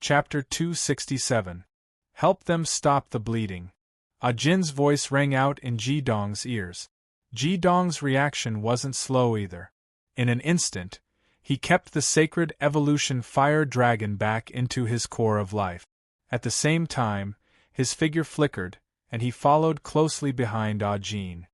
Chapter 267. Help them stop the bleeding. Jin's voice rang out in Ji Dong's ears. Ji Dong's reaction wasn't slow either. In an instant, he kept the sacred evolution fire dragon back into his core of life. At the same time, his figure flickered, and he followed closely behind Jin.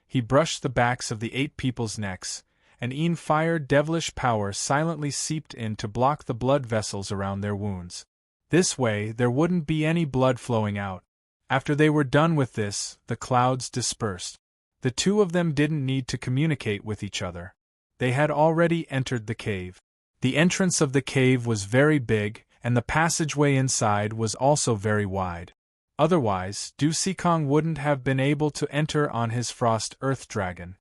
He brushed the backs of the 8 people's necks, and fire devilish power silently seeped in to block the blood vessels around their wounds. This way there wouldn't be any blood flowing out. After they were done with this, the clouds dispersed. The two of them didn't need to communicate with each other. They had already entered the cave. The entrance of the cave was very big, and the passageway inside was also very wide. Otherwise, Du Sikong wouldn't have been able to enter on his frost earth dragon.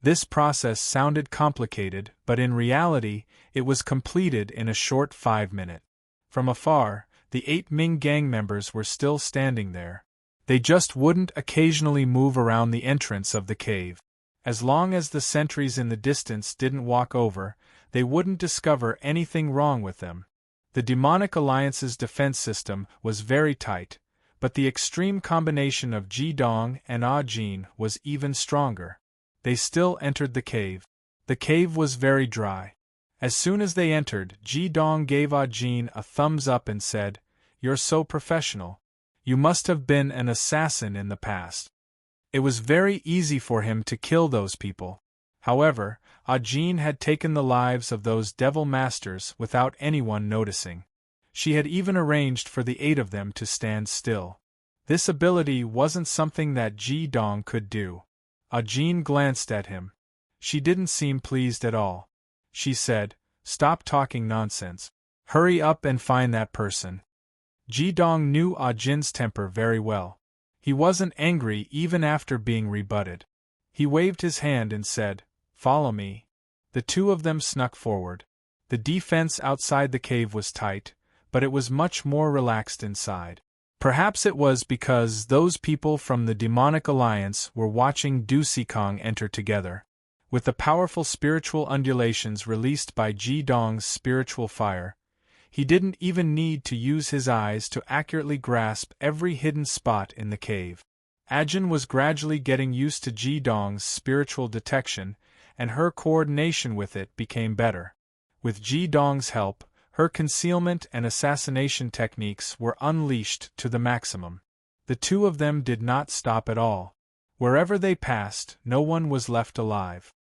This process sounded complicated, but in reality, it was completed in a short 5 minutes. From afar, the 8 Ming gang members were still standing there. They just wouldn't occasionally move around the entrance of the cave. As long as the sentries in the distance didn't walk over, they wouldn't discover anything wrong with them. The Demonic Alliance's defense system was very tight, but the extreme combination of Ji Dong and Jin was even stronger. They still entered the cave. The cave was very dry. As soon as they entered, Ji Dong gave Jin a thumbs up and said, "You're so professional. You must have been an assassin in the past." It was very easy for him to kill those people. However, Jin had taken the lives of those devil masters without anyone noticing. She had even arranged for the 8 of them to stand still. This ability wasn't something that Ji Dong could do. Jin glanced at him. She didn't seem pleased at all. She said, "Stop talking nonsense. Hurry up and find that person." Ji Dong knew Jin's temper very well. He wasn't angry even after being rebutted. He waved his hand and said, "Follow me." The two of them snuck forward. The defense outside the cave was tight, but it was much more relaxed inside. Perhaps it was because those people from the Demonic Alliance were watching Du Sikong enter together. With the powerful spiritual undulations released by Ji Dong's spiritual fire, he didn't even need to use his eyes to accurately grasp every hidden spot in the cave. Jin was gradually getting used to Ji Dong's spiritual detection, and her coordination with it became better. With Ji Dong's help, her concealment and assassination techniques were unleashed to the maximum. The two of them did not stop at all. Wherever they passed, no one was left alive.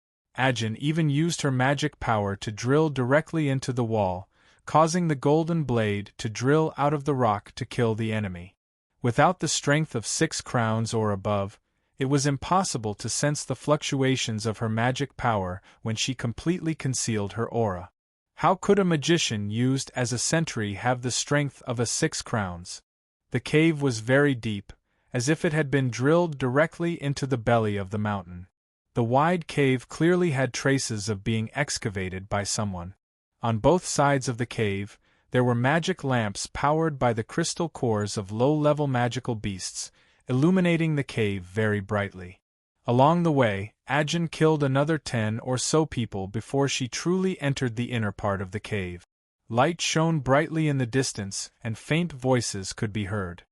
Jin even used her magic power to drill directly into the wall, causing the golden blade to drill out of the rock to kill the enemy. Without the strength of 6 crowns or above, it was impossible to sense the fluctuations of her magic power when she completely concealed her aura. How could a magician used as a sentry have the strength of a 6 crowns? The cave was very deep, as if it had been drilled directly into the belly of the mountain. The wide cave clearly had traces of being excavated by someone. On both sides of the cave, there were magic lamps powered by the crystal cores of low-level magical beasts, illuminating the cave very brightly. Along the way, Jin killed another 10 or so people before she truly entered the inner part of the cave. Light shone brightly in the distance, and faint voices could be heard.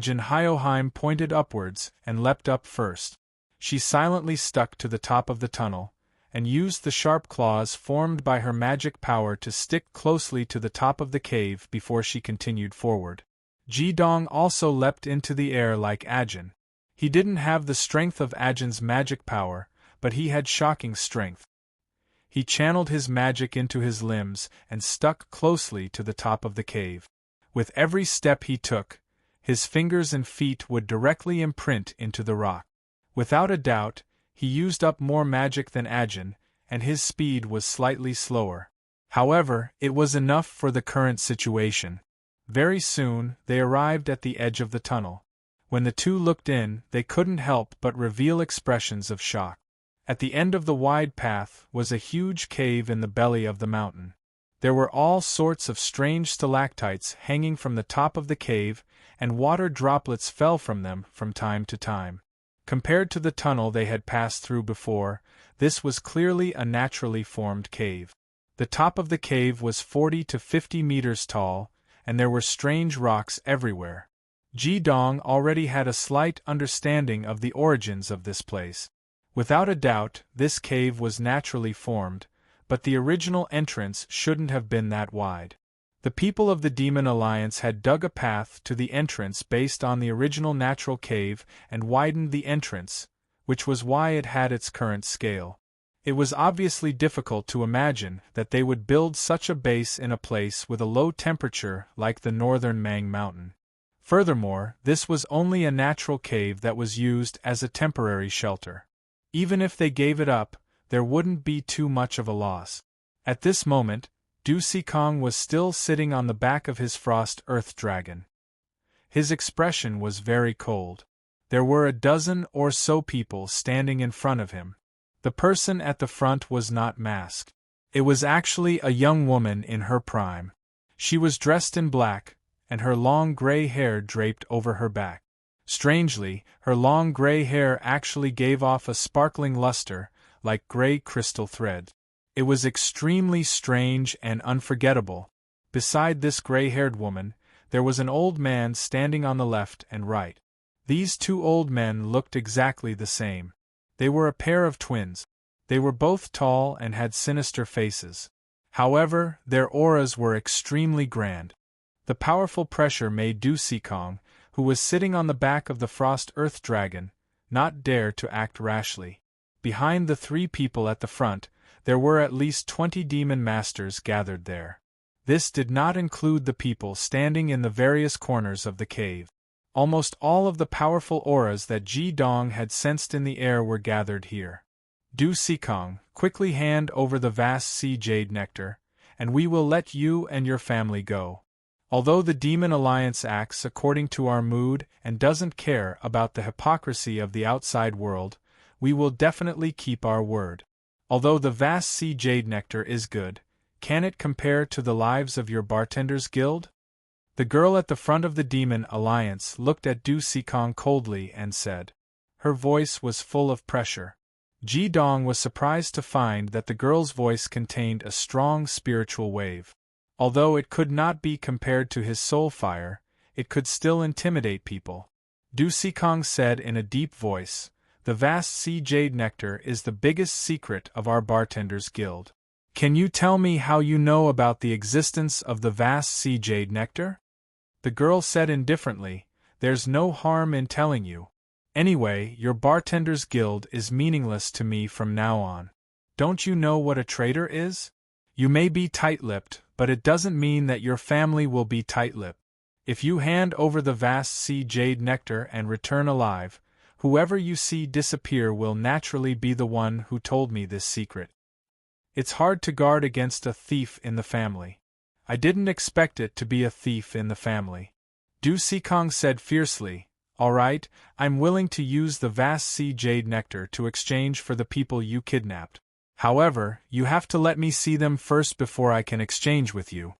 Jin Hyoheim pointed upwards and leapt up first. She silently stuck to the top of the tunnel, and used the sharp claws formed by her magic power to stick closely to the top of the cave before she continued forward. Ji Dong also leapt into the air like Jin. He didn't have the strength of Jin's magic power, but he had shocking strength. He channeled his magic into his limbs and stuck closely to the top of the cave. With every step he took, his fingers and feet would directly imprint into the rock. Without a doubt, he used up more magic than Jin, and his speed was slightly slower. However, it was enough for the current situation. Very soon, they arrived at the edge of the tunnel. When the two looked in, they couldn't help but reveal expressions of shock. At the end of the wide path was a huge cave in the belly of the mountain. There were all sorts of strange stalactites hanging from the top of the cave, and water droplets fell from them from time to time. Compared to the tunnel they had passed through before, this was clearly a naturally formed cave. The top of the cave was 40 to 50 meters tall, and there were strange rocks everywhere. Ji-dong already had a slight understanding of the origins of this place. Without a doubt, this cave was naturally formed, but the original entrance shouldn't have been that wide. The people of the Demon Alliance had dug a path to the entrance based on the original natural cave and widened the entrance, which was why it had its current scale. It was obviously difficult to imagine that they would build such a base in a place with a low temperature like the northern Mang Mountain. Furthermore, this was only a natural cave that was used as a temporary shelter. Even if they gave it up, there wouldn't be too much of a loss. At this moment, Du Sikong was still sitting on the back of his frost earth dragon. His expression was very cold. There were a dozen or so people standing in front of him. The person at the front was not masked. It was actually a young woman in her prime. She was dressed in black, and her long gray hair draped over her back. Strangely, her long gray hair actually gave off a sparkling luster, like gray crystal thread. It was extremely strange and unforgettable. Beside this gray-haired woman, there was an old man standing on the left and right. These two old men looked exactly the same. They were a pair of twins. They were both tall and had sinister faces. However, their auras were extremely grand. The powerful pressure made Du Sikong, who was sitting on the back of the Frost Earth Dragon, not dare to act rashly. Behind the three people at the front, there were at least 20 demon masters gathered there. This did not include the people standing in the various corners of the cave. Almost all of the powerful auras that Ji-dong had sensed in the air were gathered here. Du Sikong, quickly hand over the vast sea jade nectar, and we will let you and your family go. Although the Demon Alliance acts according to our mood and doesn't care about the hypocrisy of the outside world, we will definitely keep our word. Although the vast sea jade nectar is good, can it compare to the lives of your bartenders guild? The girl at the front of the Demon Alliance looked at Du Sikong coldly and said. Her voice was full of pressure. Ji-dong was surprised to find that the girl's voice contained a strong spiritual wave. Although it could not be compared to his soul fire, it could still intimidate people. Du Sikong said in a deep voice, "The vast sea jade nectar is the biggest secret of our bartenders guild. Can you tell me how you know about the existence of the vast sea jade nectar?" The girl said indifferently, "There's no harm in telling you. Anyway, your bartenders guild is meaningless to me from now on. Don't you know what a traitor is? You may be tight-lipped, but it doesn't mean that your family will be tight-lipped. If you hand over the vast sea jade nectar and return alive, whoever you see disappear will naturally be the one who told me this secret. It's hard to guard against a thief in the family. I didn't expect it to be a thief in the family." Du Sikong said fiercely, "All right, I'm willing to use the vast sea jade nectar to exchange for the people you kidnapped. However, you have to let me see them first before I can exchange with you."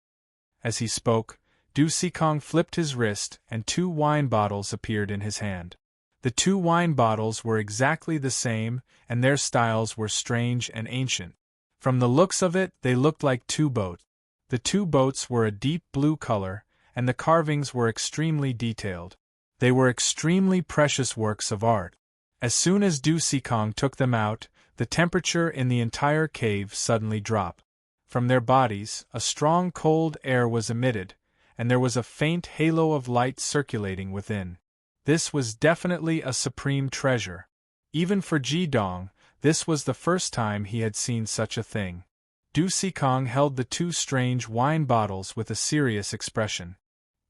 As he spoke, Du Sikong flipped his wrist and 2 wine bottles appeared in his hand. The 2 wine bottles were exactly the same, and their styles were strange and ancient. From the looks of it, they looked like 2 boats. The 2 boats were a deep blue color, and the carvings were extremely detailed. They were extremely precious works of art. As soon as Du Sikong took them out, the temperature in the entire cave suddenly dropped. From their bodies, a strong cold air was emitted, and there was a faint halo of light circulating within. This was definitely a supreme treasure. Even for Ji-dong, this was the first time he had seen such a thing. Du Sikong held the 2 strange wine bottles with a serious expression.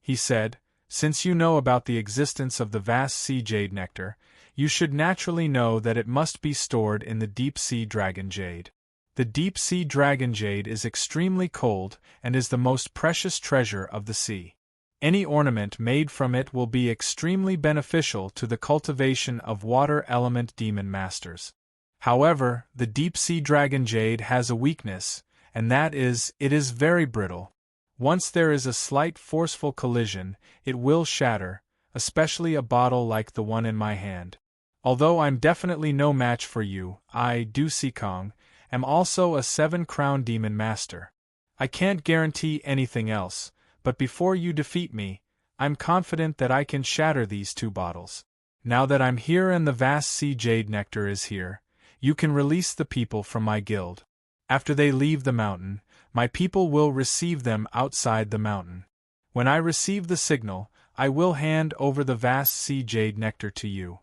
He said, "Since you know about the existence of the vast sea jade nectar, you should naturally know that it must be stored in the deep-sea dragon jade. The deep-sea dragon jade is extremely cold and is the most precious treasure of the sea. Any ornament made from it will be extremely beneficial to the cultivation of water element demon masters. However, the deep-sea dragon jade has a weakness, and that is, it is very brittle. Once there is a slight forceful collision, it will shatter, especially a bottle like the one in my hand. Although I'm definitely no match for you, I, Du Sikong, am also a 7-crown demon master. I can't guarantee anything else, but before you defeat me, I'm confident that I can shatter these 2 bottles. Now that I'm here and the vast sea jade nectar is here, you can release the people from my guild. After they leave the mountain, my people will receive them outside the mountain. When I receive the signal, I will hand over the vast sea jade nectar to you.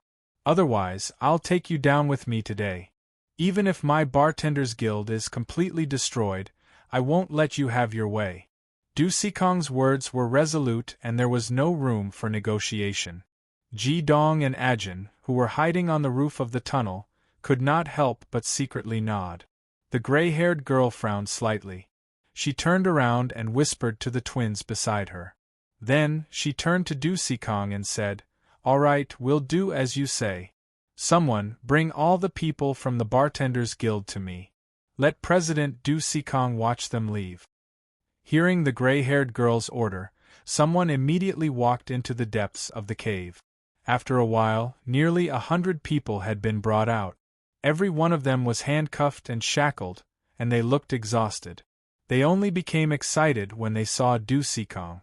Otherwise, I'll take you down with me today. Even if my bartender's guild is completely destroyed, I won't let you have your way. Du Xikong's words were resolute and there was no room for negotiation. Ji Dong and Ajin, who were hiding on the roof of the tunnel, could not help but secretly nod. The gray-haired girl frowned slightly. She turned around and whispered to the twins beside her. Then, she turned to Du Xikong and said, "All right, we'll do as you say. Someone, bring all the people from the Bartenders Guild to me. Let President Du Xikong watch them leave." Hearing the gray-haired girl's order, someone immediately walked into the depths of the cave. After a while, nearly 100 people had been brought out. Every one of them was handcuffed and shackled, and they looked exhausted. They only became excited when they saw Du Xikong.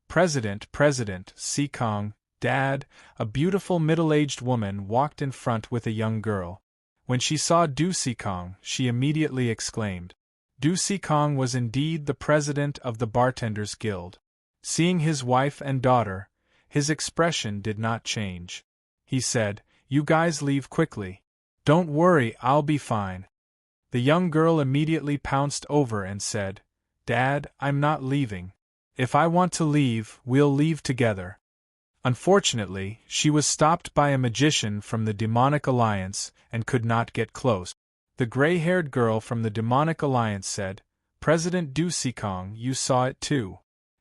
President Xikong, Dad," a beautiful middle-aged woman walked in front with a young girl. When she saw Du Xikong, she immediately exclaimed. Du Xikong was indeed the president of the Bartenders Guild. Seeing his wife and daughter, his expression did not change. He said, "You guys leave quickly. Don't worry, I'll be fine." The young girl immediately pounced over and said, "Dad, I'm not leaving. If I want to leave, we'll leave together." Unfortunately, she was stopped by a magician from the Demonic Alliance and could not get close. The gray-haired girl from the Demonic Alliance said, "President Du Xikong, you saw it too.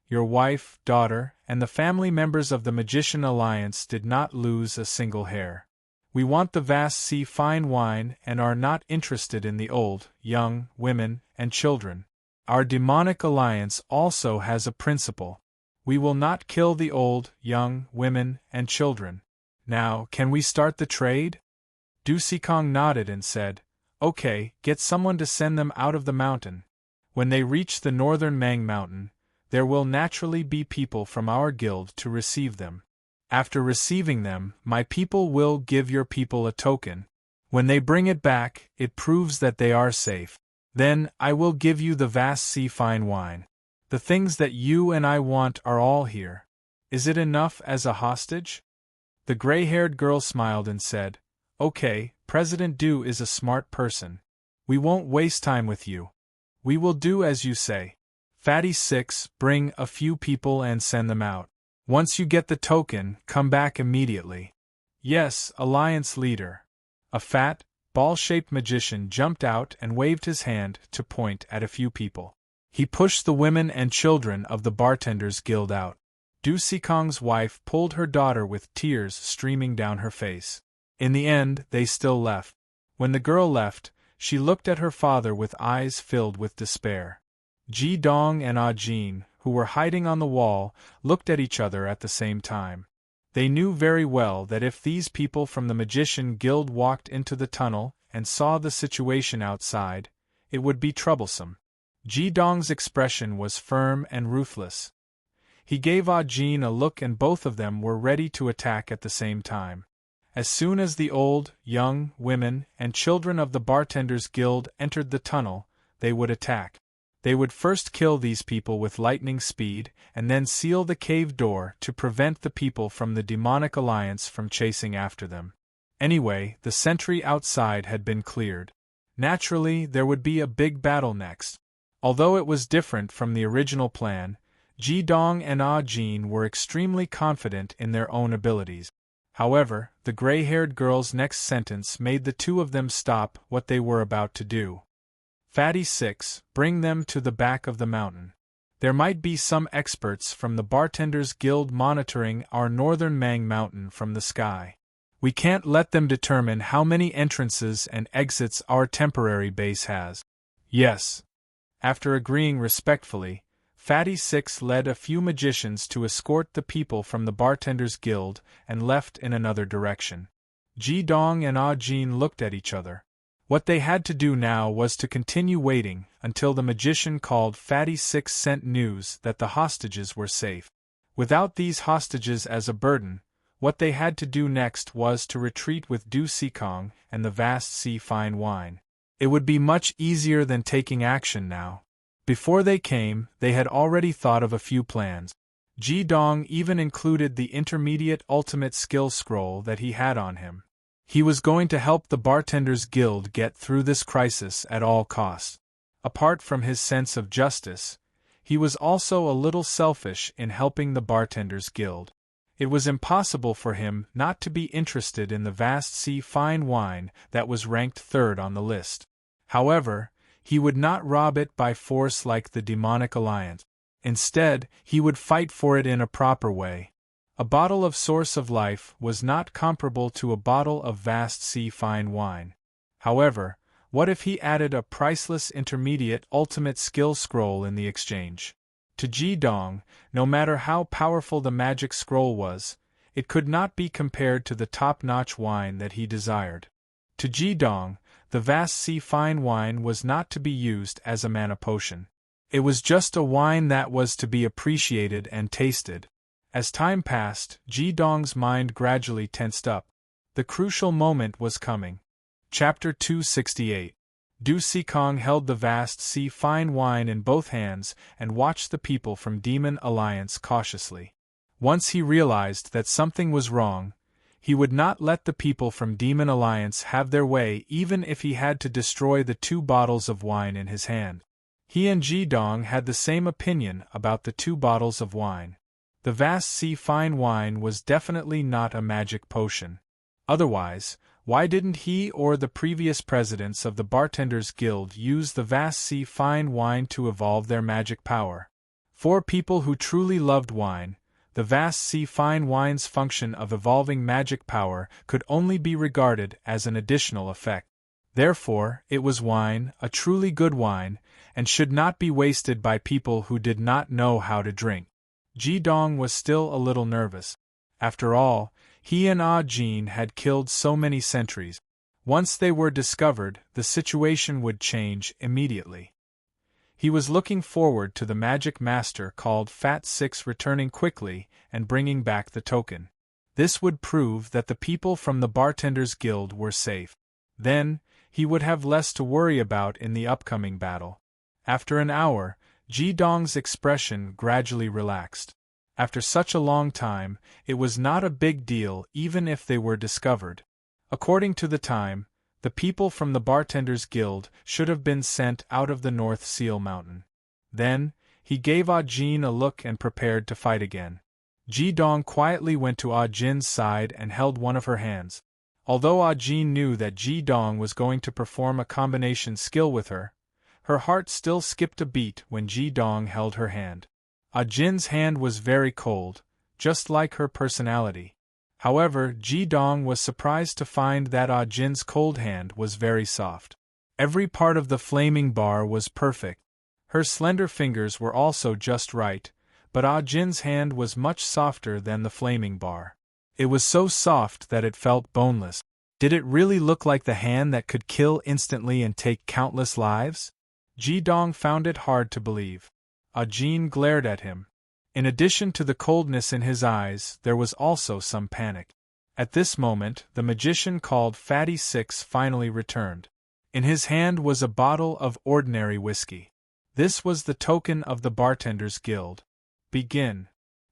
Your wife, daughter, and the family members of the Magician Alliance did not lose a single hair. We want the vast sea fine wine and are not interested in the old, young, women, and children. Our Demonic Alliance also has a principle. We will not kill the old, young, women, and children. Now, can we start the trade?" Du Xikong nodded and said, "Okay, get someone to send them out of the mountain. When they reach the northern Mang Mountain, there will naturally be people from our guild to receive them. After receiving them, my people will give your people a token. When they bring it back, it proves that they are safe. Then, I will give you the vast sea fine wine. The things that you and I want are all here. Is it enough as a hostage?" The gray-haired girl smiled and said, "Okay, President Du is a smart person. We won't waste time with you. We will do as you say. Fatty 6, bring a few people and send them out. Once you get the token, come back immediately." "Yes, Alliance Leader." A fat, ball-shaped magician jumped out and waved his hand to point at a few people. He pushed the women and children of the Bartenders Guild out. Du Xikong's wife pulled her daughter with tears streaming down her face. In the end, they still left. When the girl left, she looked at her father with eyes filled with despair. Ji Dong and Ajin, who were hiding on the wall, looked at each other at the same time. They knew very well that if these people from the Magician Guild walked into the tunnel and saw the situation outside, it would be troublesome. Ji Dong's expression was firm and ruthless. He gave Ajin a look and both of them were ready to attack at the same time. As soon as the old, young, women, and children of the Bartenders Guild entered the tunnel, they would attack. They would first kill these people with lightning speed, and then seal the cave door to prevent the people from the Demonic Alliance from chasing after them. Anyway, the sentry outside had been cleared. Naturally, there would be a big battle next. Although it was different from the original plan, Ji Dong and Ah Jin were extremely confident in their own abilities. However, the gray-haired girl's next sentence made the two of them stop what they were about to do. "Fatty 6, bring them to the back of the mountain. There might be some experts from the Bartenders Guild monitoring our northern Mang Mountain from the sky. We can't let them determine how many entrances and exits our temporary base has." "Yes." After agreeing respectfully, Fatty 6 led a few magicians to escort the people from the Bartenders Guild and left in another direction. Ji Dong and Ah Jin looked at each other. What they had to do now was to continue waiting until the magician called Fatty Six sent news that the hostages were safe. Without these hostages as a burden, what they had to do next was to retreat with Du Sikong and the vast sea fine wine. It would be much easier than taking action now. Before they came, they had already thought of a few plans. Ji Dong even included the intermediate ultimate skill scroll that he had on him. He was going to help the Bartenders Guild get through this crisis at all costs. Apart from his sense of justice, he was also a little selfish in helping the Bartenders Guild. It was impossible for him not to be interested in the vast sea fine wine that was ranked third on the list. However, he would not rob it by force like the demonic alliance. Instead, he would fight for it in a proper way. A bottle of Source of Life was not comparable to a bottle of vast sea fine wine. However, what if he added a priceless intermediate ultimate skill scroll in the exchange? To Ji Dong, no matter how powerful the magic scroll was, it could not be compared to the top-notch wine that he desired. To Ji Dong, the vast sea fine wine was not to be used as a mana potion. It was just a wine that was to be appreciated and tasted. As time passed, Ji Dong's mind gradually tensed up. The crucial moment was coming. Chapter 268. Du Sikong held the vast sea fine wine in both hands and watched the people from Demon Alliance cautiously. Once he realized that something was wrong, he would not let the people from Demon Alliance have their way even if he had to destroy the 2 bottles of wine in his hand. He and Ji Dong had the same opinion about the 2 bottles of wine. The vast sea fine wine was definitely not a magic potion. Otherwise, why didn't he or the previous presidents of the Bartenders Guild use the vast sea fine wine to evolve their magic power? For people who truly loved wine, the vast sea fine wine's function of evolving magic power could only be regarded as an additional effect. Therefore, it was wine, a truly good wine, and should not be wasted by people who did not know how to drink. Ji Dong was still a little nervous. After all, he and Ah Jin had killed so many sentries. Once they were discovered, the situation would change immediately. He was looking forward to the magic master called Fat Six returning quickly and bringing back the token. This would prove that the people from the Bartenders Guild were safe. Then, he would have less to worry about in the upcoming battle. After an hour, Ji Dong's expression gradually relaxed. After such a long time, it was not a big deal even if they were discovered. According to the time, the people from the Bartenders Guild should have been sent out of the North Seal Mountain. Then, he gave Ah Jin a look and prepared to fight again. Ji Dong quietly went to Ah Jin's side and held one of her hands. Although Ah Jin knew that Ji Dong was going to perform a combination skill with her, her heart still skipped a beat when Ji Dong held her hand. Ah Jin's hand was very cold, just like her personality. However, Ji Dong was surprised to find that Ah Jin's cold hand was very soft. Every part of the flaming bar was perfect. Her slender fingers were also just right, but Ah Jin's hand was much softer than the flaming bar. It was so soft that it felt boneless. Did it really look like the hand that could kill instantly and take countless lives? Ji Dong found it hard to believe. Ah Jin glared at him. In addition to the coldness in his eyes, there was also some panic. At this moment, the magician called Fatty Six finally returned. In his hand was a bottle of ordinary whiskey. This was the token of the Bartenders Guild. Begin.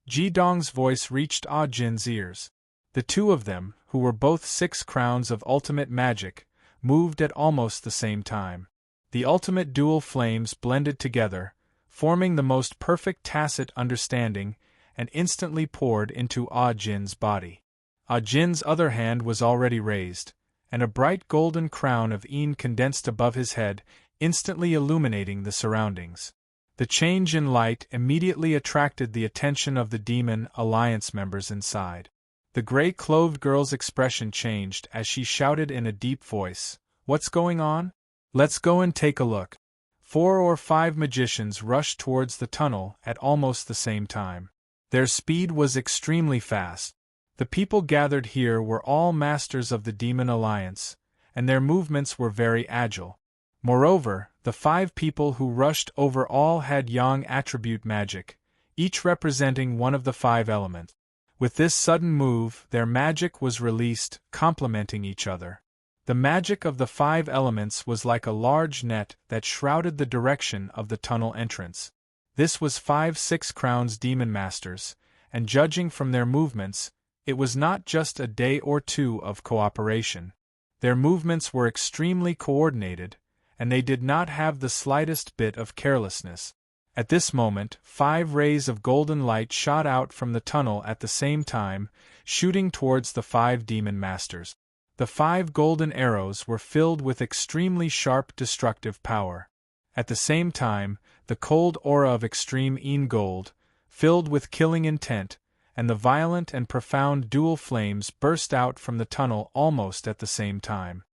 Ji Dong's voice reached Ah Jin's ears. The 2 of them, who were both 6 crowns of ultimate magic, moved at almost the same time. The ultimate dual flames blended together, forming the most perfect tacit understanding, and instantly poured into Ah Jin's body. Ah Jin's other hand was already raised, and a bright golden crown of een condensed above his head, instantly illuminating the surroundings. The change in light immediately attracted the attention of the Demon Alliance members inside. The gray-clothed girl's expression changed as she shouted in a deep voice, "What's going on? Let's go and take a look." 4 or 5 magicians rushed towards the tunnel at almost the same time. Their speed was extremely fast. The people gathered here were all masters of the Demon Alliance, and their movements were very agile. Moreover, the 5 people who rushed over all had yang attribute magic, each representing one of the 5 elements. With this sudden move, their magic was released, complementing each other. The magic of the 5 elements was like a large net that shrouded the direction of the tunnel entrance. This was 5 6 Crowns Demon Masters, and judging from their movements, it was not just a day or two of cooperation. Their movements were extremely coordinated, and they did not have the slightest bit of carelessness. At this moment, 5 rays of golden light shot out from the tunnel at the same time, shooting towards the 5 demon masters. The 5 golden arrows were filled with extremely sharp destructive power. At the same time, the cold aura of extreme gold, filled with killing intent, and the violent and profound dual flames burst out from the tunnel almost at the same time.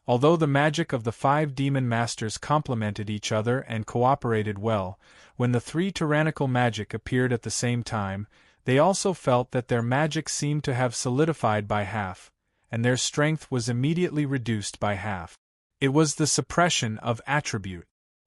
Although the magic of the 5 demon masters complemented each other and cooperated well, when the 3 tyrannical magic appeared at the same time, they also felt that their magic seemed to have solidified by half, and their strength was immediately reduced by half. It was the suppression of attribute.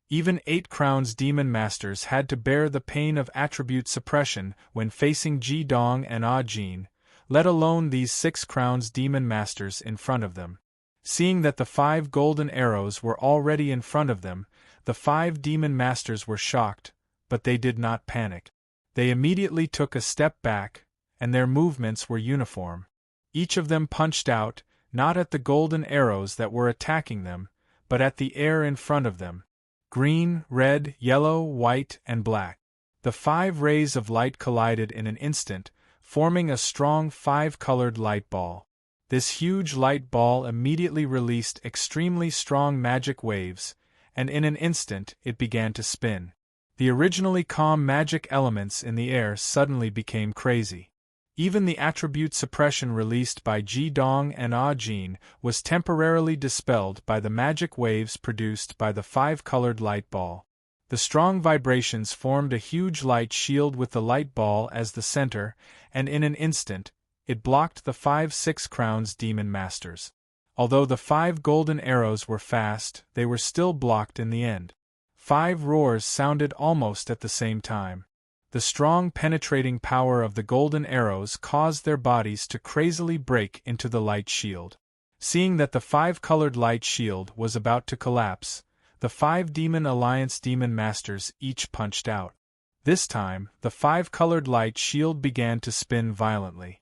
Even 8 Crowns Demon Masters had to bear the pain of attribute suppression when facing Ji Dong and Ah Jin, let alone these 6 Crowns Demon Masters in front of them. Seeing that the 5 golden arrows were already in front of them, the 5 demon masters were shocked, but they did not panic. They immediately took a step back, and their movements were uniform. Each of them punched out, not at the golden arrows that were attacking them, but at the air in front of them. Green, red, yellow, white, and black. The 5 rays of light collided in an instant, forming a strong 5-colored light ball. This huge light ball immediately released extremely strong magic waves, and in an instant it began to spin. The originally calm magic elements in the air suddenly became crazy. Even the attribute suppression released by Ji Dong and Ah Jin was temporarily dispelled by the magic waves produced by the 5-colored light ball. The strong vibrations formed a huge light shield with the light ball as the center, and in an instant, it blocked the 5 6 Crowns Demon Masters. Although the 5 golden arrows were fast, they were still blocked in the end. 5 roars sounded almost at the same time. The strong penetrating power of the golden arrows caused their bodies to crazily break into the light shield. Seeing that the 5-colored light shield was about to collapse, the 5 Demon Alliance Demon Masters each punched out. This time, the 5-colored light shield began to spin violently.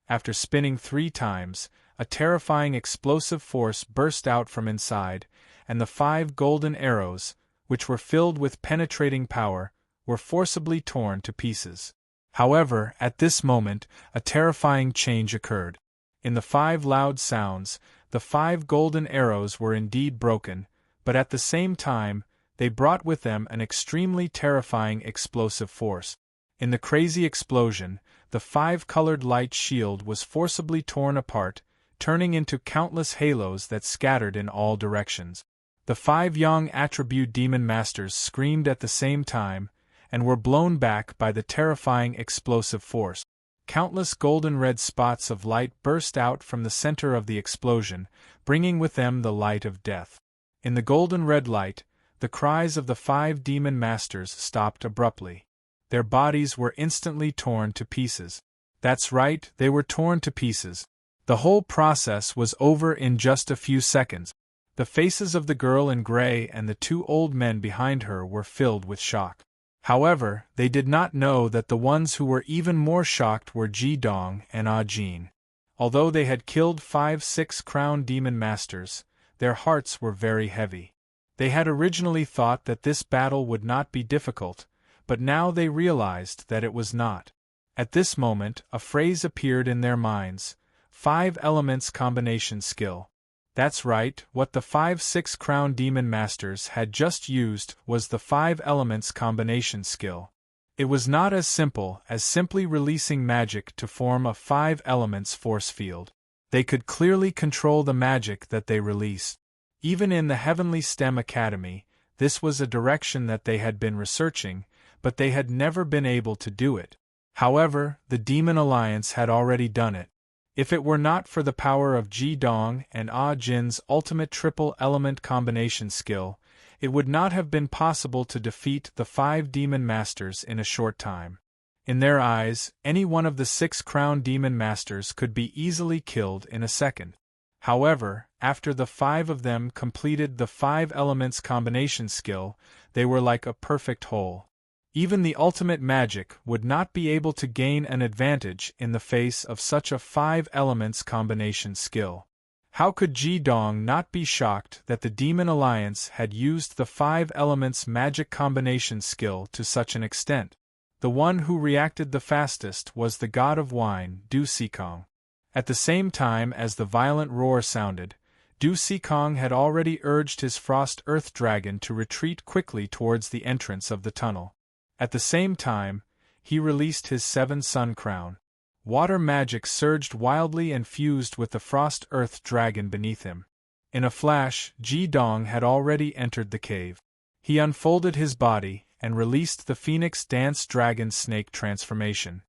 After spinning 3 times, a terrifying explosive force burst out from inside, and the 5 golden arrows, which were filled with penetrating power, were forcibly torn to pieces. However, at this moment, a terrifying change occurred. In the 5 loud sounds, the 5 golden arrows were indeed broken, but at the same time, they brought with them an extremely terrifying explosive force. In the crazy explosion, the 5-colored light shield was forcibly torn apart, turning into countless halos that scattered in all directions. The 5 young attribute demon masters screamed at the same time, and were blown back by the terrifying explosive force. Countless golden-red spots of light burst out from the center of the explosion, bringing with them the light of death. In the golden-red light, the cries of the 5 demon masters stopped abruptly. Their bodies were instantly torn to pieces. That's right, they were torn to pieces. The whole process was over in just a few seconds. The faces of the girl in gray and the 2 old men behind her were filled with shock. However, they did not know that the ones who were even more shocked were Ji Dong and Ah Jin. Although they had killed 5 6 Crown Demon Masters, their hearts were very heavy. They had originally thought that this battle would not be difficult, but now they realized that it was not. At this moment, a phrase appeared in their minds: 5 elements combination skill. That's right, what the 5 6 Crown Demon Masters had just used was the 5 elements combination skill. It was not as simple as simply releasing magic to form a 5 elements force field. They could clearly control the magic that they released. Even in the Heavenly STEM Academy, this was a direction that they had been researching, but they had never been able to do it. However, the Demon Alliance had already done it. If it were not for the power of Ji-dong and Ah-jin's ultimate triple-element combination skill, it would not have been possible to defeat the 5 demon masters in a short time. In their eyes, any one of the 6 crowned demon masters could be easily killed in a second. However, after the 5 of them completed the 5 elements combination skill, they were like a perfect whole. Even the ultimate magic would not be able to gain an advantage in the face of such a 5 elements combination skill. How could Ji-dong not be shocked that the Demon Alliance had used the 5 elements magic combination skill to such an extent? The one who reacted the fastest was the god of wine, Du Sikong. At the same time as the violent roar sounded, Du Sikong had already urged his Frost Earth Dragon to retreat quickly towards the entrance of the tunnel. At the same time, he released his 7 Sun Crown. Water magic surged wildly and fused with the Frost Earth Dragon beneath him. In a flash, Ji-dong had already entered the cave. He unfolded his body and released the Phoenix Dance Dragon Snake transformation.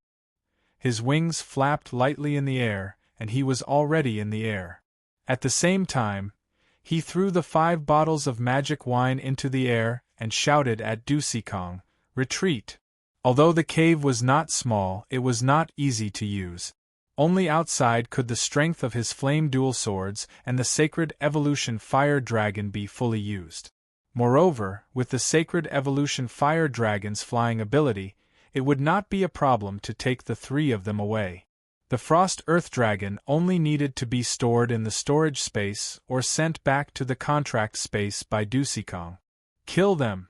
His wings flapped lightly in the air, and he was already in the air. At the same time, he threw the 5 bottles of magic wine into the air and shouted at Du Sikong, "Retreat!" Although the cave was not small, it was not easy to use. Only outside could the strength of his flame dual swords and the sacred evolution fire dragon be fully used. Moreover, with the sacred evolution fire dragon's flying ability, it would not be a problem to take the 3 of them away. The Frost Earth Dragon only needed to be stored in the storage space or sent back to the contract space by Du Sikong. "Kill them!"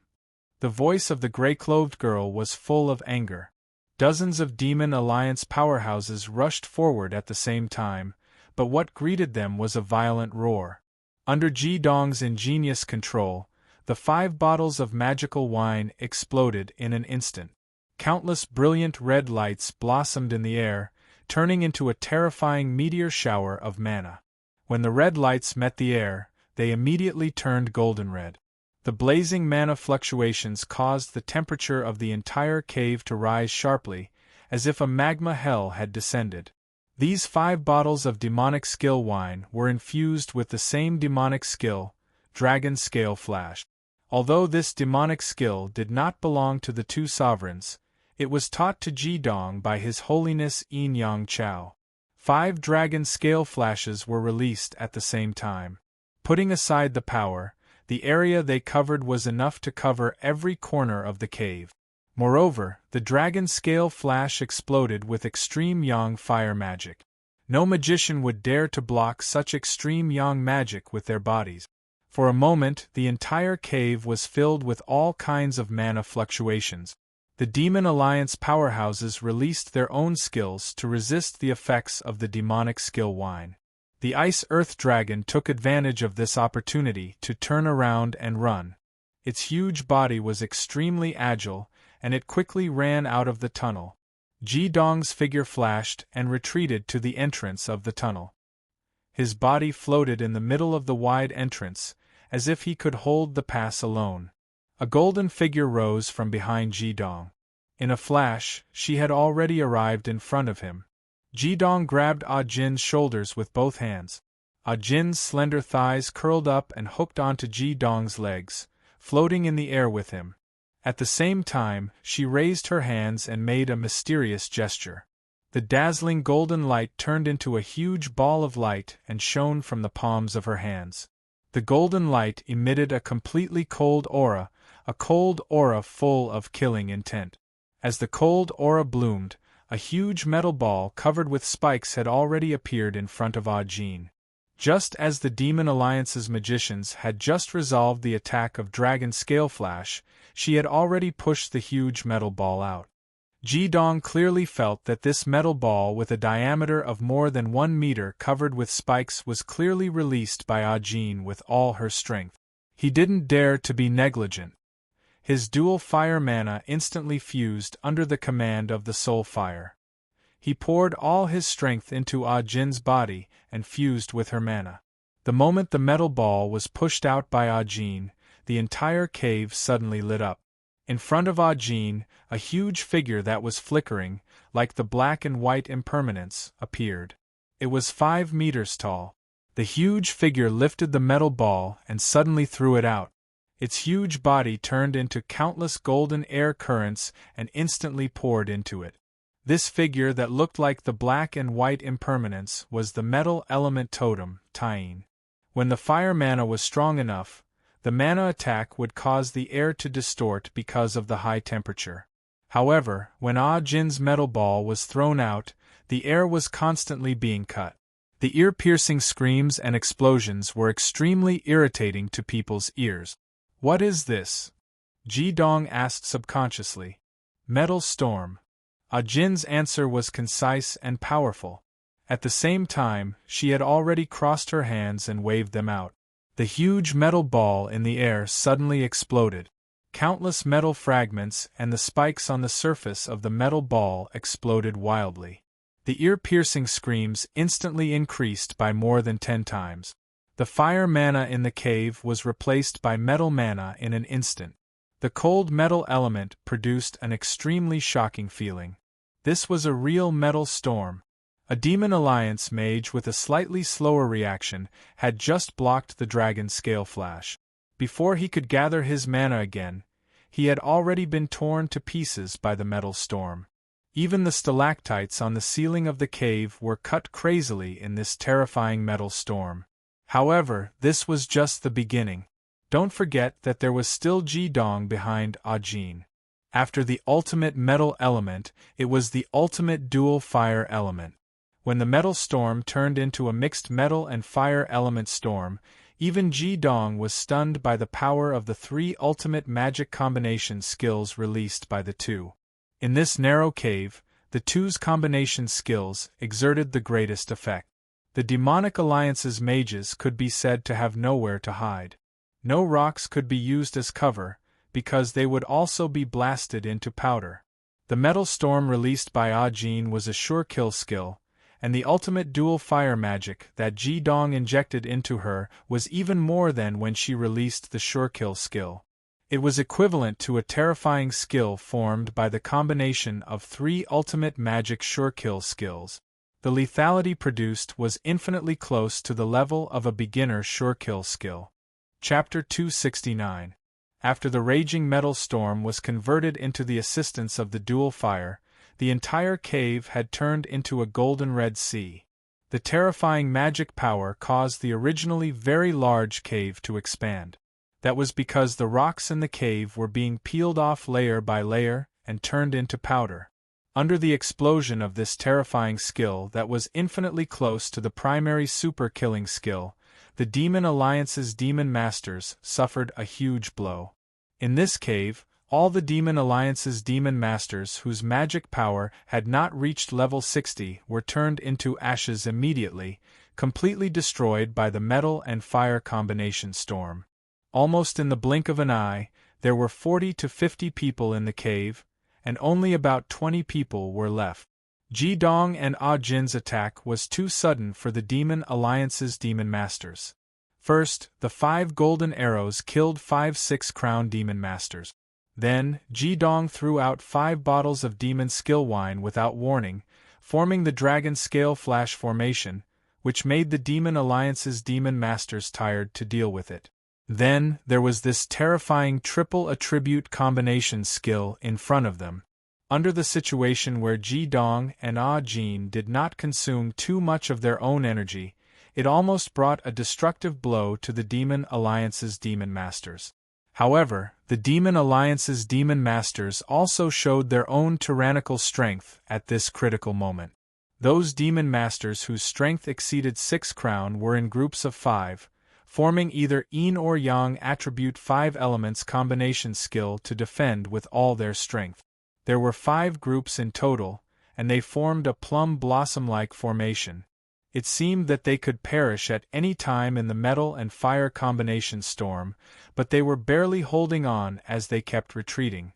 The voice of the gray-clothed girl was full of anger. Dozens of Demon Alliance powerhouses rushed forward at the same time, but what greeted them was a violent roar. Under Ji-dong's ingenious control, the 5 bottles of magical wine exploded in an instant. Countless brilliant red lights blossomed in the air, turning into a terrifying meteor shower of mana. When the red lights met the air, they immediately turned golden red. The blazing mana fluctuations caused the temperature of the entire cave to rise sharply, as if a magma hell had descended. These 5 bottles of demonic skill wine were infused with the same demonic skill, Dragon Scale Flash. Although this demonic skill did not belong to the 2 sovereigns, it was taught to Ji-dong by His Holiness Yin Yang Chao. 5 Dragon Scale Flashes were released at the same time. Putting aside the power, the area they covered was enough to cover every corner of the cave. Moreover, the Dragon Scale Flash exploded with extreme yang fire magic. No magician would dare to block such extreme yang magic with their bodies. For a moment, the entire cave was filled with all kinds of mana fluctuations. The Demon Alliance powerhouses released their own skills to resist the effects of the demonic skill wine. The Ice Earth Dragon took advantage of this opportunity to turn around and run. Its huge body was extremely agile, and it quickly ran out of the tunnel. Ji-dong's figure flashed and retreated to the entrance of the tunnel. His body floated in the middle of the wide entrance, as if he could hold the pass alone. A golden figure rose from behind Ji-dong. In a flash, she had already arrived in front of him. Ji-dong grabbed Ah-jin's shoulders with both hands. Ah-jin's slender thighs curled up and hooked onto Ji-dong's legs, floating in the air with him. At the same time, she raised her hands and made a mysterious gesture. The dazzling golden light turned into a huge ball of light and shone from the palms of her hands. The golden light emitted a completely cold aura full of killing intent. As the cold aura bloomed, a huge metal ball covered with spikes had already appeared in front of Ah-jin. Just as the Demon Alliance's magicians had just resolved the attack of Dragon Scale Flash, she had already pushed the huge metal ball out. Ji-dong clearly felt that this metal ball with a diameter of more than 1 meter covered with spikes was clearly released by Ah-jin with all her strength. He didn't dare to be negligent. His dual fire mana instantly fused under the command of the soul fire. He poured all his strength into Ah-jin's body and fused with her mana. The moment the metal ball was pushed out by Ah-jin, the entire cave suddenly lit up. In front of Ah-jin, a huge figure that was flickering, like the black and white impermanence, appeared. It was 5 meters tall. The huge figure lifted the metal ball and suddenly threw it out. Its huge body turned into countless golden air currents and instantly poured into it. This figure that looked like the black and white impermanence was the metal element totem, Tyene. When the fire mana was strong enough, the mana attack would cause the air to distort because of the high temperature. However, when Jin's metal ball was thrown out, the air was constantly being cut. The ear-piercing screams and explosions were extremely irritating to people's ears. "What is this?" Ji-dong asked subconsciously. "Metal storm." Jin's answer was concise and powerful. At the same time, she had already crossed her hands and waved them out. The huge metal ball in the air suddenly exploded. Countless metal fragments and the spikes on the surface of the metal ball exploded wildly. The ear-piercing screams instantly increased by more than 10 times. The fire mana in the cave was replaced by metal mana in an instant. The cold metal element produced an extremely shocking feeling. This was a real metal storm. A Demon Alliance mage with a slightly slower reaction had just blocked the dragon scale flash. Before he could gather his mana again, he had already been torn to pieces by the metal storm. Even the stalactites on the ceiling of the cave were cut crazily in this terrifying metal storm. However, this was just the beginning. Don't forget that there was still Ji-dong behind Jin. After the ultimate metal element, it was the ultimate dual fire element. When the metal storm turned into a mixed metal and fire element storm, even Ji-dong was stunned by the power of the 3 ultimate magic combination skills released by the two. In this narrow cave, the two's combination skills exerted the greatest effect. The Demonic Alliance's mages could be said to have nowhere to hide. No rocks could be used as cover, because they would also be blasted into powder. The metal storm released by Jin was a sure kill skill, and the ultimate dual fire magic that Ji-dong injected into her was even more than when she released the sure kill skill. It was equivalent to a terrifying skill formed by the combination of 3 ultimate magic sure kill skills. The lethality produced was infinitely close to the level of a beginner sure kill skill. Chapter 269. After the raging metal storm was converted into the assistance of the dual fire, the entire cave had turned into a golden red sea. The terrifying magic power caused the originally very large cave to expand. That was because the rocks in the cave were being peeled off layer by layer and turned into powder. Under the explosion of this terrifying skill that was infinitely close to the primary super killing skill, the Demon Alliance's Demon Masters suffered a huge blow. In this cave, all the Demon Alliance's Demon Masters whose magic power had not reached level 60 were turned into ashes immediately, completely destroyed by the metal and fire combination storm. Almost in the blink of an eye, there were 40 to 50 people in the cave, and only about 20 people were left. Ji-dong and Jin's attack was too sudden for the Demon Alliance's Demon Masters. First, the 5 golden arrows killed 5 6-crown Demon Masters. Then, Ji-dong threw out 5 bottles of Demon Skill Wine without warning, forming the Dragon Scale Flash formation, which made the Demon Alliance's Demon Masters tired to deal with it. Then, there was this terrifying triple attribute combination skill in front of them. Under the situation where Ji-dong and Jin did not consume too much of their own energy, it almost brought a destructive blow to the Demon Alliance's Demon Masters. However, the Demon Alliance's Demon Masters also showed their own tyrannical strength at this critical moment. Those Demon Masters whose strength exceeded 6 crown were in groups of 5, forming either Yin or Yang attribute 5 elements combination skill to defend with all their strength. There were 5 groups in total, and they formed a plum blossom-like formation. It seemed that they could perish at any time in the metal and fire combination storm, but they were barely holding on as they kept retreating.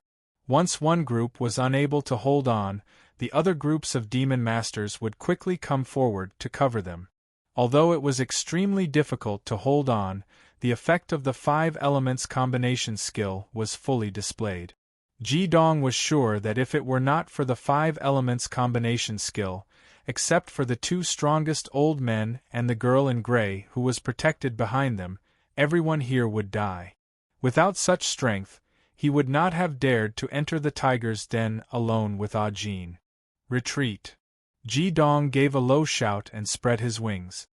Once one group was unable to hold on, the other groups of Demon Masters would quickly come forward to cover them. Although it was extremely difficult to hold on, the effect of the 5 elements combination skill was fully displayed. Ji-dong was sure that if it were not for the 5 elements combination skill, except for the two strongest old men and the girl in gray who was protected behind them, everyone here would die. Without such strength, he would not have dared to enter the tiger's den alone with Ah Jin. Retreat. Ji Dong gave a low shout and spread his wings.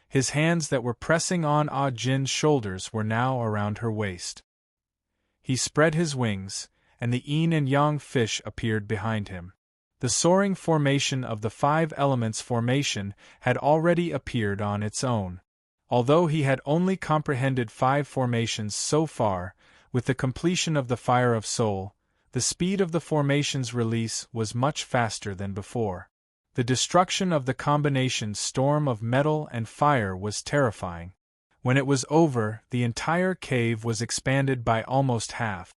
His hands that were pressing on Ah Jin's shoulders were now around her waist. He spread his wings, and the yin and yang fish appeared behind him. The soaring formation of the five elements formation had already appeared on its own. Although he had only comprehended 5 formations so far, with the completion of the Fire of Soul, the speed of the formation's release was much faster than before. The destruction of the combination storm of metal and fire was terrifying. When it was over, the entire cave was expanded by almost half.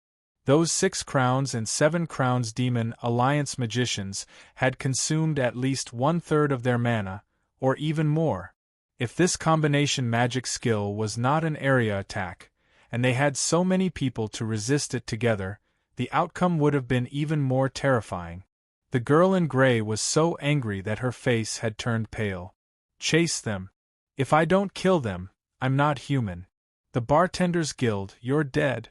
Those 6 crowns and 7 crowns demon alliance magicians had consumed at least 1/3 of their mana, or even more. If this combination magic skill was not an area attack, and they had so many people to resist it together, the outcome would have been even more terrifying. The girl in gray was so angry that her face had turned pale. Chase them. If I don't kill them, I'm not human. The Bartenders Guild, you're dead.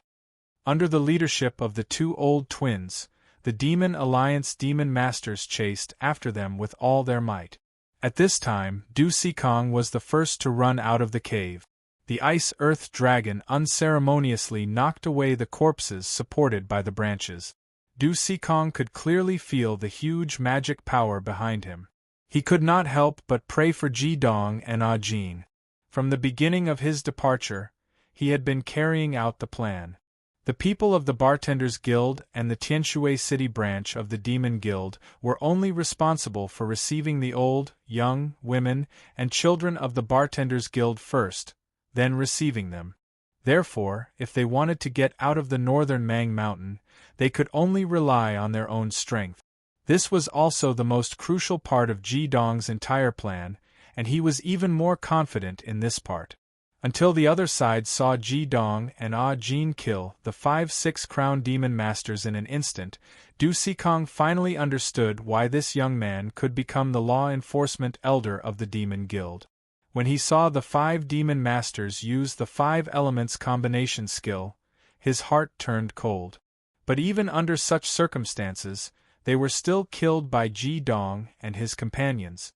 Under the leadership of the 2 old twins, the Demon Alliance demon masters chased after them with all their might. At this time, Du Sikong was the first to run out of the cave. The ice-earth dragon unceremoniously knocked away the corpses supported by the branches. Du Sikong could clearly feel the huge magic power behind him. He could not help but pray for Ji Dong and Ah Jin. From the beginning of his departure, he had been carrying out the plan. The people of the Bartenders Guild and the Tianshui City branch of the Demon Guild were only responsible for receiving the old, young, women, and children of the Bartenders Guild first, then receiving them. Therefore, if they wanted to get out of the northern Mang Mountain, they could only rely on their own strength. This was also the most crucial part of Ji Dong's entire plan, and he was even more confident in this part. Until the other side saw Ji Dong and Ah Jin kill the 5-6 crown demon masters in an instant, Du Sikong finally understood why this young man could become the law enforcement elder of the Demon Guild. When he saw the 5 demon masters use the 5 elements combination skill, his heart turned cold. But even under such circumstances, they were still killed by Ji Dong and his companions.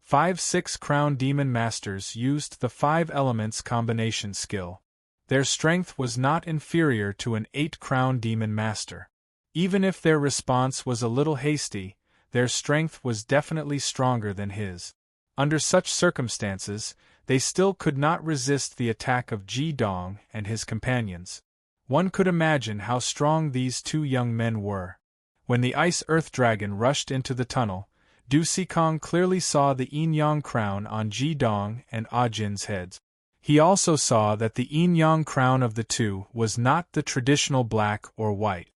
5-6 crown demon masters used the 5 elements combination skill. Their strength was not inferior to an 8 crown demon master. Even if their response was a little hasty, their strength was definitely stronger than his. Under such circumstances, they still could not resist the attack of Ji Dong and his companions. One could imagine how strong these 2 young men were. When the ice-earth dragon rushed into the tunnel, Du Sikong clearly saw the yin-yang crown on Ji Dong and Ah Jin's heads. He also saw that the yin-yang crown of the 2 was not the traditional black or white.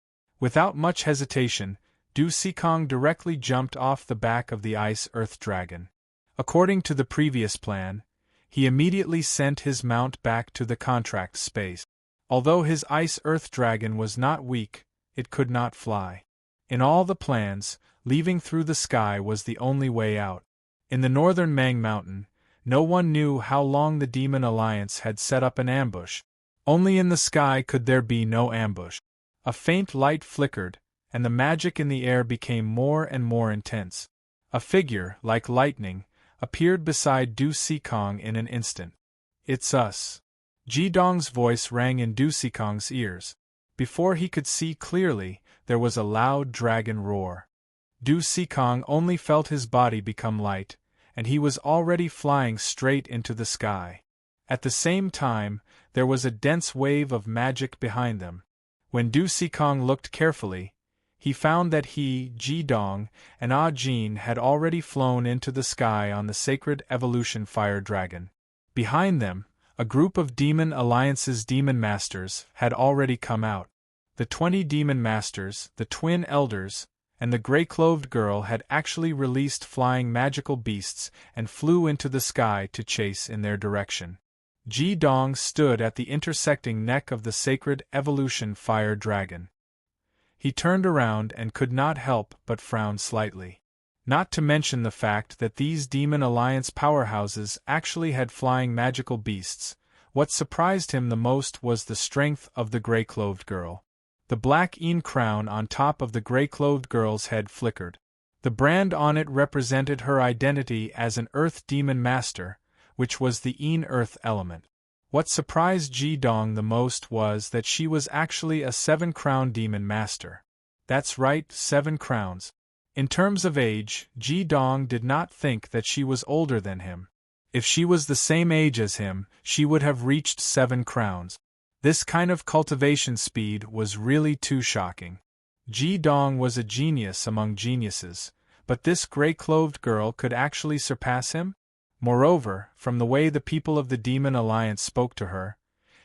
Without much hesitation, Du Sikong directly jumped off the back of the ice-earth dragon. According to the previous plan, he immediately sent his mount back to the contract space. Although his ice-earth dragon was not weak, it could not fly. In all the plans, leaving through the sky was the only way out. In the northern Mang Mountain, no one knew how long the Demon Alliance had set up an ambush. Only in the sky could there be no ambush. A faint light flickered, and the magic in the air became more and more intense. A figure, like lightning, appeared beside Du Sikong in an instant. "It's us." Ji Dong's voice rang in Du Sikong's ears. Before he could see clearly, there was a loud dragon roar. Du Sikong only felt his body become light, and he was already flying straight into the sky. At the same time, there was a dense wave of magic behind them. When Du Sikong looked carefully, he found that he, Ji Dong, and Ah Jin had already flown into the sky on the sacred evolution fire dragon. Behind them, a group of Demon Alliance's demon masters had already come out. The 20 demon masters, the twin elders, and the gray-clothed girl had actually released flying magical beasts and flew into the sky to chase in their direction. Ji Dong stood at the intersecting neck of the sacred evolution fire dragon. He turned around and could not help but frown slightly. Not to mention the fact that these Demon Alliance powerhouses actually had flying magical beasts. What surprised him the most was the strength of the gray-clothed girl. The black Een crown on top of the gray-clothed girl's head flickered. The brand on it represented her identity as an Earth Demon Master, which was the Een Earth element. What surprised Ji Dong the most was that she was actually a 7-crown Demon Master. That's right, 7 crowns. In terms of age, Ji Dong did not think that she was older than him. If she was the same age as him, she would have reached 7 crowns. This kind of cultivation speed was really too shocking. Ji Dong was a genius among geniuses, but this gray-clothed girl could actually surpass him? Moreover, from the way the people of the Demon Alliance spoke to her,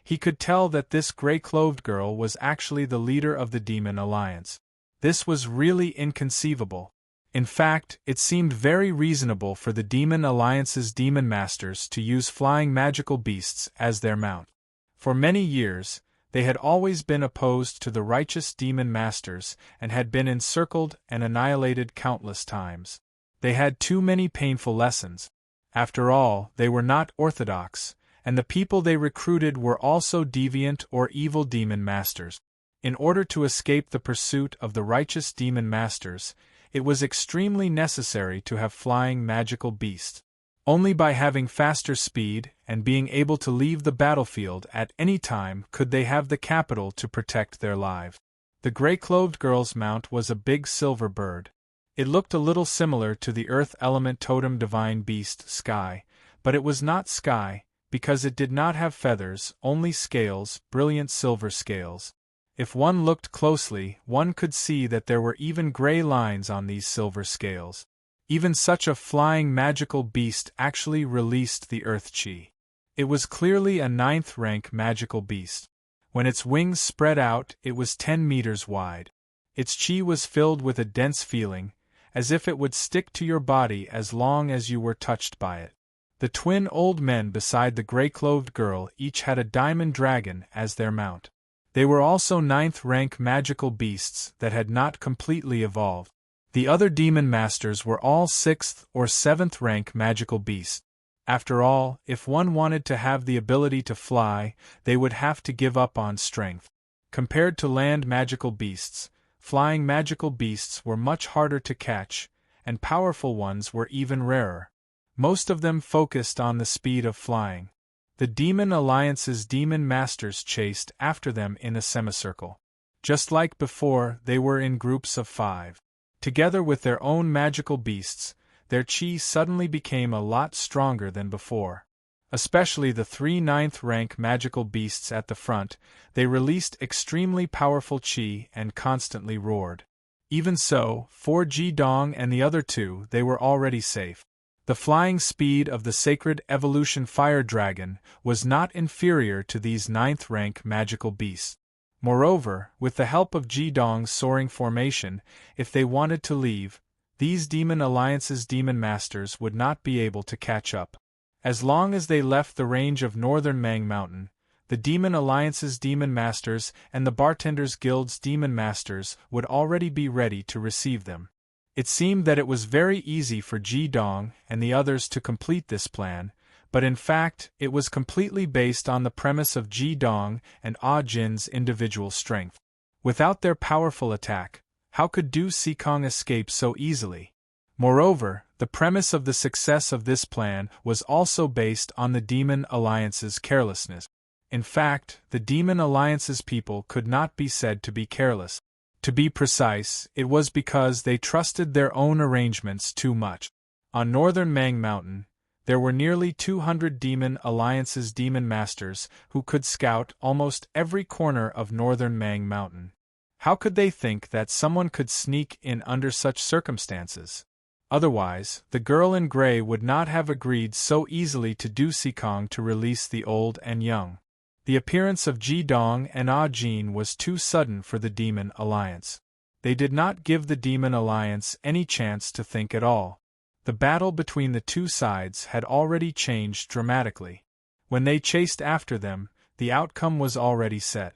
he could tell that this gray-clothed girl was actually the leader of the Demon Alliance. This was really inconceivable. In fact, it seemed very reasonable for the Demon Alliance's Demon Masters to use flying magical beasts as their mount. For many years, they had always been opposed to the righteous Demon Masters and had been encircled and annihilated countless times. They had too many painful lessons. After all, they were not orthodox, and the people they recruited were also deviant or evil Demon Masters. In order to escape the pursuit of the righteous Demon Masters, it was extremely necessary to have flying magical beasts. Only by having faster speed and being able to leave the battlefield at any time could they have the capital to protect their lives. The gray-clothed girl's mount was a big silver bird. It looked a little similar to the earth element totem divine beast Sky, but it was not Sky, because it did not have feathers, only scales, brilliant silver scales. If one looked closely, one could see that there were even gray lines on these silver scales. Even such a flying magical beast actually released the earth chi. It was clearly a 9th-rank magical beast. When its wings spread out, it was 10 meters wide. Its chi was filled with a dense feeling, as if it would stick to your body as long as you were touched by it. The twin old men beside the gray-clothed girl each had a diamond dragon as their mount. They were also 9th-rank magical beasts that had not completely evolved. The other Demon Masters were all 6th or 7th-rank magical beasts. After all, if one wanted to have the ability to fly, they would have to give up on strength. Compared to land magical beasts, flying magical beasts were much harder to catch, and powerful ones were even rarer. Most of them focused on the speed of flying. The Demon Alliance's Demon Masters chased after them in a semicircle. Just like before, they were in groups of 5. Together with their own magical beasts, their chi suddenly became a lot stronger than before. Especially the 3 9th-rank magical beasts at the front, they released extremely powerful chi and constantly roared. Even so, for Ji Dong and the other 2, they were already safe. The flying speed of the sacred evolution fire dragon was not inferior to these 9th-rank magical beasts. Moreover, with the help of Ji Dong's soaring formation, if they wanted to leave, these Demon Alliance's Demon Masters would not be able to catch up. As long as they left the range of Northern Mang Mountain, the Demon Alliance's Demon Masters and the Bartenders Guild's Demon Masters would already be ready to receive them. It seemed that it was very easy for Ji Dong and the others to complete this plan, but in fact, it was completely based on the premise of Ji Dong and Ah Jin's individual strength. Without their powerful attack, how could Du Sikong escape so easily? Moreover, the premise of the success of this plan was also based on the Demon Alliance's carelessness. In fact, the Demon Alliance's people could not be said to be careless. To be precise, it was because they trusted their own arrangements too much. On Northern Mang Mountain, there were nearly 200 Demon Alliance's Demon Masters who could scout almost every corner of Northern Mang Mountain. How could they think that someone could sneak in under such circumstances? Otherwise, the girl in gray would not have agreed so easily to Du Sikong to release the old and young. The appearance of Ji Dong and Ah Jin was too sudden for the Demon Alliance. They did not give the Demon Alliance any chance to think at all. The battle between the two sides had already changed dramatically. When they chased after them, the outcome was already set.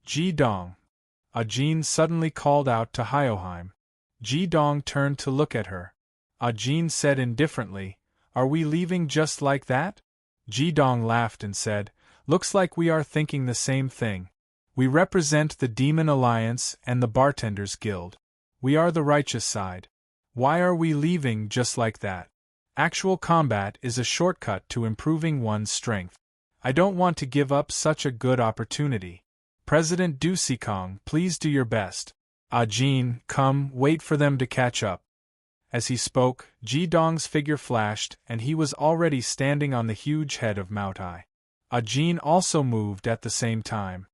Ji Dong. Ah Jin suddenly called out to Hyoheim. Ji Dong turned to look at her. Jin said indifferently. Are we leaving just like that? Jidong laughed and said, looks like we are thinking the same thing. We represent the Demon Alliance and the Bartenders Guild. We are the righteous side. Why are we leaving just like that? Actual combat is a shortcut to improving one's strength. I don't want to give up such a good opportunity. President Du Sikong, please do your best. Jin, come, wait for them to catch up. As he spoke, Jidong's figure flashed, and he was already standing on the huge head of Moutai. Jin also moved at the same time.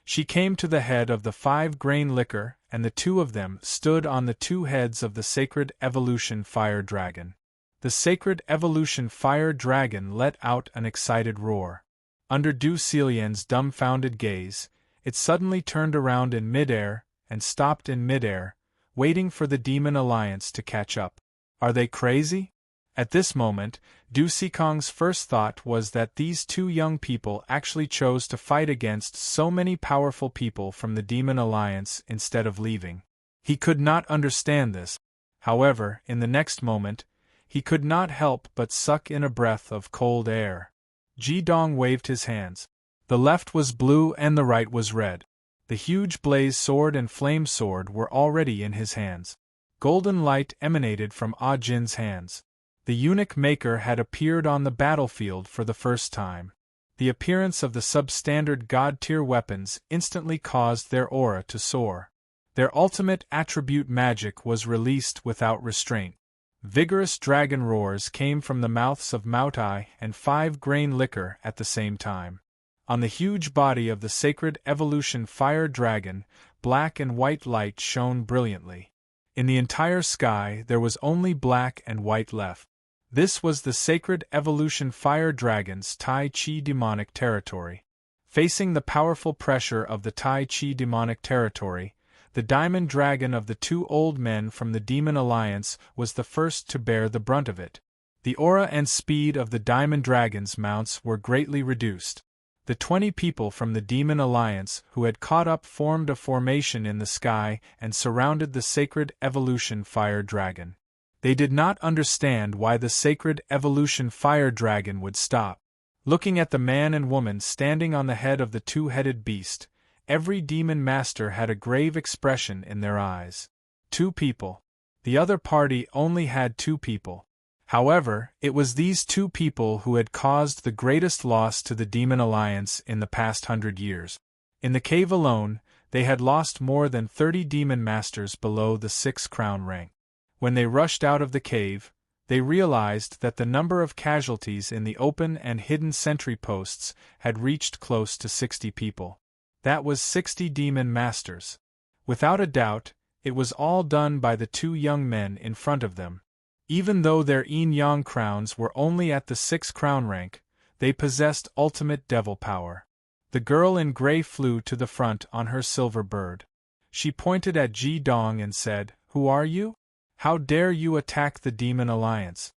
She came to the head of the 5-grain liquor, and the two of them stood on the two heads of the sacred evolution fire dragon. The sacred evolution fire dragon let out an excited roar. Under Du Xilian's dumbfounded gaze, it suddenly turned around in midair and stopped in midair, waiting for the Demon Alliance to catch up. Are they crazy? At this moment, Du Sikong's first thought was that these two young people actually chose to fight against so many powerful people from the Demon Alliance instead of leaving. He could not understand this. However, in the next moment, he could not help but suck in a breath of cold air. Jidong waved his hands. The left was blue and the right was red. The huge blaze sword and flame sword were already in his hands. Golden light emanated from Jin's hands. The eunuch maker had appeared on the battlefield for the first time. The appearance of the substandard god-tier weapons instantly caused their aura to soar. Their ultimate attribute magic was released without restraint. Vigorous dragon roars came from the mouths of Moutai and 5-grain liquor at the same time. On the huge body of the sacred evolution fire dragon, black and white light shone brilliantly. In the entire sky there was only black and white left. This was the sacred evolution fire dragon's Tai Chi demonic territory. Facing the powerful pressure of the Tai Chi demonic territory, the diamond dragon of the two old men from the Demon Alliance was the first to bear the brunt of it. The aura and speed of the diamond dragon's mounts were greatly reduced. The 20 people from the Demon Alliance who had caught up formed a formation in the sky and surrounded the sacred evolution fire dragon. They did not understand why the sacred evolution fire dragon would stop. Looking at the man and woman standing on the head of the two-headed beast, every demon master had a grave expression in their eyes. 2 people. The other party only had 2 people. However, it was these 2 people who had caused the greatest loss to the Demon Alliance in the past 100 years. In the cave alone, they had lost more than 30 demon masters below the 6 crown rank. When they rushed out of the cave, they realized that the number of casualties in the open and hidden sentry posts had reached close to 60 people. That was 60 demon masters. Without a doubt, it was all done by the 2 young men in front of them. Even though their yin-yang crowns were only at the 6 crown rank, they possessed ultimate devil power. The girl in gray flew to the front on her silver bird. She pointed at Jidong and said, "Who are you? How dare you attack the Demon Alliance?"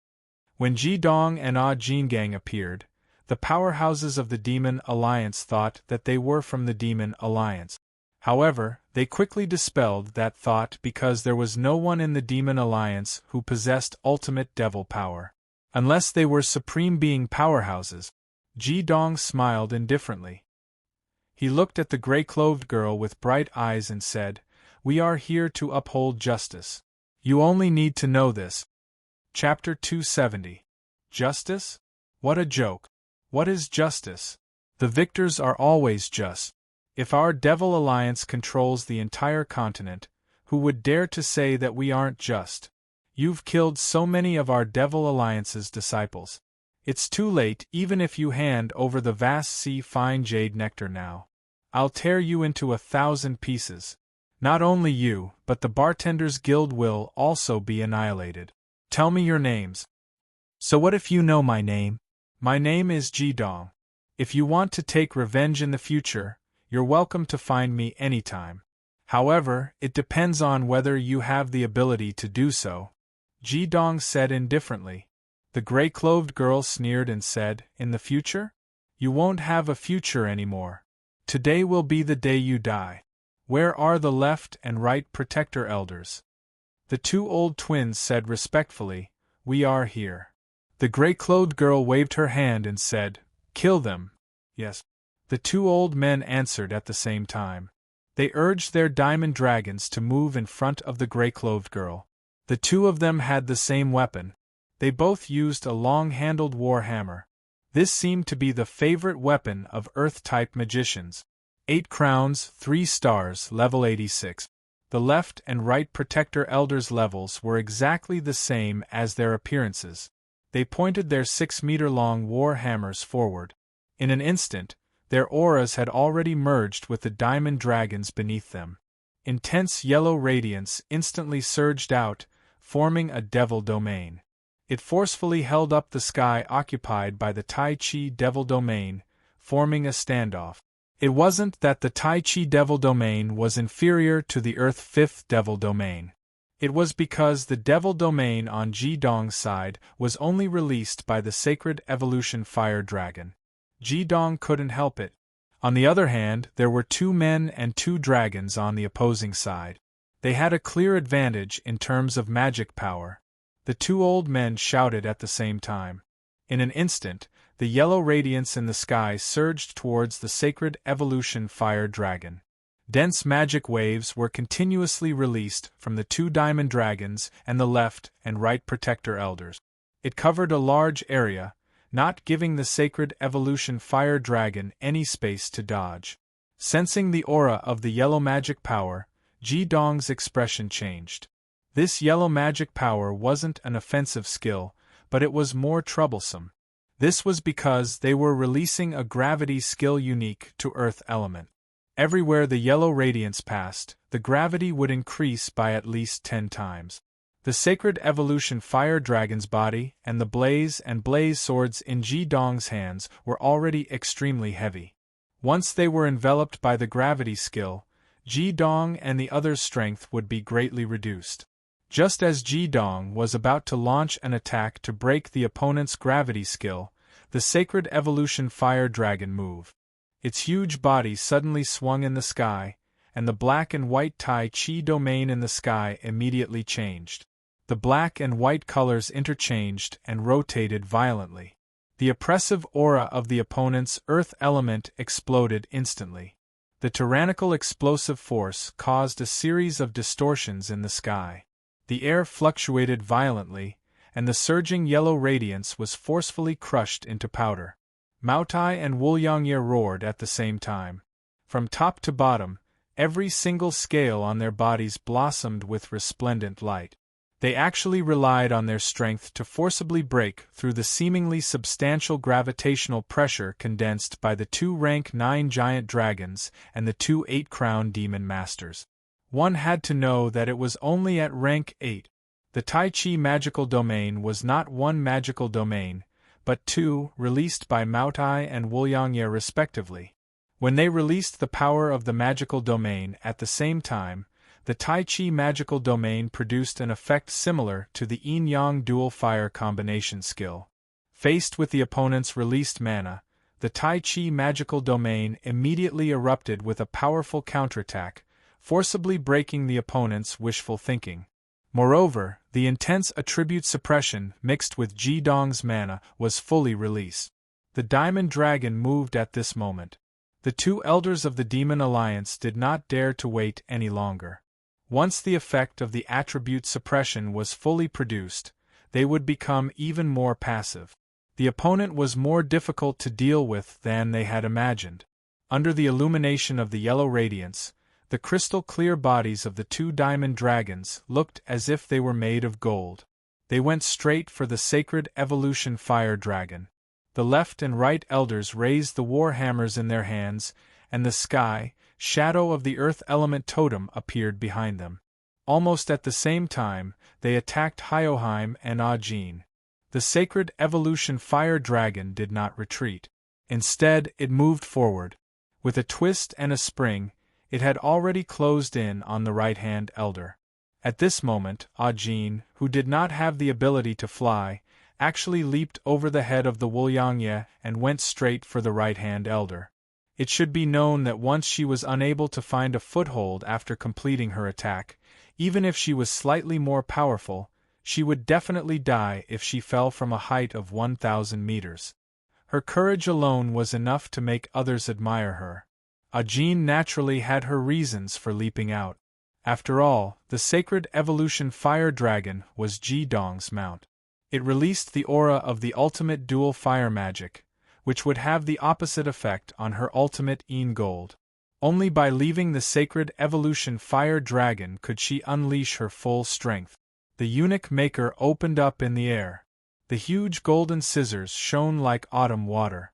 When Jidong and Jingang appeared, the powerhouses of the Demon Alliance thought that they were from the Demon Alliance. However, they quickly dispelled that thought because there was no one in the Demon Alliance who possessed ultimate devil power. Unless they were supreme being powerhouses. Jidong smiled indifferently. He looked at the gray-clothed girl with bright eyes and said, "We are here to uphold justice. You only need to know this." Chapter 270. Justice? What a joke. What is justice? The victors are always just. If our Devil Alliance controls the entire continent, who would dare to say that we aren't just? You've killed so many of our Devil Alliance's disciples. It's too late even if you hand over the vast sea fine jade nectar now. I'll tear you into 1,000 pieces. Not only you, but the Bartenders Guild will also be annihilated. Tell me your names. So what if you know my name? My name is Jidong. If you want to take revenge in the future, you're welcome to find me anytime. However, it depends on whether you have the ability to do so. Jidong said indifferently. The gray-clothed girl sneered and said, "In the future? You won't have a future anymore. Today will be the day you die. Where are the left and right protector elders?" The 2 old twins said respectfully, we are here. The gray-clothed girl waved her hand and said, "Kill them." Yes. The two old men answered at the same time. They urged their diamond dragons to move in front of the gray-clothed girl. The two of them had the same weapon. They both used a long-handled war hammer. This seemed to be the favorite weapon of Earth-type magicians. 8 crowns, 3 stars, level 86. The left and right Protector Elders' levels were exactly the same as their appearances. They pointed their 6-meter-long war hammers forward. In an instant, their auras had already merged with the diamond dragons beneath them. Intense yellow radiance instantly surged out, forming a devil domain. It forcefully held up the sky occupied by the Tai Chi devil domain, forming a standoff. It wasn't that the Tai Chi devil domain was inferior to the Earth 5th devil domain. It was because the devil domain on Jidong's side was only released by the sacred evolution fire dragon. Jidong couldn't help it. On the other hand, there were 2 men and 2 dragons on the opposing side. They had a clear advantage in terms of magic power. The 2 old men shouted at the same time. In an instant, the yellow radiance in the sky surged towards the sacred evolution fire dragon. Dense magic waves were continuously released from the 2 diamond dragons and the left and right Protector Elders. It covered a large area, not giving the sacred evolution fire dragon any space to dodge. Sensing the aura of the yellow magic power, Jidong's expression changed. This yellow magic power wasn't an offensive skill, but it was more troublesome. This was because they were releasing a gravity skill unique to Earth element. Everywhere the yellow radiance passed, the gravity would increase by at least 10 times. The sacred evolution fire dragon's body and the blaze and blaze swords in Jidong's hands were already extremely heavy. Once they were enveloped by the gravity skill, Jidong and the others' strength would be greatly reduced. Just as Jidong was about to launch an attack to break the opponent's gravity skill, the sacred evolution fire dragon moved. Its huge body suddenly swung in the sky, and the black and white Tai Chi domain in the sky immediately changed. The black and white colors interchanged and rotated violently. The oppressive aura of the opponent's earth element exploded instantly. The tyrannical explosive force caused a series of distortions in the sky. The air fluctuated violently, and the surging yellow radiance was forcefully crushed into powder. Maotai and Wuliangye roared at the same time. From top to bottom, every single scale on their bodies blossomed with resplendent light. They actually relied on their strength to forcibly break through the seemingly substantial gravitational pressure condensed by the 2 rank 9 giant dragons and the 2 8-crown demon masters. One had to know that it was only at rank 8. The Tai Chi magical domain was not 1 magical domain, but 2, released by Maotai and Wuliangye respectively. When they released the power of the magical domain at the same time, the Tai Chi magical domain produced an effect similar to the yin-yang dual fire combination skill. Faced with the opponent's released mana, the Tai Chi magical domain immediately erupted with a powerful counterattack, forcibly breaking the opponent's wishful thinking. Moreover, the intense attribute suppression mixed with Jidong's mana was fully released. The Diamond Dragon moved at this moment. The 2 elders of the Demon Alliance did not dare to wait any longer. Once the effect of the attribute suppression was fully produced, they would become even more passive. The opponent was more difficult to deal with than they had imagined. Under the illumination of the yellow radiance, the crystal-clear bodies of the 2 diamond dragons looked as if they were made of gold. They went straight for the sacred evolution fire dragon. The left and right elders raised the war hammers in their hands, and the sky, shadow of the earth element totem appeared behind them. Almost at the same time, they attacked Hyoheim and Ajin. The sacred evolution fire dragon did not retreat. Instead, it moved forward. With a twist and a spring, it had already closed in on the right-hand elder. At this moment, Ajin, who did not have the ability to fly, actually leaped over the head of the Wuliangye and went straight for the right-hand elder. It should be known that once she was unable to find a foothold after completing her attack, even if she was slightly more powerful, She would definitely die if she fell from a height of 1,000 meters. Her courage alone was enough to make others admire her. Ajin naturally had her reasons for leaping out. After all, the sacred evolution fire dragon was Ji-dong's mount. It released the aura of the ultimate dual fire magic, which would have the opposite effect on her ultimate gold. Only by leaving the sacred evolution fire dragon could she unleash her full strength. The eunuch maker opened up in the air. The huge golden scissors shone like autumn water.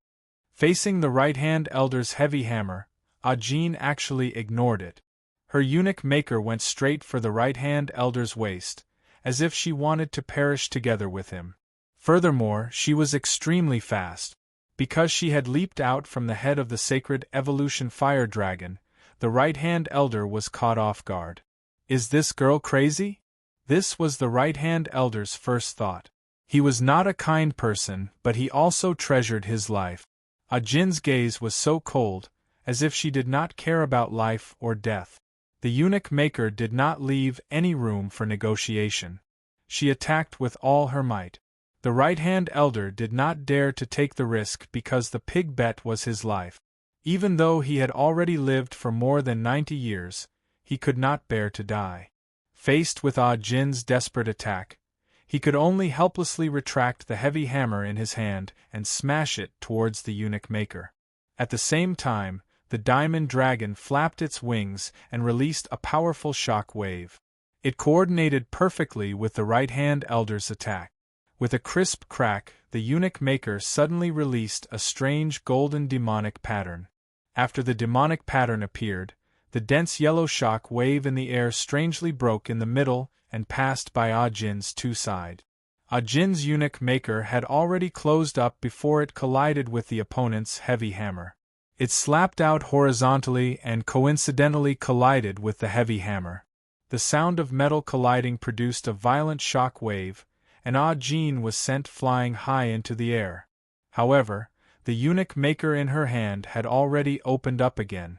Facing the right-hand elder's heavy hammer, Ajin actually ignored it. Her eunuch maker went straight for the right-hand elder's waist, as if she wanted to perish together with him. Furthermore, she was extremely fast. Because she had leaped out from the head of the sacred evolution fire dragon, the right-hand elder was caught off guard. Is this girl crazy? This was the right-hand elder's first thought. He was not a kind person, but he also treasured his life. Ajin's gaze was so cold, as if she did not care about life or death. The eunuch maker did not leave any room for negotiation. She attacked with all her might. The right-hand elder did not dare to take the risk because the pig bet was his life. Even though he had already lived for more than 90 years, he could not bear to die. Faced with Ajin's desperate attack, he could only helplessly retract the heavy hammer in his hand and smash it towards the eunuch maker. At the same time, the diamond dragon flapped its wings and released a powerful shock wave. It coordinated perfectly with the right-hand elder's attack. With a crisp crack, the eunuch maker suddenly released a strange golden demonic pattern. After the demonic pattern appeared, the dense yellow shock wave in the air strangely broke in the middle and passed by Ajin's two sides. Ajin's eunuch maker had already closed up before it collided with the opponent's heavy hammer. It slapped out horizontally and coincidentally collided with the heavy hammer. The sound of metal colliding produced a violent shock wave, and Ajin was sent flying high into the air. However, the eunuch maker in her hand had already opened up again.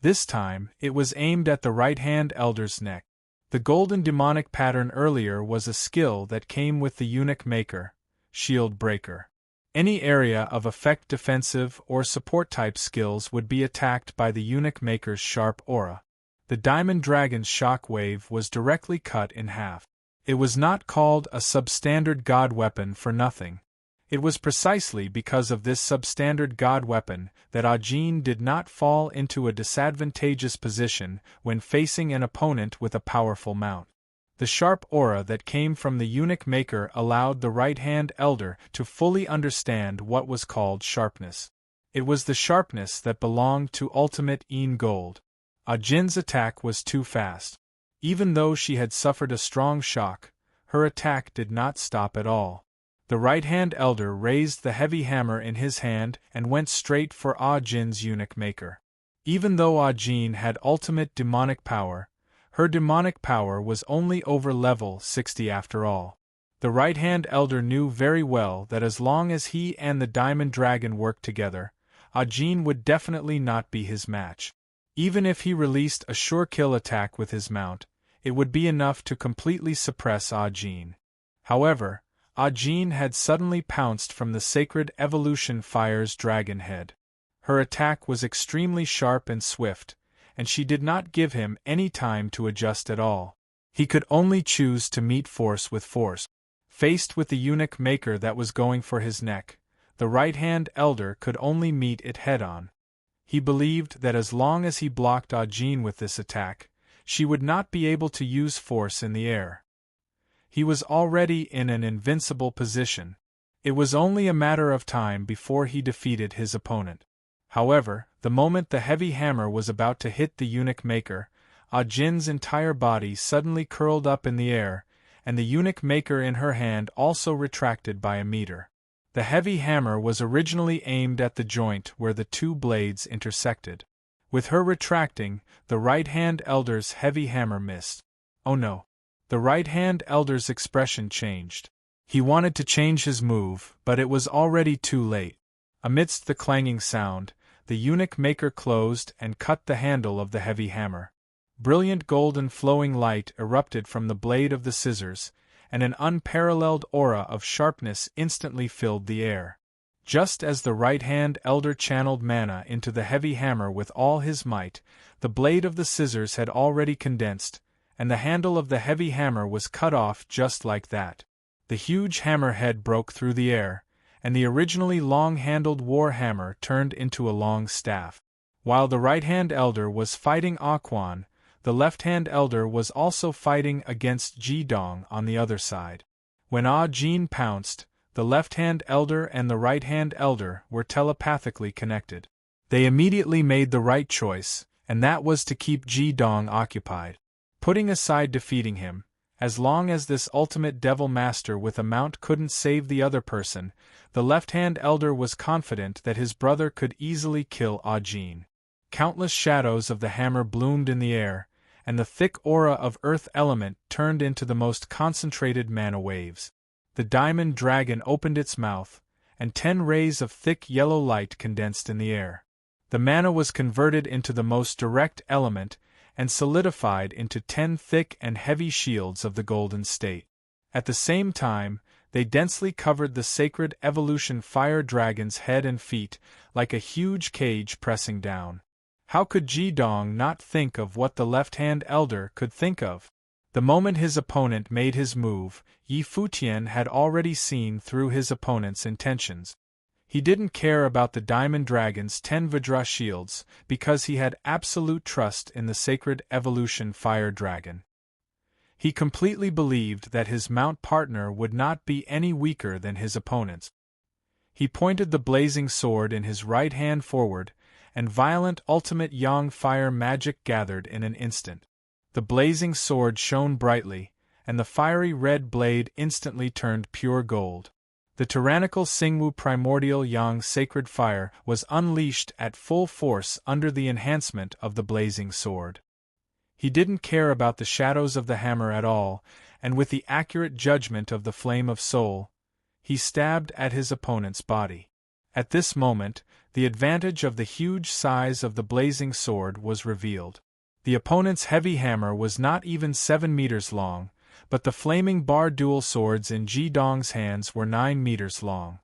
This time, it was aimed at the right-hand elder's neck. The golden demonic pattern earlier was a skill that came with the eunuch maker, Shield Breaker. Any area of effect defensive or support type skills would be attacked by the eunuch maker's sharp aura. The diamond dragon's shock wave was directly cut in half. It was not called a substandard god weapon for nothing. It was precisely because of this substandard god weapon that Ajin did not fall into a disadvantageous position when facing an opponent with a powerful mount. The sharp aura that came from the eunuch maker allowed the right-hand elder to fully understand what was called sharpness. It was the sharpness that belonged to ultimate gold. Ajin's attack was too fast. Even though she had suffered a strong shock, her attack did not stop at all. The right-hand elder raised the heavy hammer in his hand and went straight for Ajin's eunuch maker. Even though Ajin had ultimate demonic power, her demonic power was only over level 60 after all. The right-hand elder knew very well that as long as he and the diamond dragon worked together, Ajin would definitely not be his match. Even if he released a sure kill attack with his mount, it would be enough to completely suppress Ajin. However, Ajin had suddenly pounced from the sacred evolution fire's dragon head. Her attack was extremely sharp and swift, and she did not give him any time to adjust at all. He could only choose to meet force with force. Faced with the eunuch maker that was going for his neck, the right-hand elder could only meet it head-on. He believed that as long as he blocked Ajin with this attack, she would not be able to use force in the air. He was already in an invincible position. It was only a matter of time before he defeated his opponent. However, the moment the heavy hammer was about to hit the eunuch maker, Ajin's entire body suddenly curled up in the air, and the eunuch maker in her hand also retracted by a meter. The heavy hammer was originally aimed at the joint where the two blades intersected. With her retracting, the right-hand elder's heavy hammer missed. Oh no! The right-hand elder's expression changed. He wanted to change his move, but it was already too late. Amidst the clanging sound, the eunuch maker closed and cut the handle of the heavy hammer. Brilliant golden flowing light erupted from the blade of the scissors, and an unparalleled aura of sharpness instantly filled the air. Just as the right-hand elder channeled mana into the heavy hammer with all his might, the blade of the scissors had already condensed, and the handle of the heavy hammer was cut off just like that. The huge hammer head broke through the air, and the originally long-handled war hammer turned into a long staff. While the right-hand elder was fighting Aquan, the left-hand elder was also fighting against Ji-dong on the other side. When Jin pounced, the left-hand elder and the right-hand elder were telepathically connected. They immediately made the right choice, and that was to keep Ji-dong occupied. Putting aside defeating him, as long as this ultimate devil master with a mount couldn't save the other person, the left-hand elder was confident that his brother could easily kill Jin. Countless shadows of the hammer bloomed in the air, and the thick aura of earth element turned into the most concentrated mana waves. The diamond dragon opened its mouth, and 10 rays of thick yellow light condensed in the air. The mana was converted into the most direct element, and solidified into 10 thick and heavy shields of the golden state. At the same time, they densely covered the sacred evolution fire dragon's head and feet, like a huge cage pressing down. How could Ji-dong not think of what the left-hand elder could think of? The moment his opponent made his move, Yi Futian had already seen through his opponent's intentions. He didn't care about the Diamond Dragon's 10 Vajra shields, because he had absolute trust in the sacred evolution fire dragon. He completely believed that his mount partner would not be any weaker than his opponent's. He pointed the blazing sword in his right hand forward, and violent ultimate yang fire magic gathered in an instant. The blazing sword shone brightly, and the fiery red blade instantly turned pure gold. The tyrannical Xingwu primordial yang sacred fire was unleashed at full force under the enhancement of the blazing sword. He didn't care about the shadows of the hammer at all, and with the accurate judgment of the flame of soul, he stabbed at his opponent's body. At this moment, the advantage of the huge size of the blazing sword was revealed. The opponent's heavy hammer was not even 7 meters long, but the flaming bar dual swords in Ji-dong's hands were 9 meters long.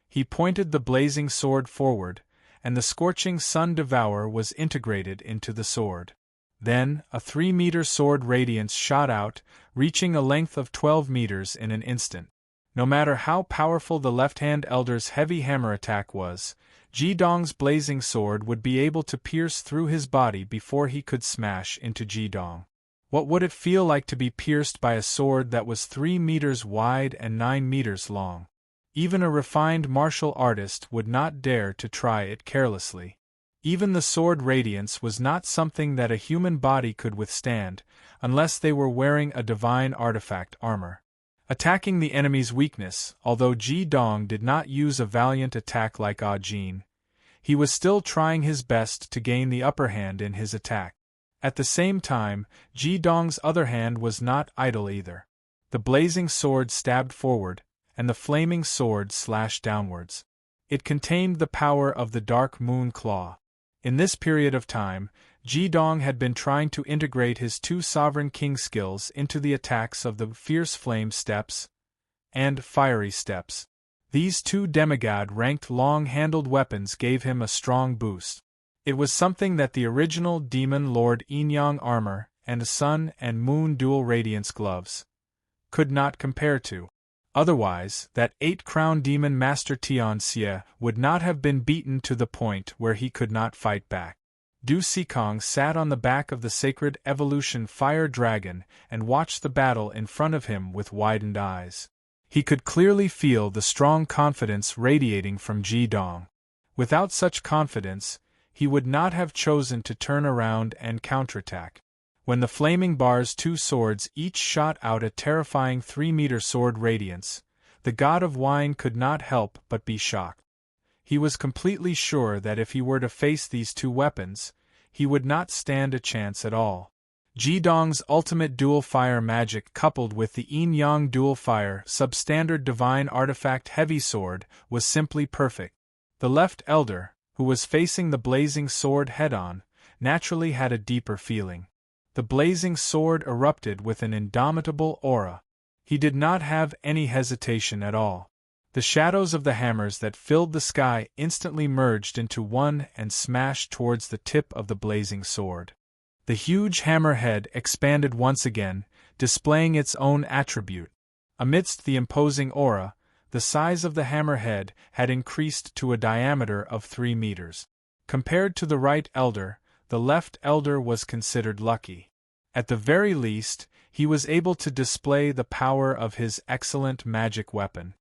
He pointed the blazing sword forward, and the scorching sun devourer was integrated into the sword. Then, a 3-meter sword radiance shot out, reaching a length of 12 meters in an instant. No matter how powerful the left-hand elder's heavy hammer attack was, Ji-dong's blazing sword would be able to pierce through his body before he could smash into Ji-dong. What would it feel like to be pierced by a sword that was 3 meters wide and 9 meters long? Even a refined martial artist would not dare to try it carelessly. Even the sword radiance was not something that a human body could withstand, unless they were wearing a divine artifact armor. Attacking the enemy's weakness, although Ji-dong did not use a valiant attack like Jin, he was still trying his best to gain the upper hand in his attack. At the same time, Ji-dong's other hand was not idle either. The blazing sword stabbed forward, and the flaming sword slashed downwards. It contained the power of the Dark Moon Claw. In this period of time, Ji-dong had been trying to integrate his 2 Sovereign King skills into the attacks of the Fierce Flame Steps and Fiery Steps. These 2 demigod-ranked long-handled weapons gave him a strong boost. It was something that the original Demon Lord Yin-yang armor and Sun and Moon dual radiance gloves could not compare to. Otherwise, that 8-crown demon master Tian Xie would not have been beaten to the point where he could not fight back. Du Xikong sat on the back of the sacred evolution fire dragon and watched the battle in front of him with widened eyes. He could clearly feel the strong confidence radiating from Ji-dong. Without such confidence, he would not have chosen to turn around and counterattack. When the flaming bar's 2 swords each shot out a terrifying 3-meter sword radiance, the god of wine could not help but be shocked. He was completely sure that if he were to face these 2 weapons, he would not stand a chance at all. Ji-dong's ultimate dual fire magic coupled with the yin-yang dual fire substandard divine artifact heavy sword was simply perfect. The left elder, who was facing the blazing sword head-on, naturally had a deeper feeling. The blazing sword erupted with an indomitable aura. He did not have any hesitation at all. The shadows of the hammers that filled the sky instantly merged into one and smashed towards the tip of the blazing sword. The huge hammerhead expanded once again, displaying its own attribute. Amidst the imposing aura, the size of the hammerhead had increased to a diameter of 3 meters. Compared to the right elder, the left elder was considered lucky. At the very least, he was able to display the power of his excellent magic weapon.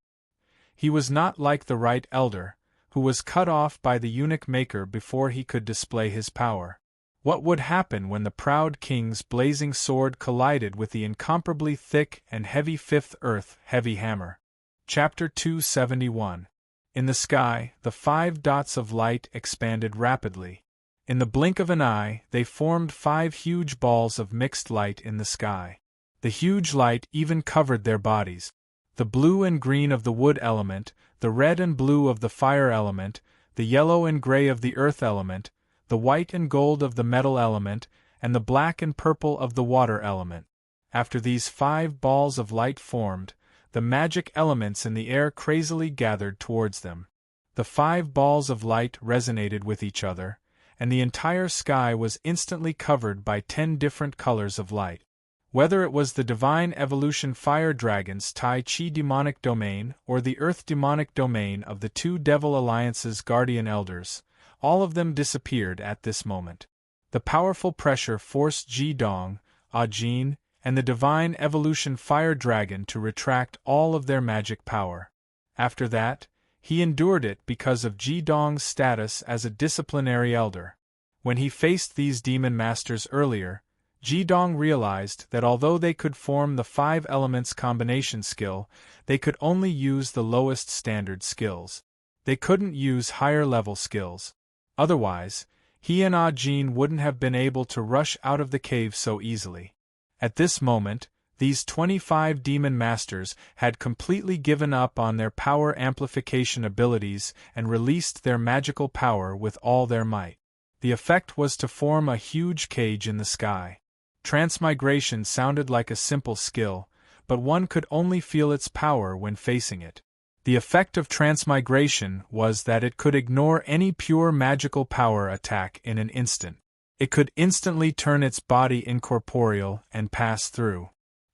He was not like the right elder, who was cut off by the eunuch maker before he could display his power. What would happen when the proud king's blazing sword collided with the incomparably thick and heavy fifth earth heavy hammer? Chapter 271. In the sky, the 5 dots of light expanded rapidly. In the blink of an eye, they formed 5 huge balls of mixed light in the sky. The huge light even covered their bodies. The blue and green of the wood element, the red and blue of the fire element, the yellow and gray of the earth element, the white and gold of the metal element, and the black and purple of the water element. After these 5 balls of light formed, the magic elements in the air crazily gathered towards them. The 5 balls of light resonated with each other, and the entire sky was instantly covered by 10 different colors of light. Whether it was the divine evolution fire dragon's Tai Chi demonic domain or the earth demonic domain of the 2 devil alliance's guardian elders, all of them disappeared at this moment. The powerful pressure forced Jidong, Ajin, and the divine evolution fire dragon to retract all of their magic power. After that, he endured it because of Jidong's status as a disciplinary elder. When he faced these demon masters earlier, Jidong realized that although they could form the 5 elements combination skill, they could only use the lowest standard skills. They couldn't use higher level skills. Otherwise, he and Ajin wouldn't have been able to rush out of the cave so easily. At this moment, these 25 demon masters had completely given up on their power amplification abilities and released their magical power with all their might. The effect was to form a huge cage in the sky. Transmigration sounded like a simple skill, but one could only feel its power when facing it. The effect of transmigration was that it could ignore any pure magical power attack in an instant. It could instantly turn its body incorporeal and pass through.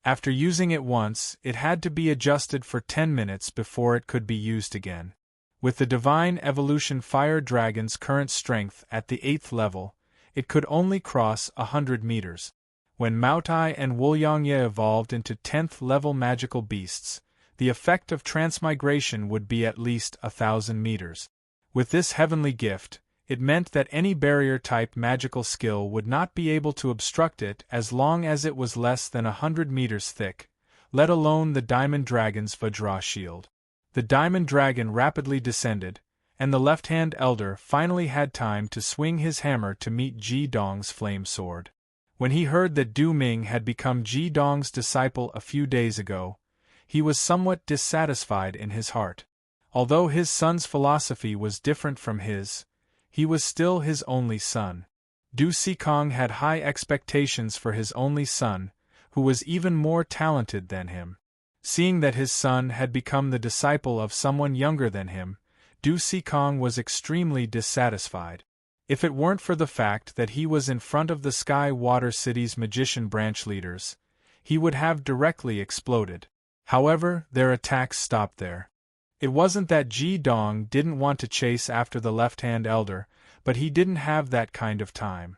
After using it once, it had to be adjusted for 10 minutes before it could be used again. With the Divine Evolution Fire Dragon's current strength at the 8th level, it could only cross 100 meters. When Maotai and Wulyangye evolved into 10th level magical beasts, the effect of transmigration would be at least 1,000 meters. With this heavenly gift, it meant that any barrier-type magical skill would not be able to obstruct it as long as it was less than 100 meters thick, let alone the Diamond Dragon's Vajra shield. The Diamond Dragon rapidly descended, and the left-hand elder finally had time to swing his hammer to meet Jidong's flame sword. When he heard that Du Ming had become Jidong's disciple a few days ago, he was somewhat dissatisfied in his heart. Although his son's philosophy was different from his, he was still his only son. Du Sikong had high expectations for his only son, who was even more talented than him. Seeing that his son had become the disciple of someone younger than him, Du Sikong was extremely dissatisfied. If it weren't for the fact that he was in front of the Sky Water City's magician branch leaders, he would have directly exploded. However, their attacks stopped there. It wasn't that Jidong didn't want to chase after the left-hand elder, but he didn't have that kind of time.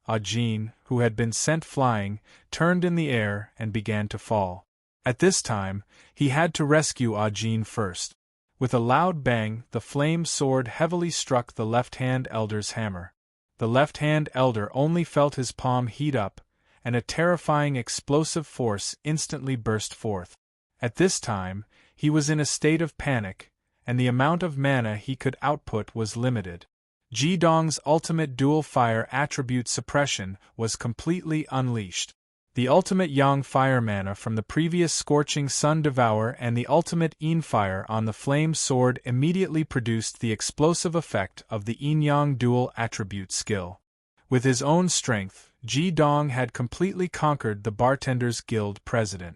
Ajin, who had been sent flying, turned in the air and began to fall. At this time, he had to rescue Ajin first. With a loud bang, the flame sword heavily struck the left-hand elder's hammer. The left-hand elder only felt his palm heat up, and a terrifying explosive force instantly burst forth. At this time, he was in a state of panic, and the amount of mana he could output was limited. Jidong's ultimate dual fire attribute suppression was completely unleashed. The ultimate Yang fire mana from the previous Scorching Sun Devour and the ultimate Yin fire on the flame sword immediately produced the explosive effect of the Yin Yang dual attribute skill. With his own strength, Jidong had completely conquered the Bartenders Guild president.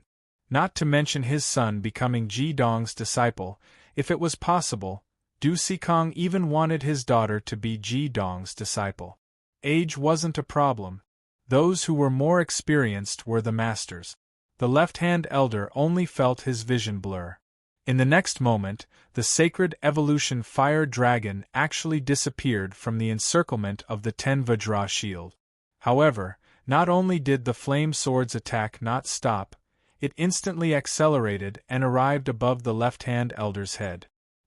not to mention his son becoming Ji Dong's disciple. If it was possible, Du Sikong even wanted his daughter to be Ji Dong's disciple. Age wasn't a problem. Those who were more experienced were the masters. The left-hand elder only felt his vision blur. In the next moment, the sacred evolution fire dragon actually disappeared from the encirclement of the 10 Vajra shield. However, not only did the flame sword's attack not stop, it instantly accelerated and arrived above the left-hand elder's head.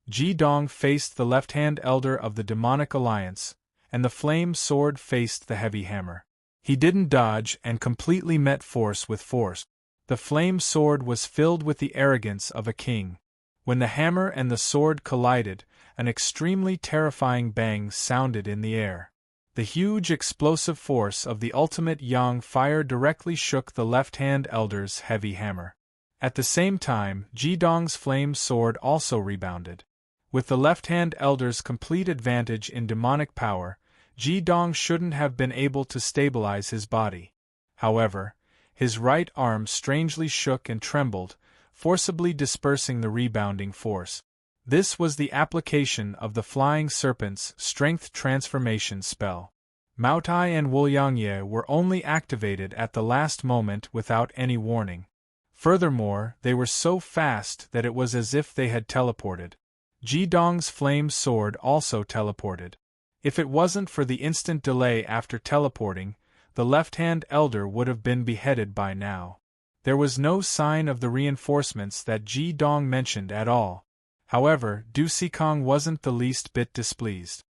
Ji Dong faced the left-hand elder of the demonic alliance, and the flame sword faced the heavy hammer. He didn't dodge and completely met force with force. The flame sword was filled with the arrogance of a king. When the hammer and the sword collided, an extremely terrifying bang sounded in the air. The huge explosive force of the ultimate yang fire directly shook the left-hand elder's heavy hammer. At the same time, Ji Dong's flame sword also rebounded. With the left-hand elder's complete advantage in demonic power, Ji Dong shouldn't have been able to stabilize his body. However, his right arm strangely shook and trembled, forcibly dispersing the rebounding force. This was the application of the Flying Serpent's strength transformation spell. Mao Tai and Wu Yangye were only activated at the last moment without any warning. Furthermore, they were so fast that it was as if they had teleported. Ji Dong's flame sword also teleported. If it wasn't for the instant delay after teleporting, the left-hand elder would have been beheaded by now. There was no sign of the reinforcements that Ji Dong mentioned at all. However, Du Sikong wasn't the least bit displeased.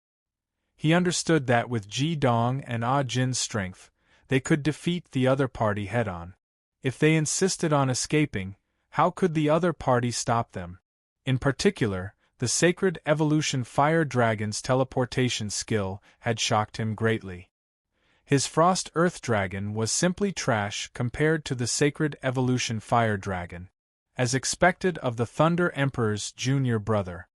He understood that with Ji Dong and Ah Jin's strength, they could defeat the other party head-on. If they insisted on escaping, how could the other party stop them? In particular, the sacred evolution fire dragon's teleportation skill had shocked him greatly. His frost earth dragon was simply trash compared to the sacred evolution fire dragon, as expected of the Thunder Emperor's junior brother.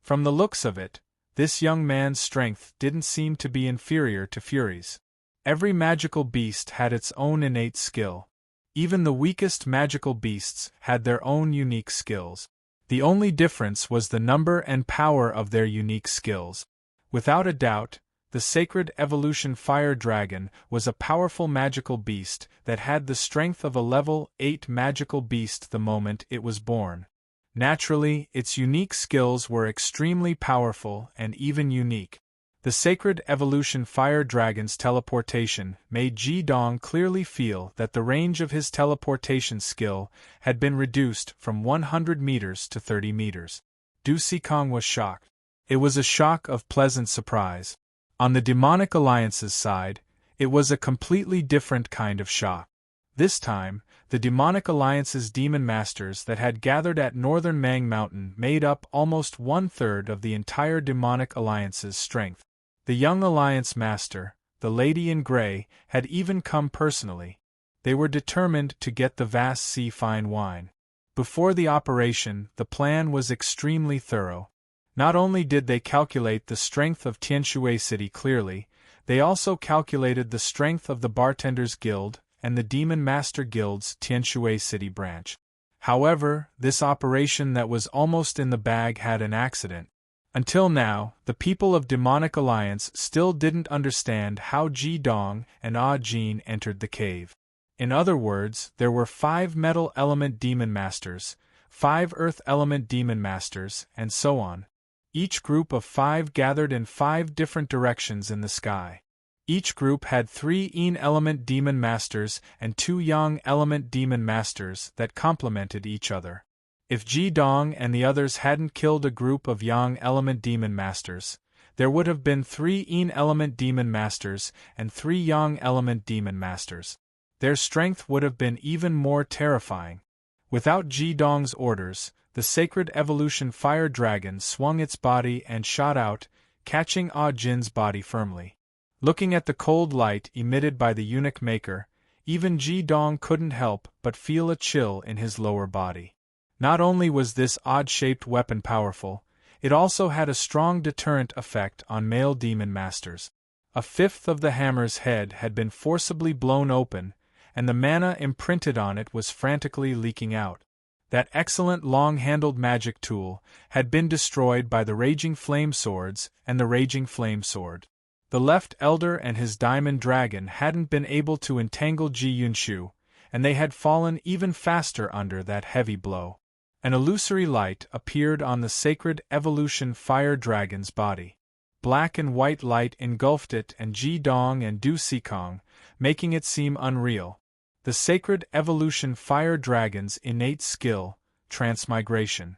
From the looks of it, this young man's strength didn't seem to be inferior to Fury's. Every magical beast had its own innate skill. Even the weakest magical beasts had their own unique skills. The only difference was the number and power of their unique skills. Without a doubt, the sacred evolution fire dragon was a powerful magical beast that had the strength of a level 8 magical beast the moment it was born. Naturally, its unique skills were extremely powerful and even unique. The sacred evolution fire dragon's teleportation made Ji Dong clearly feel that the range of his teleportation skill had been reduced from 100 meters to 30 meters. Du Sikong was shocked. It was a shock of pleasant surprise. On the demonic alliance's side, it was a completely different kind of shock. This time, the demonic alliance's demon masters that had gathered at northern Mang Mountain made up almost 1/3 of the entire demonic alliance's strength. The young alliance master, the lady in gray, had even come personally. They were determined to get the vast sea fine wine. Before the operation, the plan was extremely thorough. Not only did they calculate the strength of Tianshui City clearly, they also calculated the strength of the Bartenders Guild and the Demon Master Guild's Tianshui City branch. However, this operation that was almost in the bag had an accident. Until now, the people of Demonic Alliance still didn't understand how Ji Dong and Ah Jin entered the cave. In other words, there were 5 Metal Element Demon Masters, 5 Earth Element Demon Masters, and so on. Each group of 5 gathered in 5 different directions in the sky. Each group had 3 Yin Element Demon Masters and 2 Yang Element Demon Masters that complemented each other. If Ji Dong and the others hadn't killed a group of Yang Element Demon Masters, there would have been 3 Yin Element Demon Masters and 3 Yang Element Demon Masters. Their strength would have been even more terrifying. Without Ji Dong's orders, the sacred evolution fire dragon swung its body and shot out, catching Ah Jin's body firmly. Looking at the cold light emitted by the eunuch maker, even Ji Dong couldn't help but feel a chill in his lower body. Not only was this odd-shaped weapon powerful, it also had a strong deterrent effect on male demon masters. 1/5 of the hammer's head had been forcibly blown open, and the mana imprinted on it was frantically leaking out. That excellent long-handled magic tool had been destroyed by the Raging Flame Swords and the Raging Flame Sword. The left elder and his diamond dragon hadn't been able to entangle Ji Yunshu, and they had fallen even faster under that heavy blow. An illusory light appeared on the sacred evolution fire dragon's body. Black and white light engulfed it and Ji Dong and Du Sikong, making it seem unreal. The sacred evolution fire dragon's innate skill, transmigration.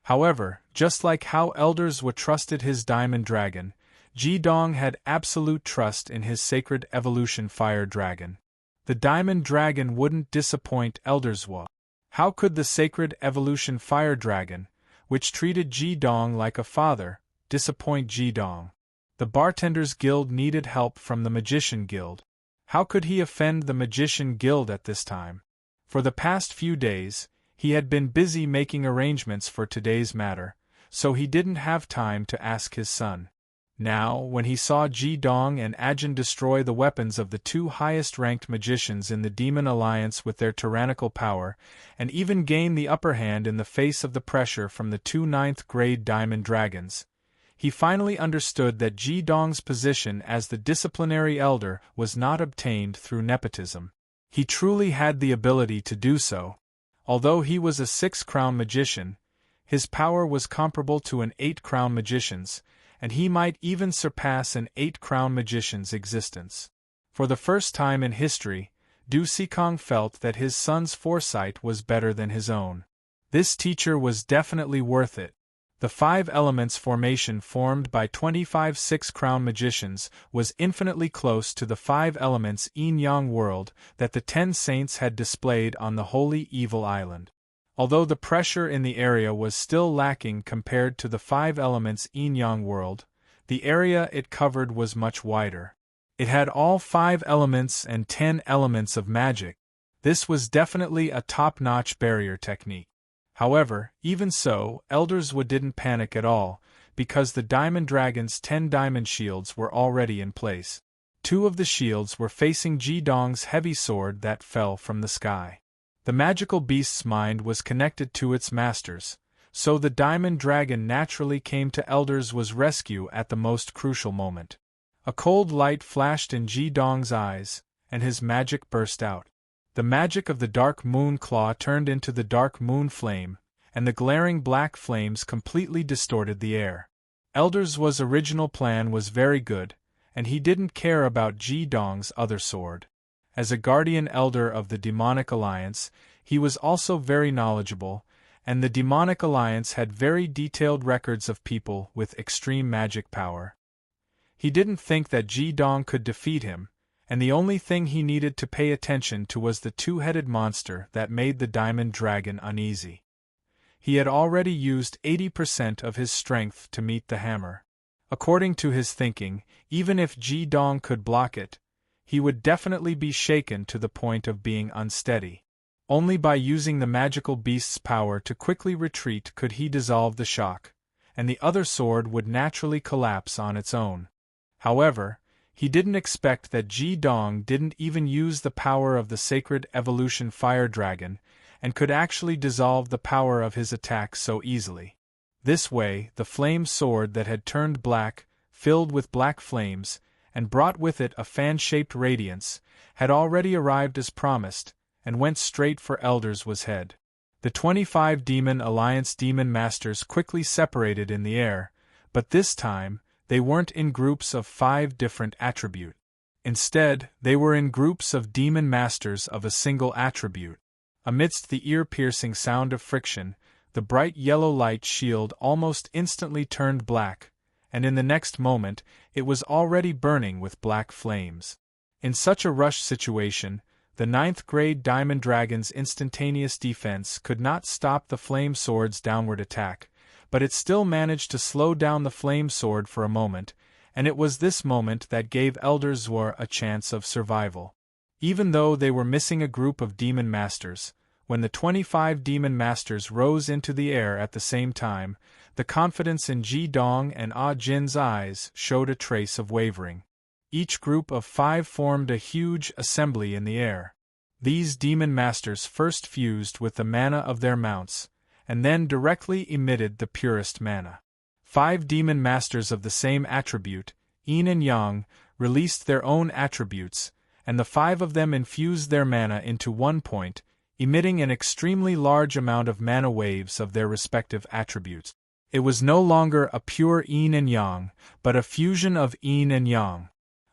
However, just like how elders would trusted his diamond dragon, Ji Dong had absolute trust in his sacred evolution fire dragon. The diamond dragon wouldn't disappoint elders. How could the sacred evolution fire dragon, which treated Ji Dong like a father, disappoint Ji Dong? The Bartenders Guild needed help from the Magician Guild. How could he offend the Magician Guild at this time? For the past few days, he had been busy making arrangements for today's matter, so he didn't have time to ask his son. Now, when he saw Ji Dong and Ajin destroy the weapons of the two highest-ranked magicians in the Demon Alliance with their tyrannical power, and even gain the upper hand in the face of the pressure from the two ninth-grade diamond dragons, he finally understood that Ji Dong's position as the disciplinary elder was not obtained through nepotism. He truly had the ability to do so. Although he was a 6-crown magician, his power was comparable to an 8-crown magician's, and he might even surpass an 8-crown magician's existence. For the first time in history, Du Sikong felt that his son's foresight was better than his own. This teacher was definitely worth it. The 5 elements formation formed by 25 6-crown magicians was infinitely close to the 5 elements yin-yang world that the 10 saints had displayed on the Holy Evil Island. Although the pressure in the area was still lacking compared to the 5 elements yin-yang world, the area it covered was much wider. It had all 5 elements and 10 elements of magic. This was definitely a top-notch barrier technique. However, even so, Elders didn't panic at all, because the Diamond Dragon's 10 diamond shields were already in place. 2 of the shields were facing Ji Dong's heavy sword that fell from the sky. The magical beast's mind was connected to its masters, so the Diamond Dragon naturally came to Elders' rescue at the most crucial moment. A cold light flashed in Ji Dong's eyes, and his magic burst out. The magic of the Dark Moon Claw turned into the Dark Moon Flame, and the glaring black flames completely distorted the air. Elders' original plan was very good, and he didn't care about Ji Dong's other sword. As a guardian elder of the Demonic Alliance, he was also very knowledgeable, and the Demonic Alliance had very detailed records of people with extreme magic power. He didn't think that Ji Dong could defeat him, and the only thing he needed to pay attention to was the 2-headed monster that made the Diamond Dragon uneasy. He had already used 80% of his strength to meet the hammer. According to his thinking, even if Ji Dong could block it, he would definitely be shaken to the point of being unsteady. Only by using the magical beast's power to quickly retreat could he dissolve the shock, and the other sword would naturally collapse on its own. However, he didn't expect that Ji Dong didn't even use the power of the sacred evolution fire dragon, and could actually dissolve the power of his attack so easily. This way, the flame sword that had turned black, filled with black flames, and brought with it a fan-shaped radiance, had already arrived as promised, and went straight for Elders' head. The 25 Demon Alliance Demon Masters quickly separated in the air, but this time, they weren't in groups of 5 different attributes. Instead, they were in groups of Demon Masters of a single attribute. Amidst the ear-piercing sound of friction, the bright yellow light shield almost instantly turned black, and in the next moment, it was already burning with black flames. In such a rush situation, the 9th-grade Diamond Dragon's instantaneous defense could not stop the flame sword's downward attack, but it still managed to slow down the flame sword for a moment, and it was this moment that gave Elders a chance of survival. Even though they were missing a group of Demon Masters, when the 25 Demon Masters rose into the air at the same time, the confidence in Ji Dong and Ah Jin's eyes showed a trace of wavering. Each group of 5 formed a huge assembly in the air. These demon masters first fused with the mana of their mounts, and then directly emitted the purest mana. 5 demon masters of the same attribute, yin and yang, released their own attributes, and the 5 of them infused their mana into one point, emitting an extremely large amount of mana waves of their respective attributes. It was no longer a pure yin and yang, but a fusion of yin and yang.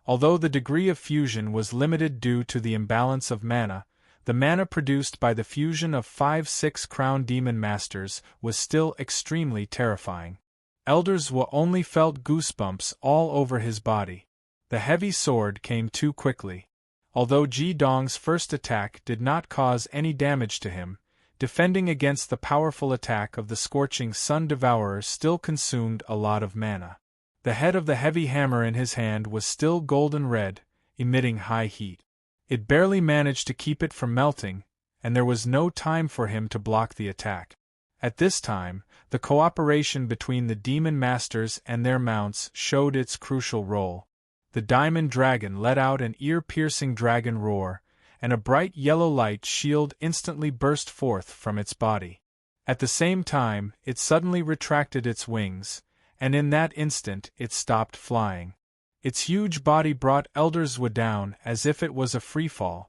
Although the degree of fusion was limited due to the imbalance of mana, the mana produced by the fusion of 5-6 crown demon masters was still extremely terrifying. Elders Wu only felt goosebumps all over his body. The heavy sword came too quickly. Although Ji Dong's first attack did not cause any damage to him, defending against the powerful attack of the scorching Sun Devourer still consumed a lot of mana. The head of the heavy hammer in his hand was still golden red, emitting high heat. It barely managed to keep it from melting, and there was no time for him to block the attack. At this time, the cooperation between the demon masters and their mounts showed its crucial role. The diamond dragon let out an ear-piercing dragon roar, and a bright yellow light shield instantly burst forth from its body. At the same time, it suddenly retracted its wings, and in that instant it stopped flying. Its huge body brought Elders Wu down as if it was a freefall.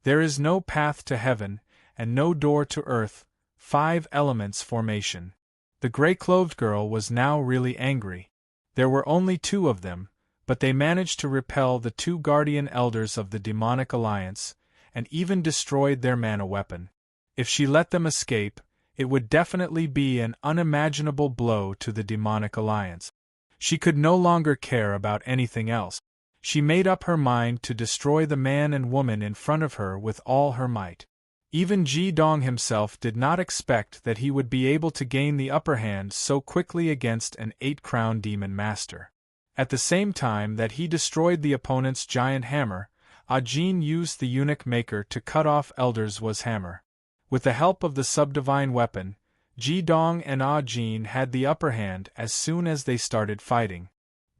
There is no path to heaven, and no door to earth. 5 elements formation. The gray-clothed girl was now really angry. There were only 2 of them, but they managed to repel the 2 guardian elders of the demonic alliance, and even destroyed their mana weapon. If she let them escape, it would definitely be an unimaginable blow to the demonic alliance. She could no longer care about anything else. She made up her mind to destroy the man and woman in front of her with all her might. Even Ji Dong himself did not expect that he would be able to gain the upper hand so quickly against an 8-crown demon master. At the same time that he destroyed the opponent's giant hammer, Ajin used the eunuch maker to cut off Elders Wu's hammer. With the help of the subdivine weapon, Ji Dong and Ajin had the upper hand as soon as they started fighting.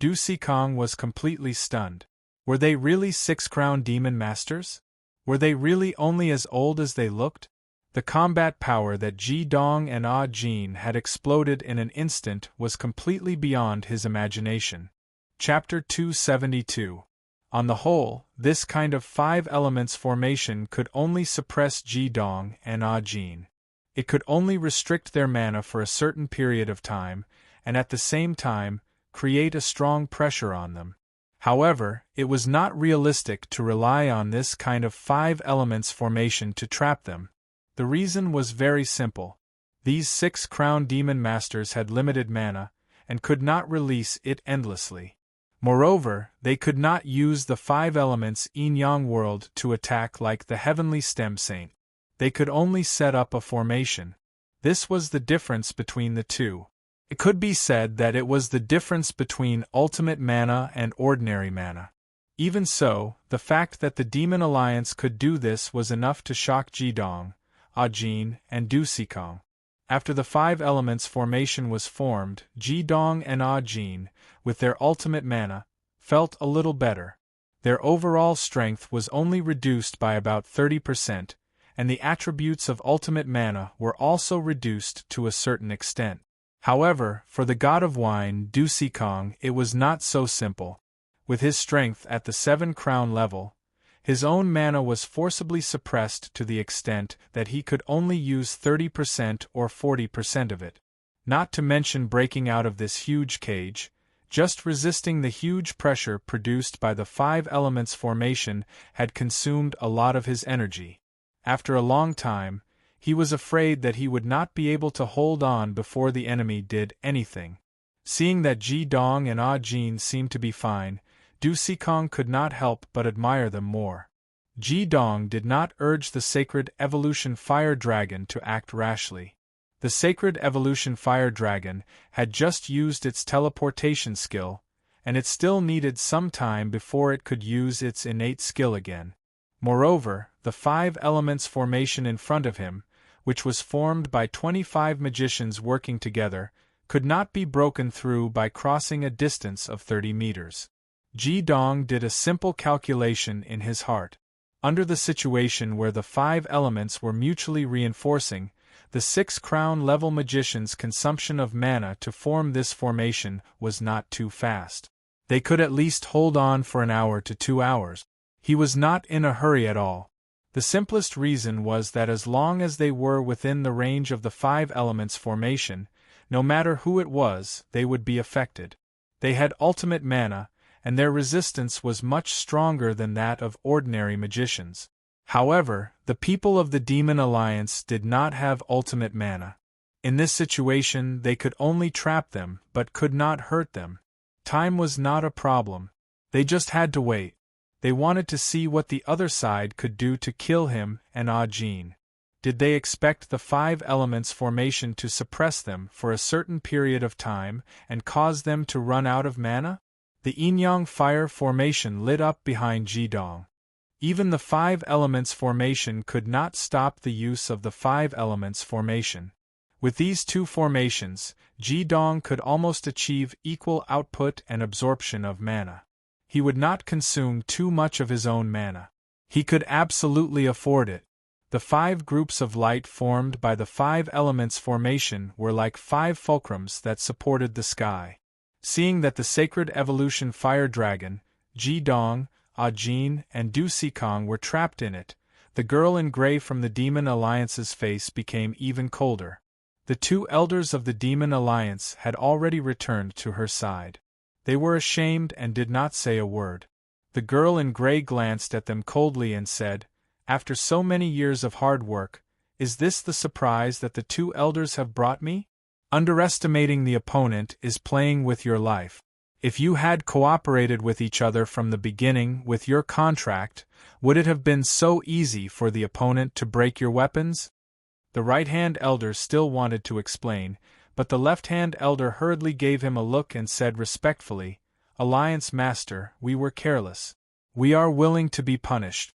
Du Sikong was completely stunned. Were they really 6-crown demon masters? Were they really only as old as they looked? The combat power that Ji Dong and Ajin had exploded in an instant was completely beyond his imagination. Chapter 272. On the whole, this kind of 5 elements formation could only suppress Ji Dong and Ajin. It could only restrict their mana for a certain period of time, and at the same time, create a strong pressure on them. However, it was not realistic to rely on this kind of 5 elements formation to trap them. The reason was very simple. These 6-crown demon masters had limited mana, and could not release it endlessly. Moreover, they could not use the 5 elements yin-yang world to attack like the heavenly stem saint. They could only set up a formation. This was the difference between the two. It could be said that it was the difference between ultimate mana and ordinary mana. Even so, the fact that the Demon Alliance could do this was enough to shock Ji Dong, Ajin, and Du Sikong. After the 5 elements formation was formed, Ji Dong and Ajin, with their ultimate mana, felt a little better. Their overall strength was only reduced by about 30%, and the attributes of ultimate mana were also reduced to a certain extent. However, for the god of wine Du Sikong it was not so simple. With his strength at the 7-crown level, his own mana was forcibly suppressed to the extent that he could only use 30% or 40% of it. Not to mention breaking out of this huge cage, just resisting the huge pressure produced by the 5 elements formation had consumed a lot of his energy. After a long time, he was afraid that he would not be able to hold on before the enemy did anything. Seeing that Ji Dong and Ajin seemed to be fine, Du Sikong could not help but admire them more. Ji Dong did not urge the Sacred Evolution Fire Dragon to act rashly. The Sacred Evolution Fire Dragon had just used its teleportation skill, and it still needed some time before it could use its innate skill again. Moreover, the 5 elements formation in front of him, which was formed by 25 magicians working together, could not be broken through by crossing a distance of 30 meters. Ji Dong did a simple calculation in his heart. Under the situation where the 5 elements were mutually reinforcing, the 6 crown-level magicians' consumption of mana to form this formation was not too fast. They could at least hold on for an hour to 2 hours. He was not in a hurry at all. The simplest reason was that as long as they were within the range of the 5 elements formation, no matter who it was, they would be affected. They had ultimate mana, and their resistance was much stronger than that of ordinary magicians. However, the people of the Demon Alliance did not have ultimate mana. In this situation, they could only trap them, but could not hurt them. Time was not a problem. They just had to wait. They wanted to see what the other side could do to kill him and Ajin. Did they expect the 5 elements formation to suppress them for a certain period of time and cause them to run out of mana? The yin-yang fire formation lit up behind Jidong. Even the 5 elements formation could not stop the use of the 5 elements formation. With these 2 formations, Jidong could almost achieve equal output and absorption of mana. He would not consume too much of his own mana. He could absolutely afford it. The 5 groups of light formed by the 5 elements formation were like 5 fulcrums that supported the sky. Seeing that the sacred evolution fire dragon, Jidong, Ajin, and Du Sikong were trapped in it, the girl in gray from the Demon Alliance's face became even colder. The 2 elders of the Demon Alliance had already returned to her side. They were ashamed and did not say a word. The girl in gray glanced at them coldly and said, "After so many years of hard work, is this the surprise that the 2 elders have brought me? Underestimating the opponent is playing with your life. If you had cooperated with each other from the beginning with your contract, would it have been so easy for the opponent to break your weapons?" The right-hand elder still wanted to explain, but the left-hand elder hurriedly gave him a look and said respectfully, "Alliance Master, we were careless. We are willing to be punished."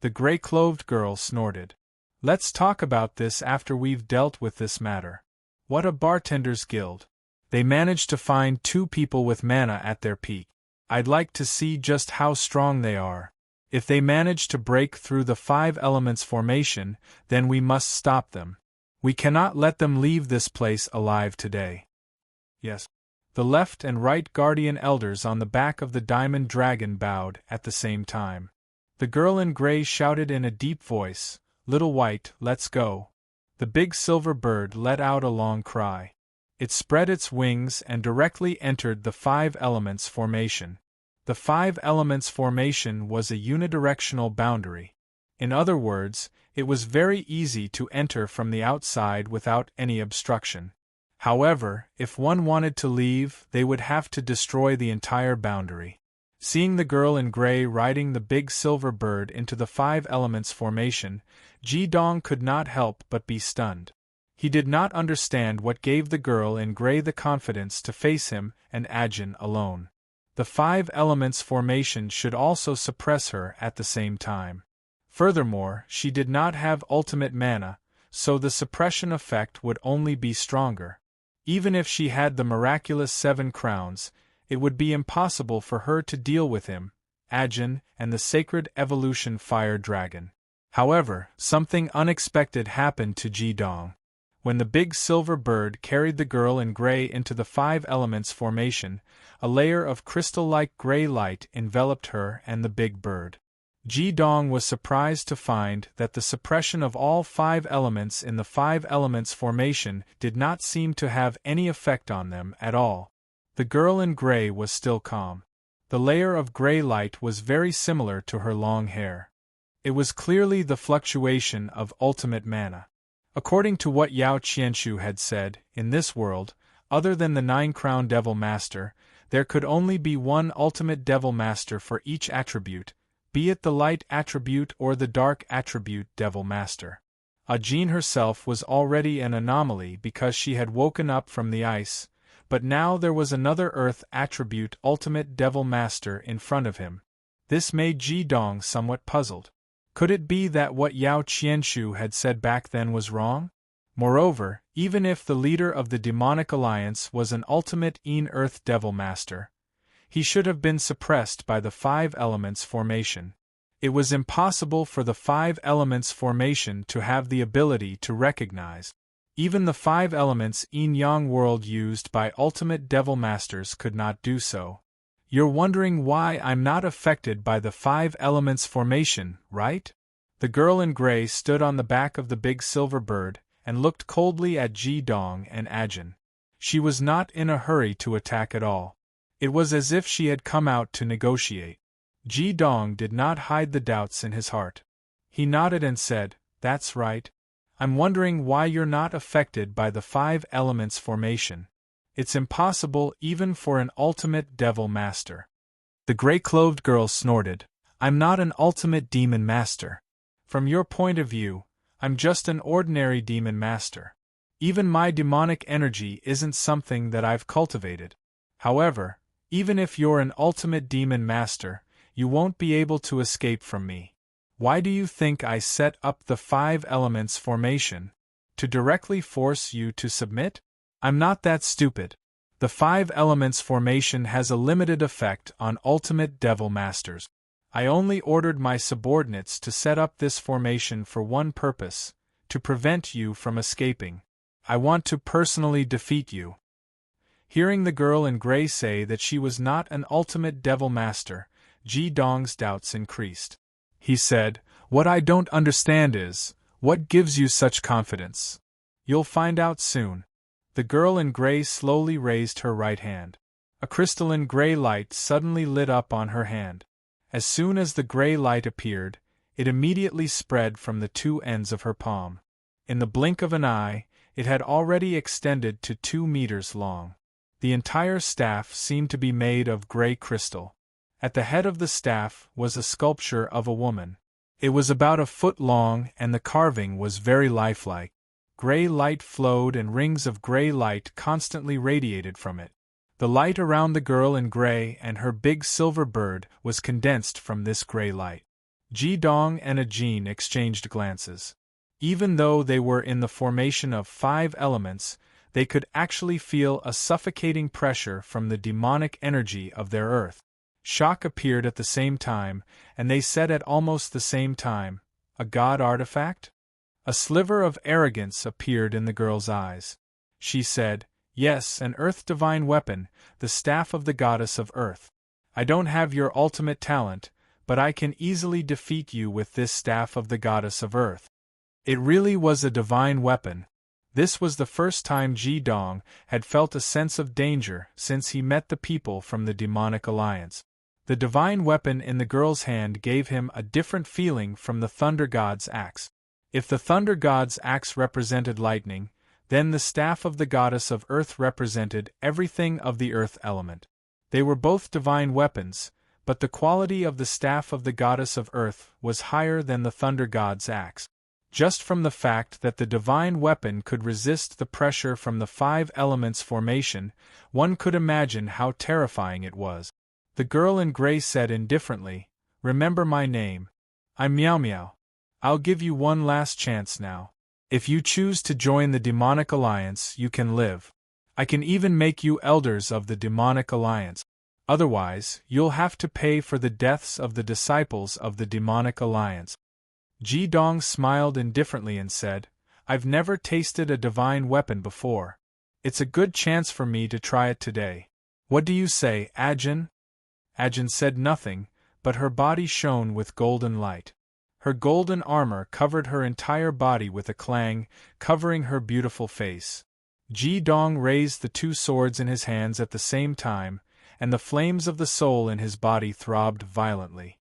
The gray-clothed girl snorted. "Let's talk about this after we've dealt with this matter. What a bartender's guild. They managed to find 2 people with mana at their peak. I'd like to see just how strong they are. If they manage to break through the 5 elements formation, then we must stop them. We cannot let them leave this place alive today." "Yes." The left and right guardian elders on the back of the diamond dragon bowed at the same time. The girl in gray shouted in a deep voice, "Little White, let's go." The big silver bird let out a long cry. It spread its wings and directly entered the 5 elements formation. The 5 elements formation was a unidirectional boundary. In other words, it was very easy to enter from the outside without any obstruction. However, if one wanted to leave, they would have to destroy the entire boundary. Seeing the girl in gray riding the big silver bird into the 5 elements formation, Jidong could not help but be stunned. He did not understand what gave the girl in gray the confidence to face him and Ajin alone. The 5 elements formation should also suppress her at the same time. Furthermore, she did not have ultimate mana, so the suppression effect would only be stronger. Even if she had the miraculous 7 crowns, it would be impossible for her to deal with him, Ajin, and the sacred evolution fire dragon. However, something unexpected happened to Jidong. When the big silver bird carried the girl in gray into the 5 elements formation, a layer of crystal-like gray light enveloped her and the big bird. Jidong was surprised to find that the suppression of all 5 elements in the 5 elements formation did not seem to have any effect on them at all. The girl in gray was still calm. The layer of gray light was very similar to her long hair. It was clearly the fluctuation of ultimate mana. According to what Yao Qianshu had said, in this world, other than the 9-crown Devil Master, there could only be one ultimate Devil Master for each attribute, be it the light attribute or the dark attribute Devil Master. Ajin herself was already an anomaly because she had woken up from the ice, but now there was another earth attribute ultimate Devil Master in front of him. This made Jidong somewhat puzzled. Could it be that what Yao Qianshu had said back then was wrong? Moreover, even if the leader of the demonic alliance was an ultimate Earth Devil Master, he should have been suppressed by the 5 elements formation. It was impossible for the five elements formation to have the ability to recognize. Even the five elements yin-yang world used by ultimate devil masters could not do so. You're wondering why I'm not affected by the five elements formation, right? The girl in gray stood on the back of the big silver bird and looked coldly at Ji Dong and Ajin. She was not in a hurry to attack at all. It was as if she had come out to negotiate. Ji Dong did not hide the doubts in his heart. He nodded and said, "That's right. I'm wondering why you're not affected by the five elements formation. It's impossible even for an ultimate devil master." The gray-clothed girl snorted, "I'm not an ultimate demon master. From your point of view, I'm just an ordinary demon master. Even my demonic energy isn't something that I've cultivated. However, even if you're an ultimate demon master, you won't be able to escape from me. Why do you think I set up the five elements formation? To directly force you to submit? I'm not that stupid. The five elements formation has a limited effect on ultimate devil masters. I only ordered my subordinates to set up this formation for one purpose, to prevent you from escaping. I want to personally defeat you." Hearing the girl in gray say that she was not an ultimate devil master, Ji Dong's doubts increased. He said, "What I don't understand is, what gives you such confidence?" "You'll find out soon." The girl in gray slowly raised her right hand. A crystalline gray light suddenly lit up on her hand. As soon as the gray light appeared, it immediately spread from the two ends of her palm. In the blink of an eye, it had already extended to 2 meters long. The entire staff seemed to be made of gray crystal. At the head of the staff was a sculpture of a woman. It was about 1 foot long and the carving was very lifelike. Gray light flowed and rings of gray light constantly radiated from it. The light around the girl in gray and her big silver bird was condensed from this gray light. Ji Dong and Ajin exchanged glances. Even though they were in the formation of 5 elements, they could actually feel a suffocating pressure from the demonic energy of their earth. Shock appeared at the same time, and they said at almost the same time, "A god artifact?" A sliver of arrogance appeared in the girl's eyes. She said, "Yes, an earth divine weapon, the staff of the goddess of earth. I don't have your ultimate talent, but I can easily defeat you with this staff of the goddess of earth." It really was a divine weapon. This was the first time Ji Dong had felt a sense of danger since he met the people from the demonic alliance. The divine weapon in the girl's hand gave him a different feeling from the thunder god's axe. If the thunder god's axe represented lightning, then the staff of the goddess of earth represented everything of the earth element. They were both divine weapons, but the quality of the staff of the goddess of earth was higher than the thunder god's axe. Just from the fact that the divine weapon could resist the pressure from the 5 elements formation, one could imagine how terrifying it was. The girl in gray said indifferently, "Remember my name. I'm Meow Meow. I'll give you one last chance now. If you choose to join the demonic alliance, you can live. I can even make you elders of the demonic alliance. Otherwise, you'll have to pay for the deaths of the disciples of the demonic alliance." Ji Dong smiled indifferently and said, "I've never tasted a divine weapon before. It's a good chance for me to try it today. What do you say, Ajin?" Ajin said nothing, but her body shone with golden light. Her golden armor covered her entire body with a clang, covering her beautiful face. Ji Dong raised the 2 swords in his hands at the same time, and the flames of the soul in his body throbbed violently.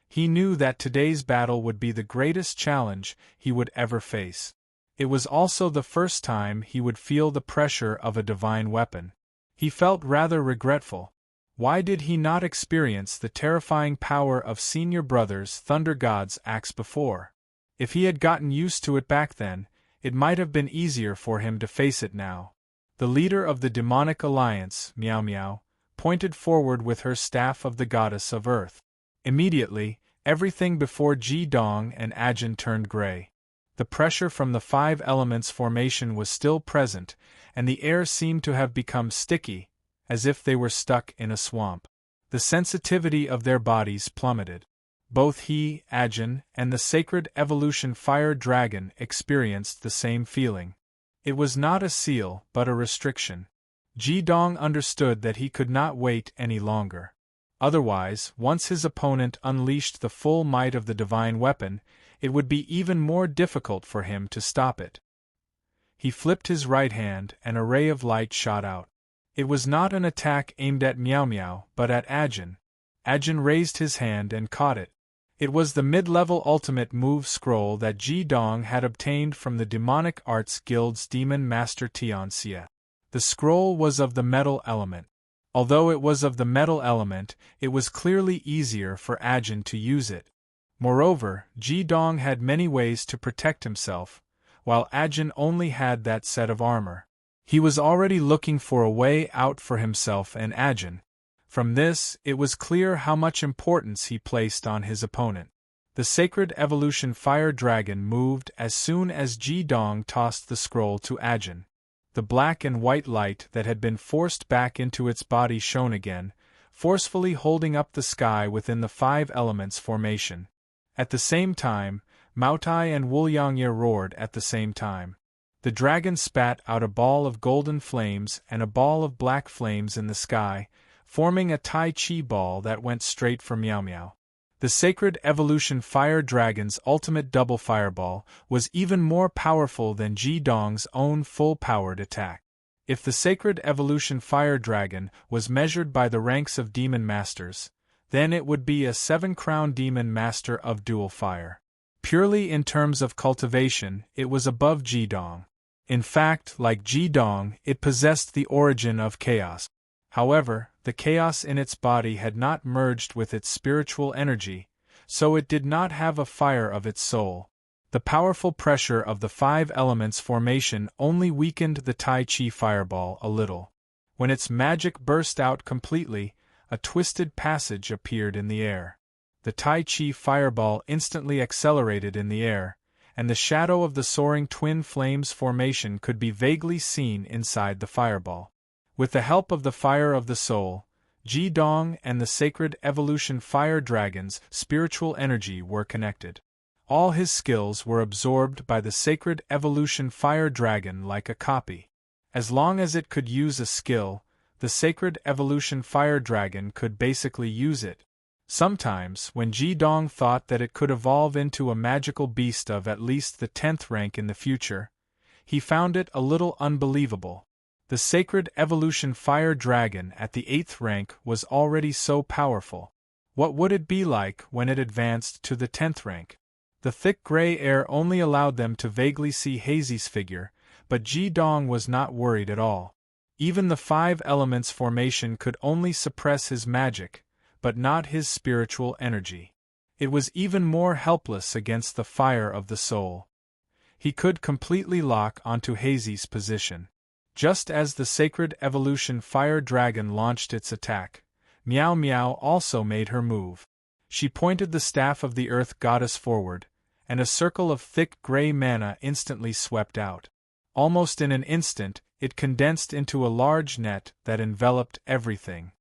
He knew that today's battle would be the greatest challenge he would ever face. It was also the first time he would feel the pressure of a divine weapon. He felt rather regretful. Why did he not experience the terrifying power of Senior Brother's Thunder God's axe before? If he had gotten used to it back then, it might have been easier for him to face it now. The leader of the demonic alliance, Meow Meow, pointed forward with her staff of the goddess of earth. Immediately, everything before Ji Dong and Ajin turned gray. The pressure from the 5 elements formation was still present, and the air seemed to have become sticky, as if they were stuck in a swamp. The sensitivity of their bodies plummeted. Both he, Ajin, and the sacred evolution fire dragon experienced the same feeling. It was not a seal, but a restriction. Ji-dong understood that he could not wait any longer. Otherwise, once his opponent unleashed the full might of the divine weapon, it would be even more difficult for him to stop it. He flipped his right hand, and a ray of light shot out. It was not an attack aimed at Miao Miao, but at Ajin. Ajin raised his hand and caught it. It was the mid-level ultimate move scroll that Ji-dong had obtained from the Demonic Arts Guild's Demon Master Tian Xie. The scroll was of the metal element. Although it was of the metal element, it was clearly easier for Ajin to use it. Moreover, Ji-dong had many ways to protect himself, while Ajin only had that set of armor. He was already looking for a way out for himself and Ajin. From this, it was clear how much importance he placed on his opponent. The sacred evolution fire dragon moved as soon as Ji-dong tossed the scroll to Ajin. The black and white light that had been forced back into its body shone again, forcefully holding up the sky within the 5 elements formation. At the same time, Maotai and Wuliangye roared at the same time. The dragon spat out a ball of golden flames and a ball of black flames in the sky, forming a Tai Chi ball that went straight for Miao Miao. The sacred evolution fire dragon's ultimate double fireball was even more powerful than Ji-dong's own full-powered attack. If the sacred evolution fire dragon was measured by the ranks of demon masters, then it would be a 7-crown demon master of dual fire. Purely in terms of cultivation, it was above Ji-dong. In fact, like Ji-dong, it possessed the origin of chaos. However, the chaos in its body had not merged with its spiritual energy, so it did not have a fire of its soul. The powerful pressure of the 5 elements formation only weakened the Tai Chi fireball a little. When its magic burst out completely, a twisted passage appeared in the air. The Tai Chi fireball instantly accelerated in the air, and the shadow of the soaring twin flames formation could be vaguely seen inside the fireball. With the help of the fire of the soul, Ji-dong and the sacred evolution fire dragon's spiritual energy were connected. All his skills were absorbed by the sacred evolution fire dragon like a copy. As long as it could use a skill, the sacred evolution fire dragon could basically use it. Sometimes, when Ji-dong thought that it could evolve into a magical beast of at least the 10th rank in the future, he found it a little unbelievable. The sacred evolution fire dragon at the 8th rank was already so powerful. What would it be like when it advanced to the 10th rank? The thick gray air only allowed them to vaguely see Hazy's figure, but Ji-dong was not worried at all. Even the 5 elements formation could only suppress his magic, but not his spiritual energy. It was even more helpless against the fire of the soul. He could completely lock onto Hazy's position. Just as the sacred evolution fire dragon launched its attack, Miao Miao also made her move. She pointed the staff of the earth goddess forward, and a circle of thick gray mana instantly swept out. Almost in an instant, it condensed into a large net that enveloped everything.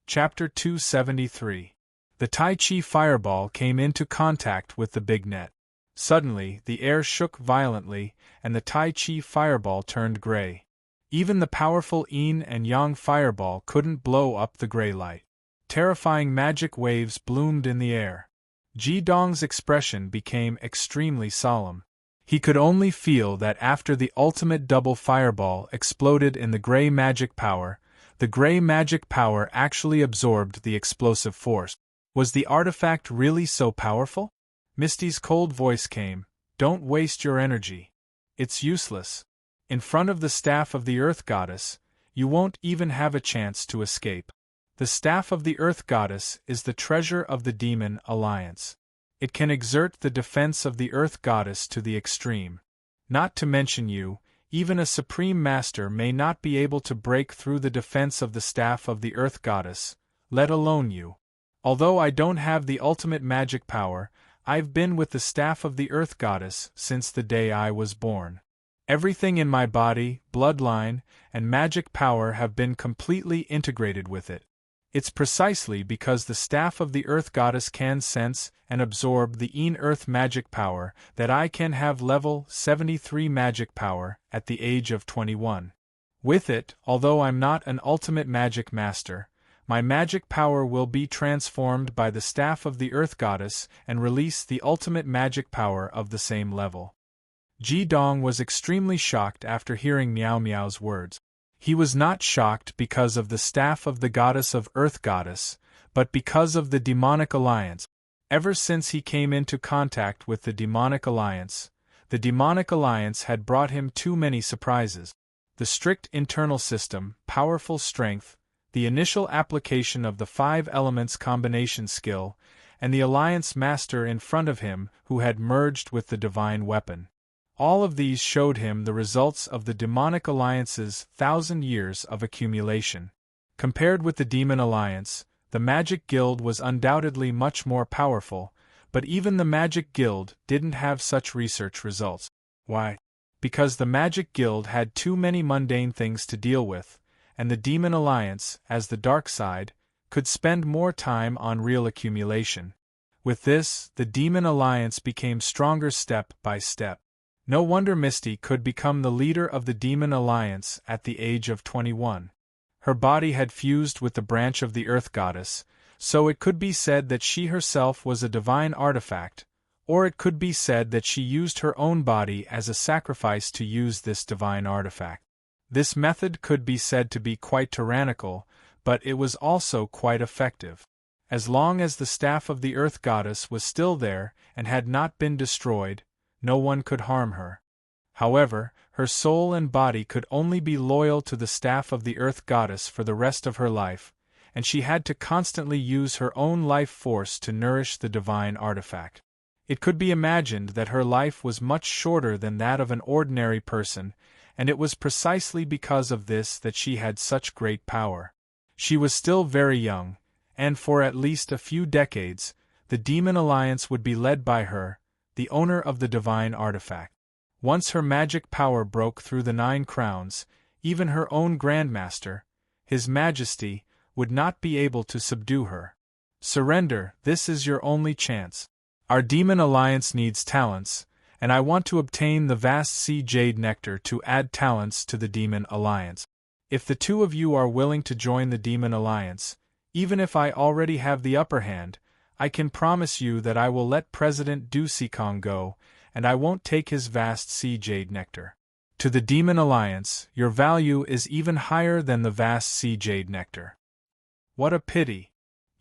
Chapter 273. The Tai Chi fireball came into contact with the big net. Suddenly, the air shook violently, and the Tai Chi fireball turned gray. Even the powerful Yin and Yang fireball couldn't blow up the gray light. Terrifying magic waves bloomed in the air. Ji-dong's expression became extremely solemn. He could only feel that after the ultimate double fireball exploded in the gray magic power, the gray magic power actually absorbed the explosive force. Was the artifact really so powerful? Misty's cold voice came, "Don't waste your energy. It's useless. In front of the staff of the Earth Goddess, you won't even have a chance to escape." The staff of the Earth Goddess is the treasure of the Demon Alliance. It can exert the defense of the Earth Goddess to the extreme. Not to mention you, even a Supreme Master may not be able to break through the defense of the staff of the Earth Goddess, let alone you. Although I don't have the ultimate magic power, I've been with the staff of the Earth Goddess since the day I was born. Everything in my body, bloodline, and magic power have been completely integrated with it. It's precisely because the staff of the Earth Goddess can sense and absorb the Earth magic power that I can have level 73 magic power at the age of 21. With it, although I'm not an ultimate magic master, my magic power will be transformed by the staff of the Earth Goddess and release the ultimate magic power of the same level. Ji Dong was extremely shocked after hearing Miao Miao's words. He was not shocked because of the staff of the goddess of Earth Goddess, but because of the demonic alliance. Ever since he came into contact with the demonic alliance had brought him too many surprises. The strict internal system, powerful strength, the initial application of the 5 elements combination skill, and the alliance master in front of him who had merged with the divine weapon. All of these showed him the results of the demonic alliance's 1,000 years of accumulation. Compared with the demon alliance, the magic guild was undoubtedly much more powerful, but even the magic guild didn't have such research results. Why? Because the magic guild had too many mundane things to deal with, and the demon alliance, as the dark side, could spend more time on real accumulation. With this, the demon alliance became stronger step by step. No wonder Misty could become the leader of the demon alliance at the age of 21. Her body had fused with the branch of the Earth Goddess, so it could be said that she herself was a divine artifact, or it could be said that she used her own body as a sacrifice to use this divine artifact. This method could be said to be quite tyrannical, but it was also quite effective. As long as the staff of the Earth Goddess was still there and had not been destroyed, no one could harm her. However, her soul and body could only be loyal to the staff of the Earth Goddess for the rest of her life, and she had to constantly use her own life force to nourish the divine artifact. It could be imagined that her life was much shorter than that of an ordinary person, and it was precisely because of this that she had such great power. She was still very young, and for at least a few decades, the Demon Alliance would be led by her, the owner of the divine artifact. Once her magic power broke through the 9 crowns, even her own Grandmaster, His Majesty, would not be able to subdue her. Surrender, this is your only chance. Our Demon Alliance needs talents, and I want to obtain the vast sea jade nectar to add talents to the Demon Alliance. If the 2 of you are willing to join the Demon Alliance, even if I already have the upper hand, I can promise you that I will let President Du Sikong go, and I won't take his vast sea jade nectar. To the Demon Alliance, your value is even higher than the vast sea jade nectar. What a pity,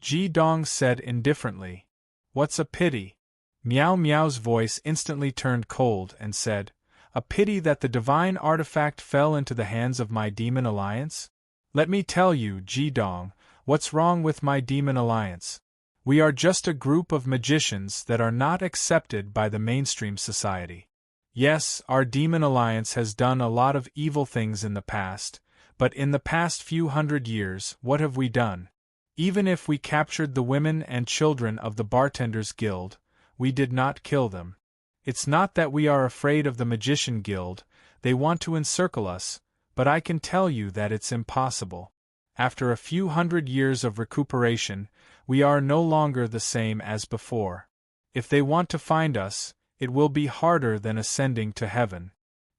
Ji Dong said indifferently. What's a pity? Miao Miao's voice instantly turned cold and said, A pity that the divine artifact fell into the hands of my Demon Alliance? Let me tell you, Ji Dong, what's wrong with my Demon Alliance. We are just a group of magicians that are not accepted by the mainstream society. Yes, our Demon Alliance has done a lot of evil things in the past, but in the past few hundred years, what have we done? Even if we captured the women and children of the Bartenders Guild, we did not kill them. It's not that we are afraid of the Magician Guild, they want to encircle us, but I can tell you that it's impossible. After a few hundred years of recuperation, we are no longer the same as before. If they want to find us, it will be harder than ascending to heaven.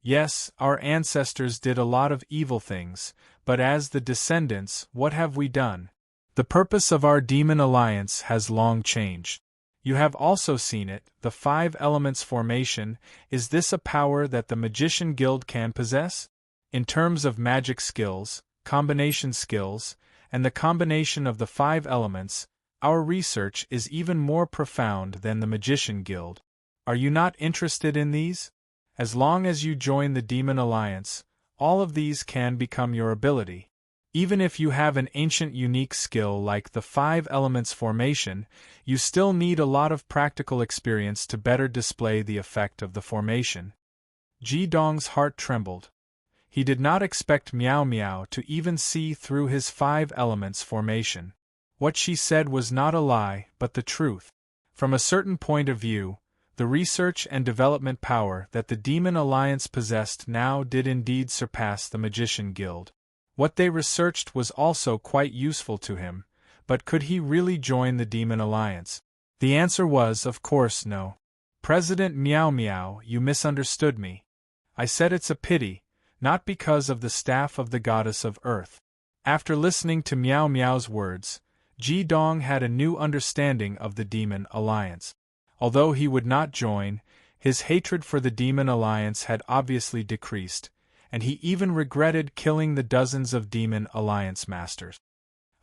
Yes, our ancestors did a lot of evil things, but as the descendants, what have we done? The purpose of our Demon Alliance has long changed. You have also seen it, the 5 elements formation. Is this a power that the Magician Guild can possess? In terms of magic skills, combination skills, and the combination of the 5 elements, our research is even more profound than the Magician Guild. Are you not interested in these? As long as you join the Demon Alliance, all of these can become your ability. Even if you have an ancient unique skill like the 5 elements formation, you still need a lot of practical experience to better display the effect of the formation. Ji Dong's heart trembled. He did not expect Miao Miao to even see through his 5 elements formation. What she said was not a lie, but the truth. From a certain point of view, the research and development power that the Demon Alliance possessed now did indeed surpass the Magician Guild. What they researched was also quite useful to him, But could he really join the Demon Alliance? The answer was, of course, no. President Meow Meow, you misunderstood me. I said it's a pity, not because of the staff of the goddess of Earth. After listening to Meow Meow's words, Ji Dong had a new understanding of the Demon Alliance. Although he would not join, his hatred for the Demon Alliance had obviously decreased, and he even regretted killing the dozens of Demon Alliance masters.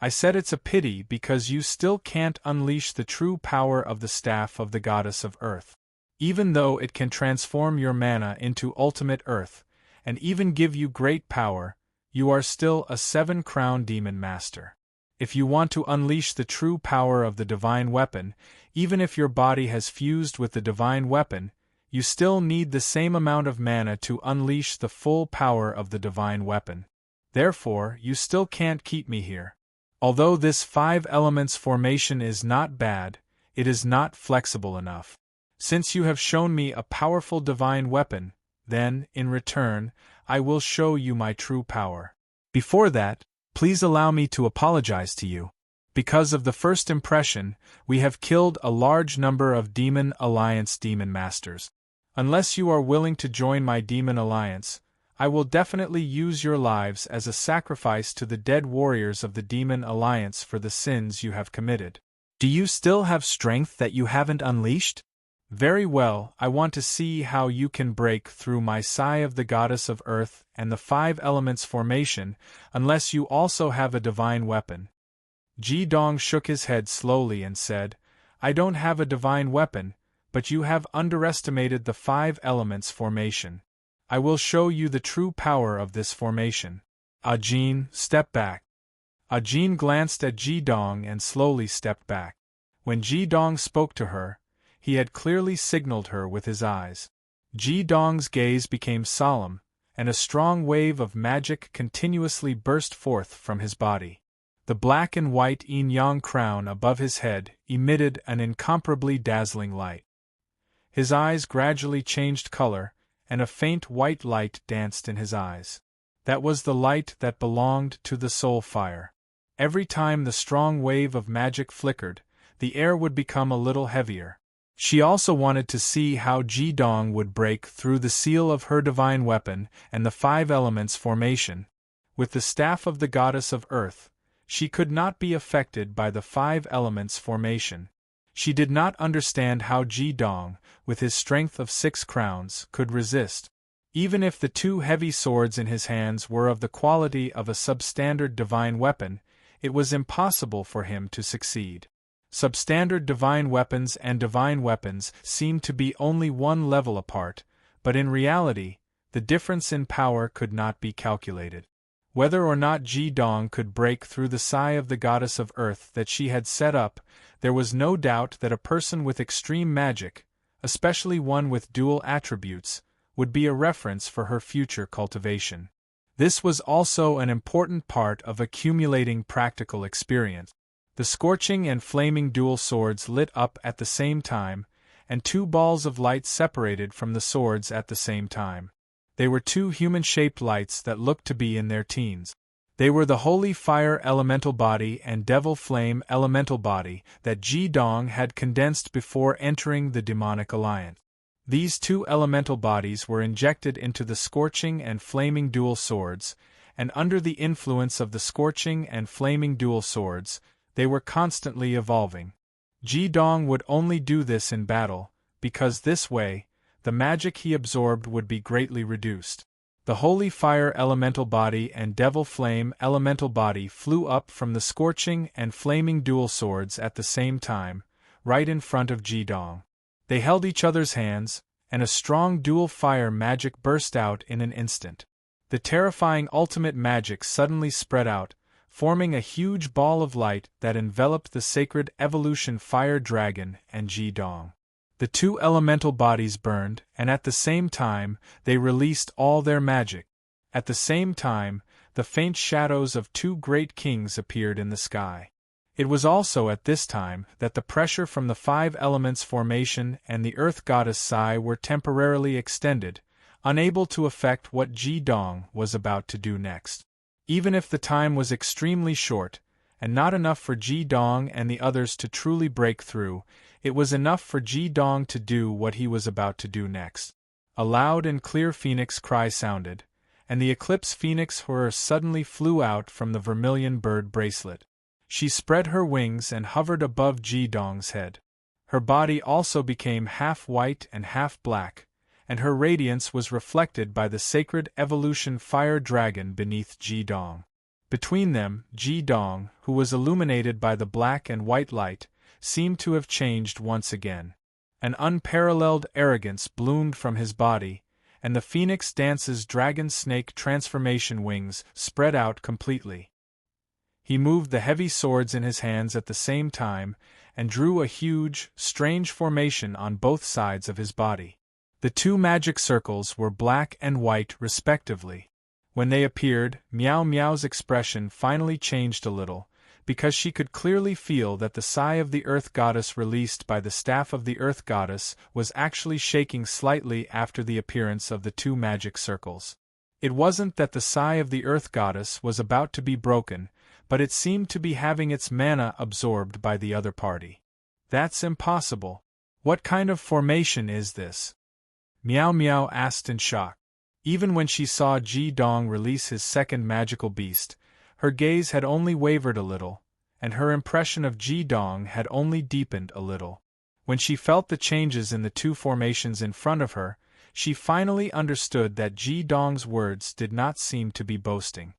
I said it's a pity because you still can't unleash the true power of the staff of the goddess of Earth. Even though it can transform your mana into ultimate Earth, and even give you great power, you are still a 7-crown demon master. If you want to unleash the true power of the divine weapon, even if your body has fused with the divine weapon, you still need the same amount of mana to unleash the full power of the divine weapon. Therefore, you still can't keep me here. Although this 5 elements formation is not bad, it is not flexible enough. Since you have shown me a powerful divine weapon, then, in return, I will show you my true power. Before that, please allow me to apologize to you. Because of the first impression, we have killed a large number of Demon Alliance demon masters. Unless you are willing to join my Demon Alliance, I will definitely use your lives as a sacrifice to the dead warriors of the Demon Alliance for the sins you have committed. Do you still have strength that you haven't unleashed? Very well, I want to see how you can break through my Sigh of the Goddess of Earth and the 5 elements formation, unless you also have a divine weapon. Ji Dong shook his head slowly and said, I don't have a divine weapon, but you have underestimated the 5 elements formation. I will show you the true power of this formation. Ajin, step back. Ajin glanced at Ji Dong and slowly stepped back. When Ji Dong spoke to her, he had clearly signaled her with his eyes. Ji Dong's gaze became solemn, and a strong wave of magic continuously burst forth from his body. The black and white yin-yang crown above his head emitted an incomparably dazzling light. His eyes gradually changed color, and a faint white light danced in his eyes. That was the light that belonged to the soul fire. Every time the strong wave of magic flickered, the air would become a little heavier. She also wanted to see how Ji Dong would break through the seal of her divine weapon and the 5 elements formation. With the staff of the goddess of Earth, she could not be affected by the 5 elements formation. She did not understand how Ji Dong, with his strength of 6 crowns, could resist. Even if the 2 heavy swords in his hands were of the quality of a substandard divine weapon, it was impossible for him to succeed. Substandard divine weapons and divine weapons seemed to be only 1 level apart, but in reality, the difference in power could not be calculated. Whether or not Ji Dong could break through the Sigh of the Goddess of Earth that she had set up, there was no doubt that a person with extreme magic, especially one with dual attributes, would be a reference for her future cultivation. This was also an important part of accumulating practical experience. The scorching and flaming dual swords lit up at the same time, and 2 balls of light separated from the swords at the same time. They were 2 human-shaped lights that looked to be in their teens. They were the Holy Fire Elemental Body and Devil Flame Elemental Body that Ji Dong had condensed before entering the Demonic Alliance. These 2 elemental bodies were injected into the scorching and flaming dual swords, and under the influence of the scorching and flaming dual swords, they were constantly evolving. Ji Dong would only do this in battle, because this way, the magic he absorbed would be greatly reduced. The Holy Fire Elemental Body and Devil Flame Elemental Body flew up from the scorching and flaming dual swords at the same time, right in front of Ji Dong. They held each other's hands, and a strong dual fire magic burst out in an instant. The terrifying ultimate magic suddenly spread out, forming a huge ball of light that enveloped the sacred evolution fire dragon and Ji Dong. The 2 elemental bodies burned, and at the same time, they released all their magic. At the same time, the faint shadows of 2 great kings appeared in the sky. It was also at this time that the pressure from the 5 elements formation and the earth goddess Sai were temporarily extended, unable to affect what Ji Dong was about to do next. Even if the time was extremely short, and not enough for Ji Dong and the others to truly break through. It was enough for Ji Dong to do what he was about to do next. A loud and clear phoenix cry sounded, and the eclipse phoenix horror suddenly flew out from the vermilion bird bracelet. She spread her wings and hovered above Ji Dong's head. Her body also became half white and half black, and her radiance was reflected by the sacred evolution fire dragon beneath Ji Dong. Between them, Ji Dong, who was illuminated by the black and white light, seemed to have changed once again. An unparalleled arrogance bloomed from his body, and the phoenix dance's dragon-snake transformation wings spread out completely. He moved the heavy swords in his hands at the same time, and drew a huge, strange formation on both sides of his body. The two magic circles were black and white respectively. When they appeared, Meow Meow's expression finally changed a little, because she could clearly feel that the sigh of the Earth Goddess released by the staff of the Earth Goddess was actually shaking slightly after the appearance of the two magic circles. It wasn't that the sigh of the Earth Goddess was about to be broken, but it seemed to be having its mana absorbed by the other party. That's impossible. What kind of formation is this? Meow Meow asked in shock. Even when she saw Ji Dong release his second magical beast, her gaze had only wavered a little, and her impression of Ji Dong had only deepened a little. When she felt the changes in the two formations in front of her, she finally understood that Ji Dong's words did not seem to be boasting.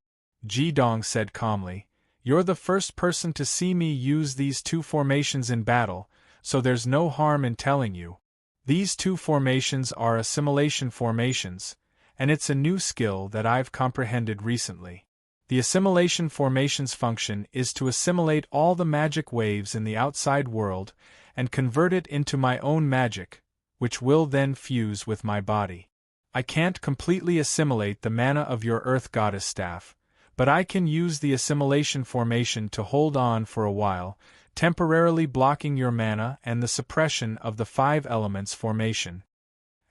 Ji Dong said calmly, "You're the first person to see me use these two formations in battle, so there's no harm in telling you. These two formations are assimilation formations, and it's a new skill that I've comprehended recently. The assimilation formation's function is to assimilate all the magic waves in the outside world and convert it into my own magic, which will then fuse with my body. I can't completely assimilate the mana of your Earth Goddess staff, but I can use the assimilation formation to hold on for a while, temporarily blocking your mana and the suppression of the five elements formation."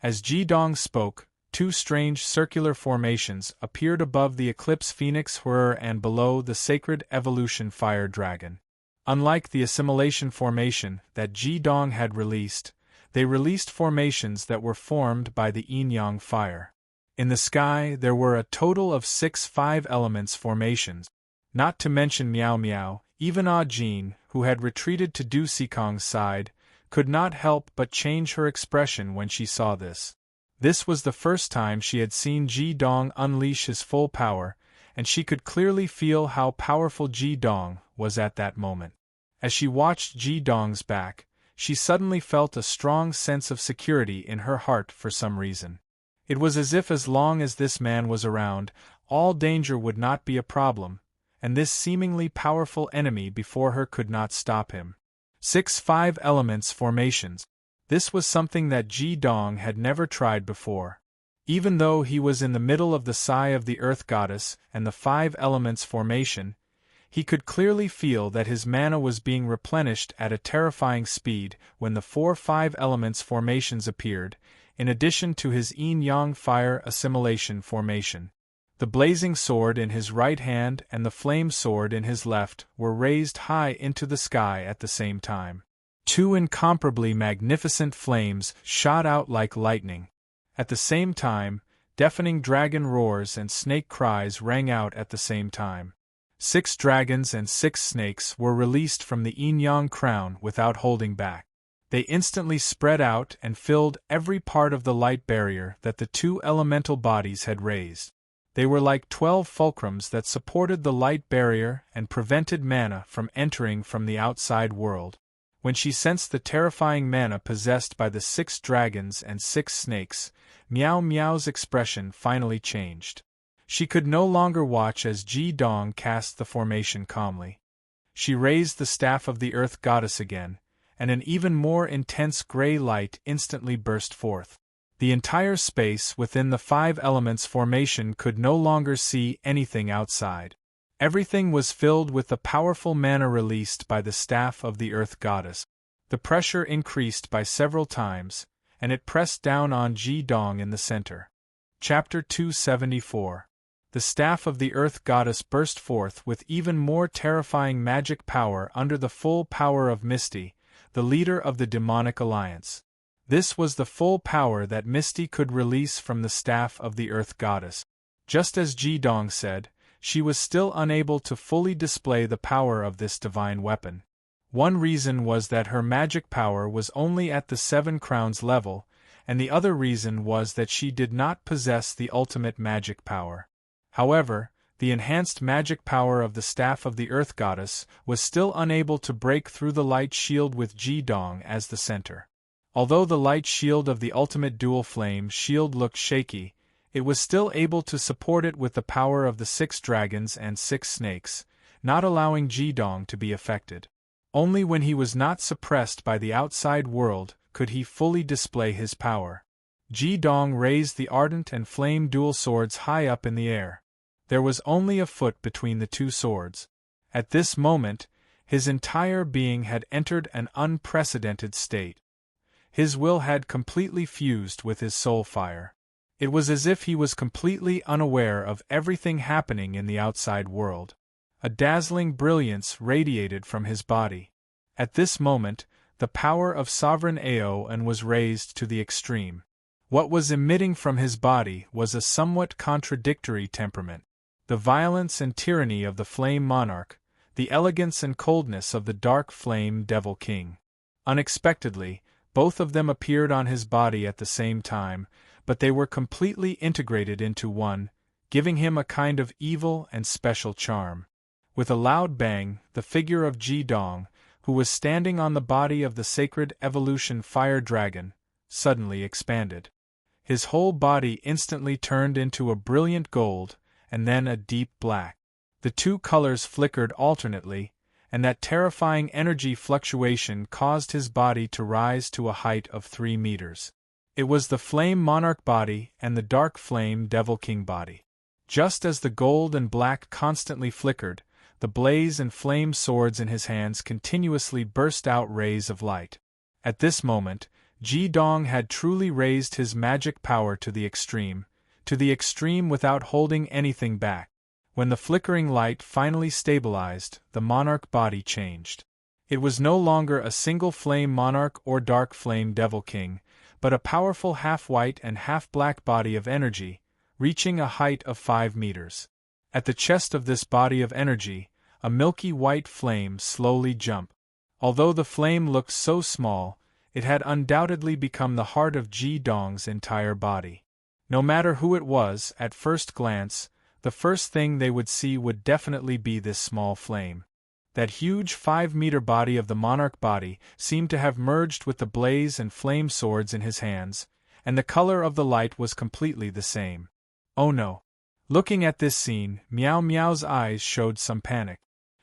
As Ji Dong spoke, two strange circular formations appeared above the eclipse phoenix horror and below the sacred evolution fire dragon. Unlike the assimilation formation that Ji Dong had released, they released formations that were formed by the yin-yang fire. In the sky there were a total of 6 five-elements formations. Not to mention Meow Meow, even Ah Jin, who had retreated to Du Sikong's side, could not help but change her expression when she saw this. This was the first time she had seen Ji Dong unleash his full power, and she could clearly feel how powerful Ji Dong was at that moment. As she watched Ji Dong's back, she suddenly felt a strong sense of security in her heart for some reason. It was as if as long as this man was around, all danger would not be a problem, and this seemingly powerful enemy before her could not stop him. 6 five-elements formations. This was something that Ji Dong had never tried before. Even though he was in the middle of the sigh of the Earth Goddess and the 5 elements formation, he could clearly feel that his mana was being replenished at a terrifying speed when the 4 5-elements formations appeared, in addition to his yin-yang fire assimilation formation. The blazing sword in his right hand and the flame sword in his left were raised high into the sky at the same time. 2 incomparably magnificent flames shot out like lightning. At the same time, deafening dragon roars and snake cries rang out at the same time. 6 dragons and 6 snakes were released from the yin-yang crown without holding back. They instantly spread out and filled every part of the light barrier that the 2 elemental bodies had raised. They were like 12 fulcrums that supported the light barrier and prevented mana from entering from the outside world. When she sensed the terrifying mana possessed by the 6 dragons and 6 snakes, Meow Meow's expression finally changed. She could no longer watch as Ji Dong cast the formation calmly. She raised the staff of the Earth Goddess again, and an even more intense gray light instantly burst forth. The entire space within the 5 elements formation could no longer see anything outside. Everything was filled with the powerful mana released by the staff of the Earth Goddess. The pressure increased by several times, and it pressed down on Ji Dong in the center. Chapter 274. the staff of the Earth Goddess burst forth with even more terrifying magic power under the full power of Misty, the leader of the demonic alliance. This was the full power that Misty could release from the staff of the Earth Goddess. Just as Ji-dong said, she was still unable to fully display the power of this divine weapon. One reason was that her magic power was only at the 7 crowns level, and the other reason was that she did not possess the ultimate magic power. However, the enhanced magic power of the staff of the Earth Goddess was still unable to break through the light shield with Ji-dong as the center. Although the light shield of the ultimate dual flame shield looked shaky, it was still able to support it with the power of the 6 dragons and 6 snakes, not allowing Ji-dong to be affected. Only when he was not suppressed by the outside world could he fully display his power. Ji-dong raised the ardent and flame dual swords high up in the air. There was only a foot between the 2 swords. At this moment, his entire being had entered an unprecedented state. His will had completely fused with his soul fire. It was as if he was completely unaware of everything happening in the outside world. A dazzling brilliance radiated from his body. At this moment, the power of Sovereign Aeon was raised to the extreme. What was emitting from his body was a somewhat contradictory temperament. The violence and tyranny of the Flame Monarch, the elegance and coldness of the Dark Flame Devil King. Unexpectedly, both of them appeared on his body at the same time, but they were completely integrated into one, giving him a kind of evil and special charm. With a loud bang, the figure of Ji-dong, who was standing on the body of the sacred evolution fire dragon, suddenly expanded. His whole body instantly turned into a brilliant gold, and then a deep black. The 2 colors flickered alternately, and that terrifying energy fluctuation caused his body to rise to a height of 3 meters. It was the Flame Monarch body and the Dark Flame Devil King body. Just as the gold and black constantly flickered, the blaze and flame swords in his hands continuously burst out rays of light. At this moment, Ji-dong had truly raised his magic power to the extreme without holding anything back. When the flickering light finally stabilized, the monarch body changed. It was no longer a single flame monarch or dark flame devil king, but a powerful half-white and half-black body of energy, reaching a height of 5 meters. At the chest of this body of energy, a milky white flame slowly jumped. Although the flame looked so small, it had undoubtedly become the heart of Ji-dong's entire body. No matter who it was, at first glance, the first thing they would see would definitely be this small flame. That huge 5-meter body of the monarch body seemed to have merged with the blaze and flame swords in his hands, and the color of the light was completely the same. Oh no! Looking at this scene, Meow Meow's eyes showed some panic.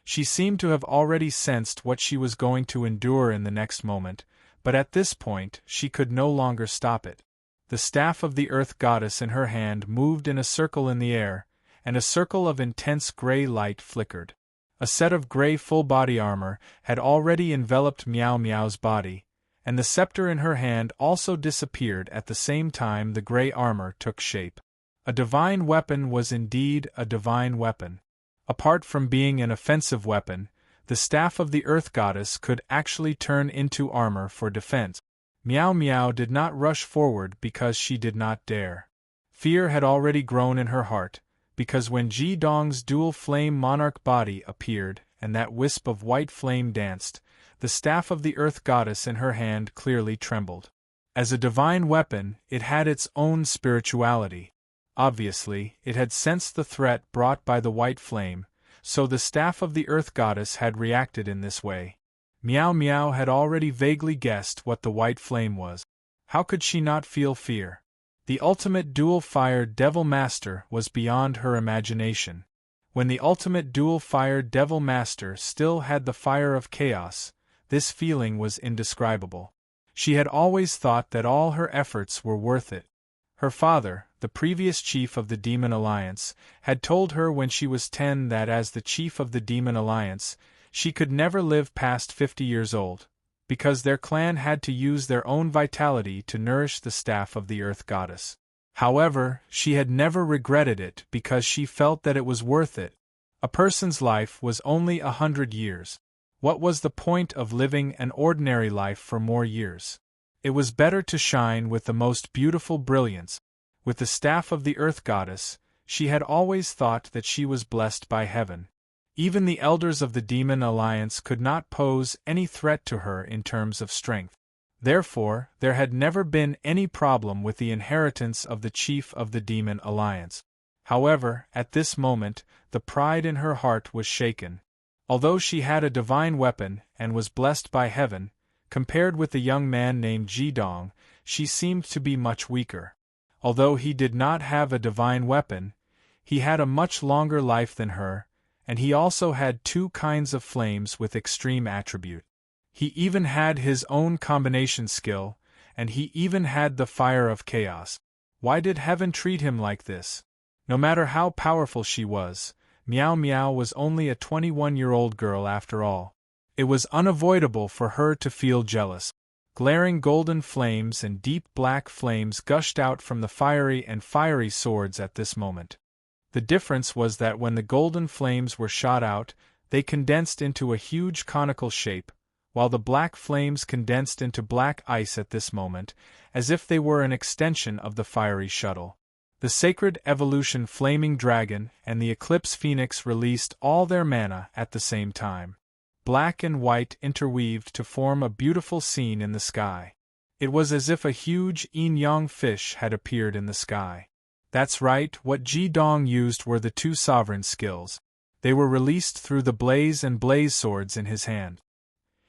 She seemed to have already sensed what she was going to endure in the next moment, but at this point she could no longer stop it. The staff of the Earth Goddess in her hand moved in a circle in the air, and a circle of intense gray light flickered. A set of gray full-body armor had already enveloped Meow Meow's body, and the scepter in her hand also disappeared at the same time the gray armor took shape. A divine weapon was indeed a divine weapon. Apart from being an offensive weapon, the staff of the Earth Goddess could actually turn into armor for defense. Meow Meow did not rush forward because she did not dare. Fear had already grown in her heart, because when Ji-dong's dual flame monarch body appeared and that wisp of white flame danced, the staff of the Earth Goddess in her hand clearly trembled. As a divine weapon, it had its own spirituality. Obviously, it had sensed the threat brought by the white flame, so the staff of the Earth Goddess had reacted in this way. Meow Meow had already vaguely guessed what the white flame was. How could she not feel fear? The ultimate dual-fire Devil Master was beyond her imagination. When the ultimate dual-fire Devil Master still had the fire of chaos, this feeling was indescribable. She had always thought that all her efforts were worth it. Her father, the previous chief of the Demon Alliance, had told her when she was 10 that as the chief of the Demon Alliance, she could never live past 50 years old, because their clan had to use their own vitality to nourish the staff of the Earth Goddess. However, she had never regretted it because she felt that it was worth it. A person's life was only 100 years. What was the point of living an ordinary life for more years? It was better to shine with the most beautiful brilliance. With the staff of the Earth Goddess, she had always thought that she was blessed by heaven. Even the elders of the Demon Alliance could not pose any threat to her in terms of strength. Therefore, there had never been any problem with the inheritance of the chief of the Demon Alliance. However, at this moment, the pride in her heart was shaken. Although she had a divine weapon and was blessed by heaven, compared with the young man named Jidong, she seemed to be much weaker. Although he did not have a divine weapon, he had a much longer life than her, and he also had 2 kinds of flames with extreme attribute. He even had his own combination skill, and he even had the fire of chaos. Why did heaven treat him like this? No matter how powerful she was, Miao Miao was only a 21-year-old girl after all. It was unavoidable for her to feel jealous. Glaring golden flames and deep black flames gushed out from the fiery swords at this moment. The difference was that when the golden flames were shot out, they condensed into a huge conical shape, while the black flames condensed into black ice at this moment, as if they were an extension of the fiery shuttle. The Sacred Evolution Flaming Dragon and the Eclipse Phoenix released all their mana at the same time. Black and white interweaved to form a beautiful scene in the sky. It was as if a huge yin-yang fish had appeared in the sky. That's right, what Jidong used were the 2 sovereign skills. They were released through the blaze and blaze swords in his hand.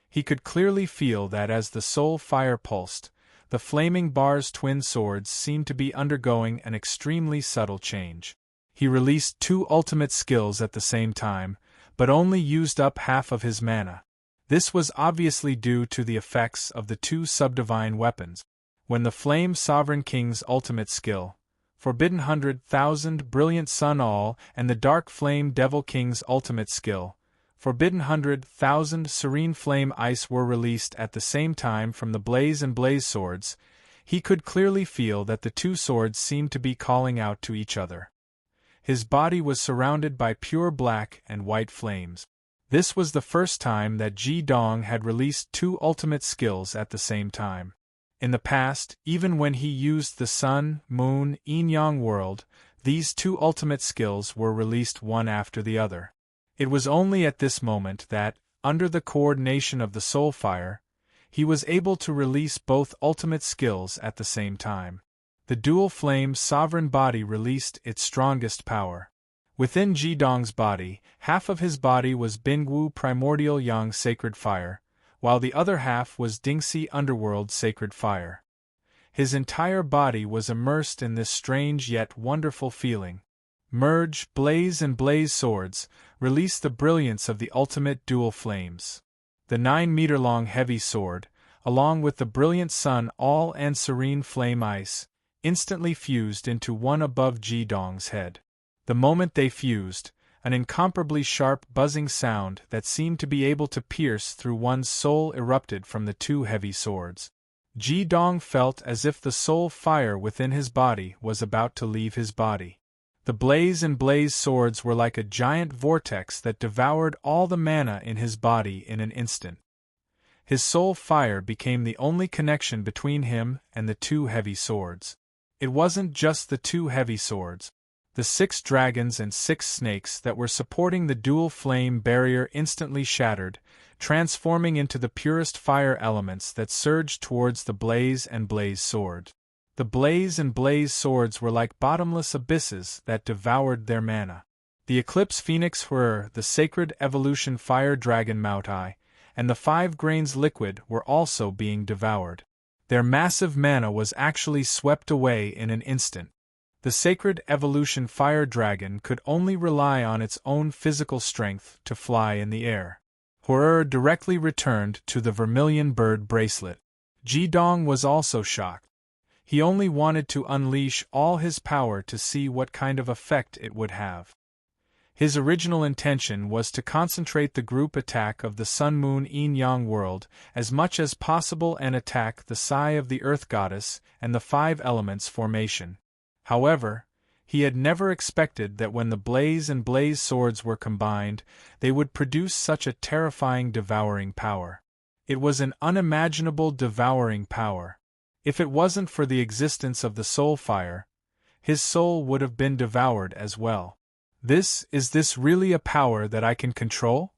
He could clearly feel that as the soul fire pulsed, the flaming bar's twin swords seemed to be undergoing an extremely subtle change. He released 2 ultimate skills at the same time, but only used up half of his mana. This was obviously due to the effects of the 2 subdivine weapons. When the Flame Sovereign King's ultimate skill, Forbidden 100,000 Brilliant Sun All, and the Dark Flame Devil King's ultimate skill, Forbidden 100,000 Serene Flame Ice were released at the same time from the blaze and blaze swords, he could clearly feel that the 2 swords seemed to be calling out to each other. His body was surrounded by pure black and white flames. This was the first time that Jidong had released 2 ultimate skills at the same time. In the past, even when he used the Sun, Moon, Yin-Yang world, these 2 ultimate skills were released one after the other. It was only at this moment that, under the coordination of the Soul Fire, he was able to release both ultimate skills at the same time. The dual flame sovereign body released its strongest power. Within Jidong's body, half of his body was Bingwu Primordial Yang Sacred Fire, while the other half was Dingxi Underworld Sacred Fire. His entire body was immersed in this strange yet wonderful feeling. Merge, blaze and blaze swords, release the brilliance of the ultimate dual flames. The 9-meter-long heavy sword, along with the brilliant sun all and serene flame ice, instantly fused into one above Jidong's head. The moment they fused, an incomparably sharp buzzing sound that seemed to be able to pierce through one's soul erupted from the 2 heavy swords. Jidong felt as if the soul fire within his body was about to leave his body. The blaze and blaze swords were like a giant vortex that devoured all the mana in his body in an instant. His soul fire became the only connection between him and the 2 heavy swords. It wasn't just the 2 heavy swords. The 6 dragons and 6 snakes that were supporting the dual flame barrier instantly shattered, transforming into the purest fire elements that surged towards the blaze and blaze sword. The blaze and blaze swords were like bottomless abysses that devoured their mana. The Eclipse Phoenix were the Sacred Evolution Fire Dragon Moutai, and the 5 grains liquid were also being devoured. Their massive mana was actually swept away in an instant. The Sacred Evolution Fire Dragon could only rely on its own physical strength to fly in the air. Horror directly returned to the Vermilion Bird Bracelet. Jidong was also shocked. He only wanted to unleash all his power to see what kind of effect it would have. His original intention was to concentrate the group attack of the Sun-Moon Yin-Yang world as much as possible and attack the Sai of the Earth Goddess and the 5 Elements formation. However, he had never expected that when the blaze and blaze swords were combined, they would produce such a terrifying devouring power. It was an unimaginable devouring power. If it wasn't for the existence of the soul fire, his soul would have been devoured as well. Is this really a power that I can control?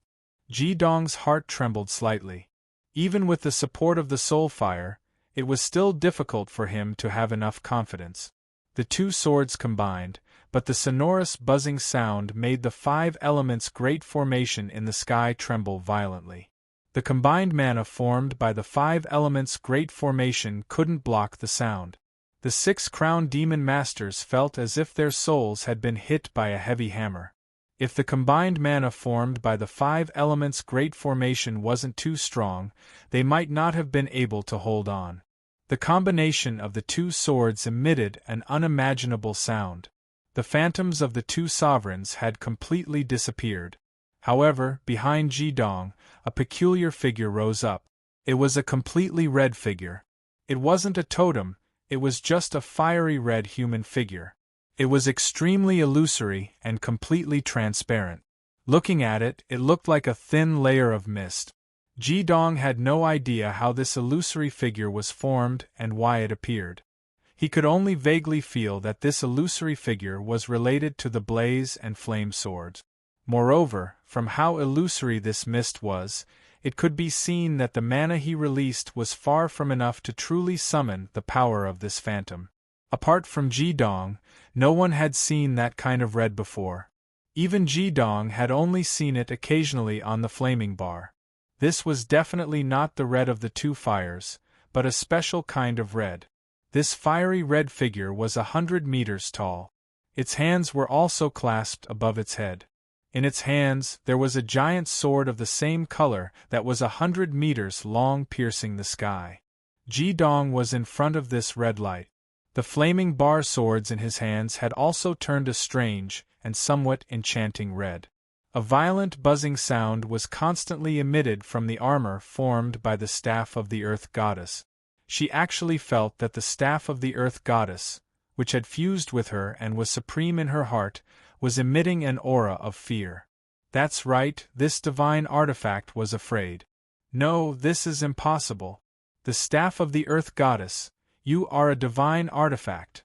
Ji Dong's heart trembled slightly. Even with the support of the soul fire, it was still difficult for him to have enough confidence. The two swords combined, but the sonorous buzzing sound made the 5 elements' great formation in the sky tremble violently. The combined mana formed by the 5 elements' great formation couldn't block the sound. The 6 crowned demon masters felt as if their souls had been hit by a heavy hammer. If the combined mana formed by the 5 elements' great formation wasn't too strong, they might not have been able to hold on. The combination of the two swords emitted an unimaginable sound. The phantoms of the two sovereigns had completely disappeared. However, behind Ji Dong, a peculiar figure rose up. It was a completely red figure. It wasn't a totem, it was just a fiery red human figure. It was extremely illusory and completely transparent. Looking at it, it looked like a thin layer of mist. Ji Dong had no idea how this illusory figure was formed and why it appeared. He could only vaguely feel that this illusory figure was related to the blaze and flame swords. Moreover, from how illusory this mist was, it could be seen that the mana he released was far from enough to truly summon the power of this phantom. Apart from Ji Dong, no one had seen that kind of red before. Even Ji Dong had only seen it occasionally on the flaming bar. This was definitely not the red of the two fires, but a special kind of red. This fiery red figure was 100 meters tall. Its hands were also clasped above its head. In its hands there was a giant sword of the same color that was 100 meters long, piercing the sky. Ji Dong was in front of this red light. The flaming bar swords in his hands had also turned a strange and somewhat enchanting red. A violent buzzing sound was constantly emitted from the armor formed by the staff of the Earth Goddess. She actually felt that the staff of the Earth Goddess, which had fused with her and was supreme in her heart, was emitting an aura of fear. That's right, this divine artifact was afraid. No, this is impossible. The staff of the Earth Goddess, you are a divine artifact.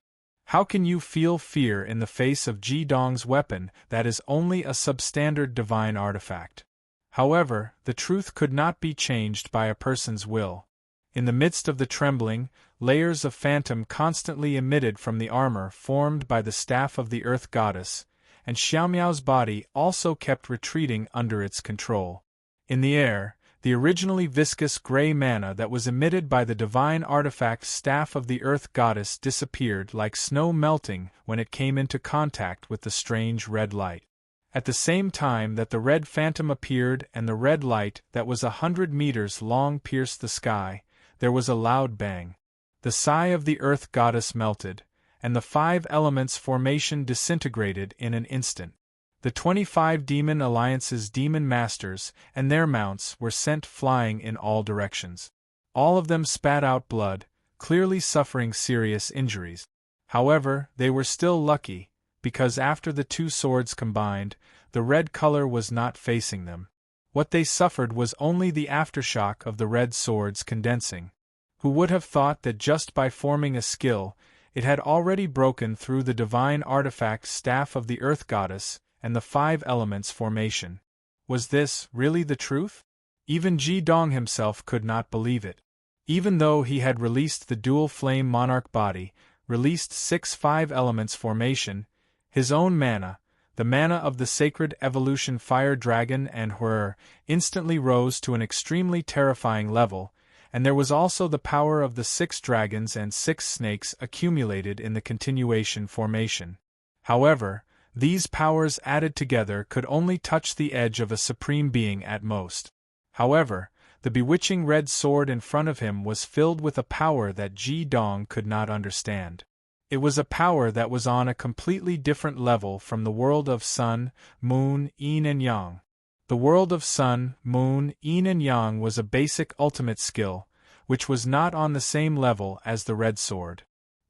How can you feel fear in the face of Ji Dong's weapon that is only a substandard divine artifact? However, the truth could not be changed by a person's will. In the midst of the trembling, layers of phantom constantly emitted from the armor formed by the staff of the Earth Goddess, and Xiaomiao's body also kept retreating under its control. In the air, the originally viscous gray mana that was emitted by the divine artifact staff of the Earth Goddess disappeared like snow melting when it came into contact with the strange red light. At the same time that the red phantom appeared and the red light that was 100 meters long pierced the sky, there was a loud bang. The sigh of the Earth Goddess melted, and the 5 elements formation disintegrated in an instant. The 25 Demon Alliance's demon masters and their mounts were sent flying in all directions. All of them spat out blood, clearly suffering serious injuries. However, they were still lucky, because after the two swords combined, the red color was not facing them. What they suffered was only the aftershock of the red swords condensing. Who would have thought that just by forming a skill, it had already broken through the divine artifact staff of the Earth Goddess and the 5 elements formation? Was this really the truth? Even Ji Dong himself could not believe it. Even though he had released the dual flame monarch body, released 6 5 elements formation, his own mana, the mana of the sacred evolution fire dragon and Hwr, instantly rose to an extremely terrifying level, and there was also the power of the 6 dragons and 6 snakes accumulated in the continuation formation. However, these powers added together could only touch the edge of a supreme being at most. However, the bewitching red sword in front of him was filled with a power that Ji Dong could not understand. It was a power that was on a completely different level from the world of sun, moon, yin and yang. The world of sun, moon, yin and yang was a basic ultimate skill, which was not on the same level as the red sword.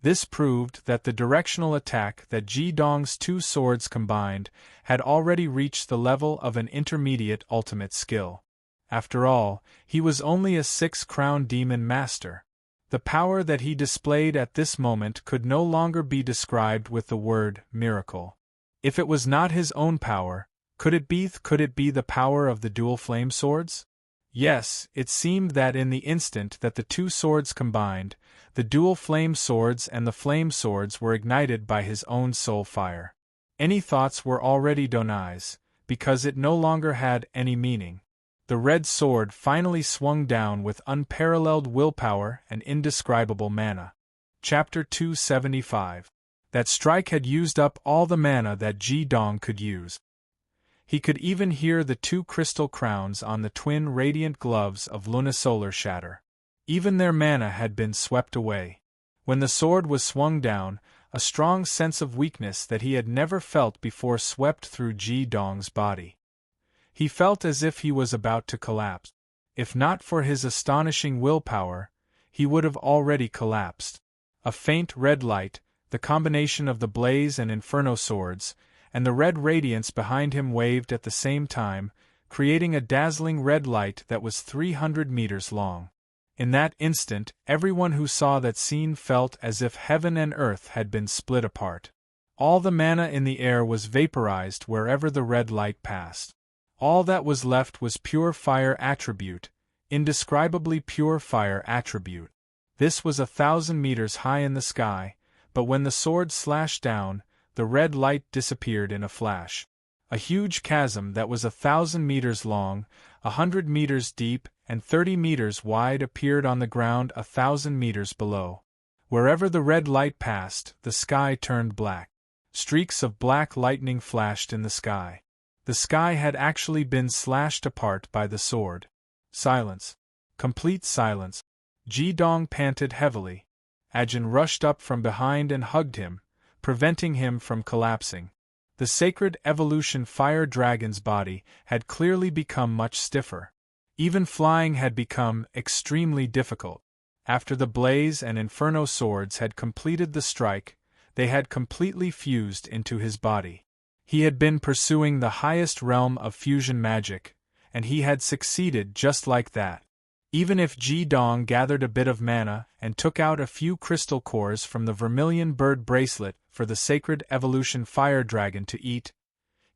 This proved that the directional attack that Ji Dong's two swords combined had already reached the level of an intermediate ultimate skill. After all, he was only a 6-crown demon master. The power that he displayed at this moment could no longer be described with the word miracle. If it was not his own power, could it be the power of the dual flame swords? Yes, it seemed that in the instant that the two swords combined, the dual flame swords and the flame swords were ignited by his own soul fire. Any thoughts were already Donai's, because it no longer had any meaning. The red sword finally swung down with unparalleled willpower and indescribable mana. Chapter 275. That strike had used up all the mana that Ji Dong could use. He could even hear the two crystal crowns on the twin radiant gloves of Lunisolar shatter. Even their mana had been swept away. When the sword was swung down, a strong sense of weakness that he had never felt before swept through Ji Dong's body. He felt as if he was about to collapse. If not for his astonishing willpower, he would have already collapsed. A faint red light, the combination of the blaze and inferno swords, and the red radiance behind him waved at the same time, creating a dazzling red light that was 300 meters long. In that instant, everyone who saw that scene felt as if heaven and earth had been split apart. All the mana in the air was vaporized wherever the red light passed. All that was left was pure fire attribute, indescribably pure fire attribute. This was 1,000 meters high in the sky, but when the sword slashed down, the red light disappeared in a flash. A huge chasm that was 1,000 meters long, 100 meters deep, and 30 meters wide appeared on the ground 1,000 meters below. Wherever the red light passed, the sky turned black. Streaks of black lightning flashed in the sky. The sky had actually been slashed apart by the sword. Silence. Complete silence. Ji Dong panted heavily. Ajin rushed up from behind and hugged him, preventing him from collapsing. The sacred evolution fire dragon's body had clearly become much stiffer. Even flying had become extremely difficult. After the blaze and inferno swords had completed the strike, they had completely fused into his body. He had been pursuing the highest realm of fusion magic, and he had succeeded just like that. Even if Ji Dong gathered a bit of mana and took out a few crystal cores from the vermilion bird bracelet for the sacred evolution fire dragon to eat,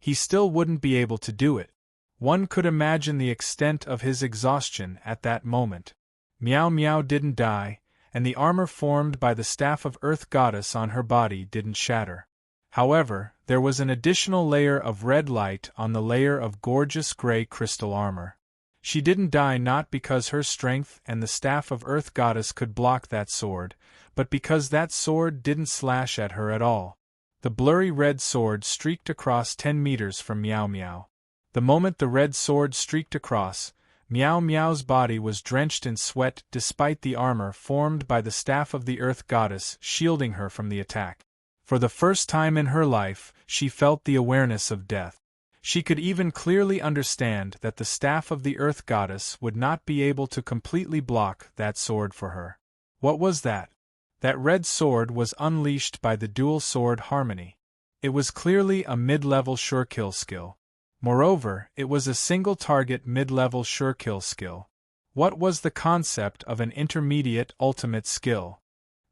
he still wouldn't be able to do it. One could imagine the extent of his exhaustion at that moment. Miao Miao didn't die, and the armor formed by the staff of Earth Goddess on her body didn't shatter. However, there was an additional layer of red light on the layer of gorgeous gray crystal armor. She didn't die not because her strength and the staff of Earth Goddess could block that sword, but because that sword didn't slash at her at all. The blurry red sword streaked across 10 meters from Miao Miao. The moment the red sword streaked across, Miao Miao's body was drenched in sweat despite the armor formed by the staff of the Earth Goddess shielding her from the attack. For the first time in her life, she felt the awareness of death. She could even clearly understand that the staff of the Earth Goddess would not be able to completely block that sword for her. What was that? That red sword was unleashed by the dual sword harmony. It was clearly a mid-level sure-kill skill. Moreover, it was a single-target mid-level sure-kill skill. What was the concept of an intermediate ultimate skill?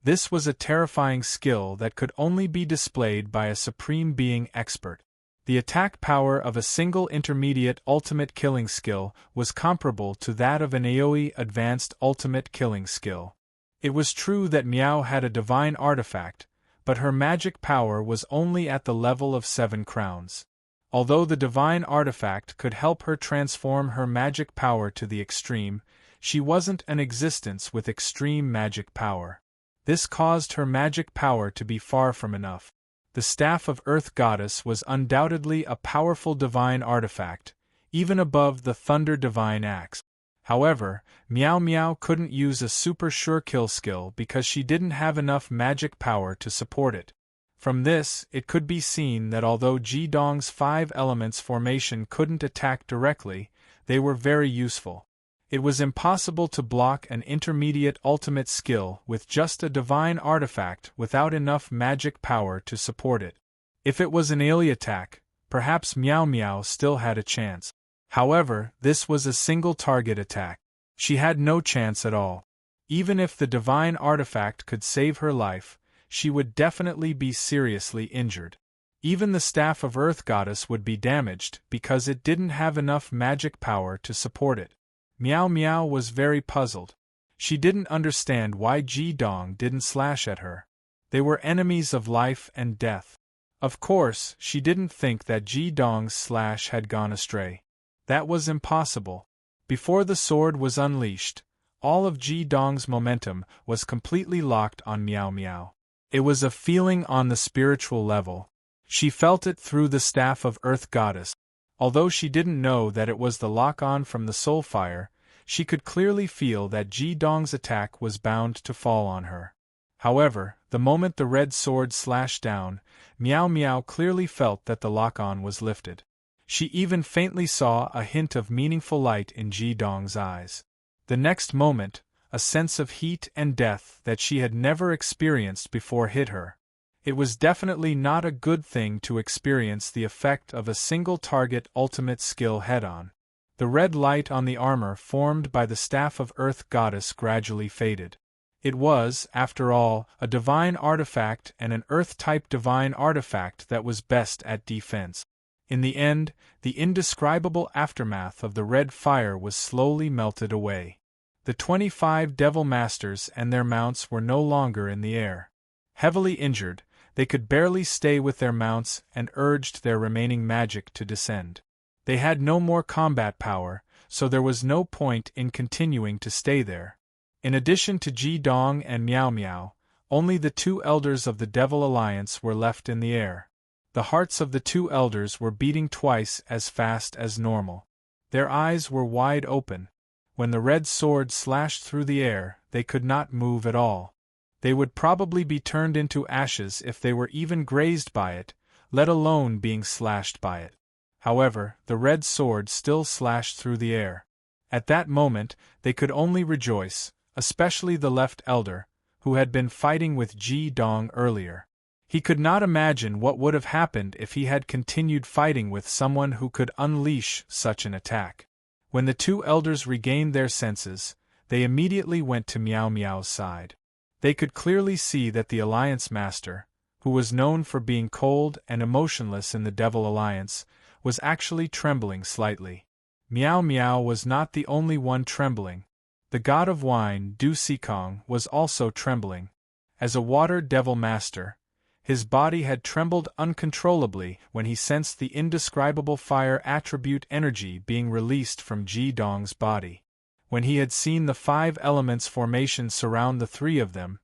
This was a terrifying skill that could only be displayed by a supreme being expert. The attack power of a single intermediate ultimate killing skill was comparable to that of an AoE advanced ultimate killing skill. It was true that Miao had a divine artifact, but her magic power was only at the level of 7 crowns. Although the divine artifact could help her transform her magic power to the extreme, she wasn't an existence with extreme magic power. This caused her magic power to be far from enough. The staff of Earth Goddess was undoubtedly a powerful divine artifact, even above the Thunder Divine Axe. However, Miao Miao couldn't use a super sure kill skill because she didn't have enough magic power to support it. From this, it could be seen that although Ji Dong's 5 elements formation couldn't attack directly, they were very useful. It was impossible to block an intermediate ultimate skill with just a divine artifact without enough magic power to support it. If it was an ally attack, perhaps Meow Meow still had a chance. However, this was a single-target attack. She had no chance at all. Even if the divine artifact could save her life, she would definitely be seriously injured. Even the Staff of Earth Goddess would be damaged because it didn't have enough magic power to support it. Meow Meow was very puzzled. She didn't understand why Ji-dong didn't slash at her. They were enemies of life and death. Of course, she didn't think that Ji-dong's slash had gone astray. That was impossible. Before the sword was unleashed, all of Ji-dong's momentum was completely locked on Meow Meow. It was a feeling on the spiritual level. She felt it through the Staff of Earth Goddess. Although she didn't know that it was the lock-on from the soul fire, she could clearly feel that Ji-dong's attack was bound to fall on her. However, the moment the red sword slashed down, Meow Meow clearly felt that the lock-on was lifted. She even faintly saw a hint of meaningful light in Ji-dong's eyes. The next moment, a sense of heat and death that she had never experienced before hit her. It was definitely not a good thing to experience the effect of a single-target ultimate skill head-on. The red light on the armor formed by the Staff of Earth Goddess gradually faded. It was, after all, a divine artifact and an Earth-type divine artifact that was best at defense. In the end, the indescribable aftermath of the red fire was slowly melted away. The 25 Devil Masters and their mounts were no longer in the air. Heavily injured, they could barely stay with their mounts and urged their remaining magic to descend. They had no more combat power, so there was no point in continuing to stay there. In addition to Ji-dong and Meow Meow, only the 2 elders of the Devil Alliance were left in the air. The hearts of the 2 elders were beating twice as fast as normal. Their eyes were wide open. When the red sword slashed through the air, they could not move at all. They would probably be turned into ashes if they were even grazed by it, let alone being slashed by it. However, the red sword still slashed through the air. At that moment, they could only rejoice, especially the left elder, who had been fighting with Ji-dong earlier. He could not imagine what would have happened if he had continued fighting with someone who could unleash such an attack. When the 2 elders regained their senses, they immediately went to Meow Meow's side. They could clearly see that the Alliance Master, who was known for being cold and emotionless in the Devil Alliance, was actually trembling slightly. Meow Meow was not the only one trembling. The god of wine, Du Sikong, was also trembling. As a water devil master, his body had trembled uncontrollably when he sensed the indescribable fire attribute energy being released from Ji-dong's body. When he had seen the 5 elements formation surround the 3 of them,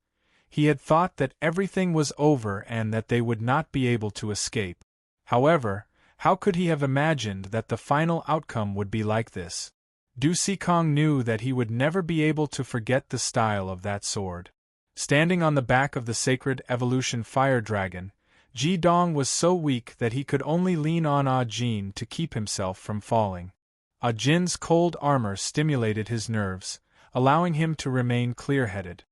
he had thought that everything was over and that they would not be able to escape. However, how could he have imagined that the final outcome would be like this? Du Sikong knew that he would never be able to forget the style of that sword. Standing on the back of the sacred evolution fire dragon, Ji-dong was so weak that he could only lean on Ah Jin to keep himself from falling. Ah Jin's cold armor stimulated his nerves, allowing him to remain clear-headed.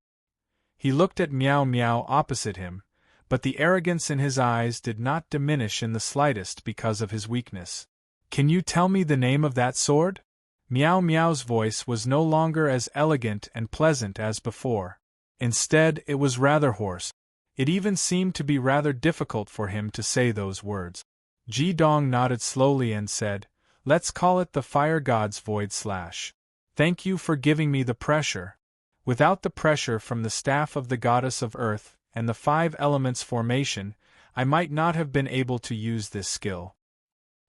He looked at Meow Meow opposite him, but the arrogance in his eyes did not diminish in the slightest because of his weakness. "Can you tell me the name of that sword?" Meow Meow's voice was no longer as elegant and pleasant as before. Instead, it was rather hoarse. It even seemed to be rather difficult for him to say those words. Ji-dong nodded slowly and said, "Let's call it the Fire God's Void Slash. Thank you for giving me the pressure. Without the pressure from the Staff of the Goddess of Earth and the 5 elements formation, I might not have been able to use this skill."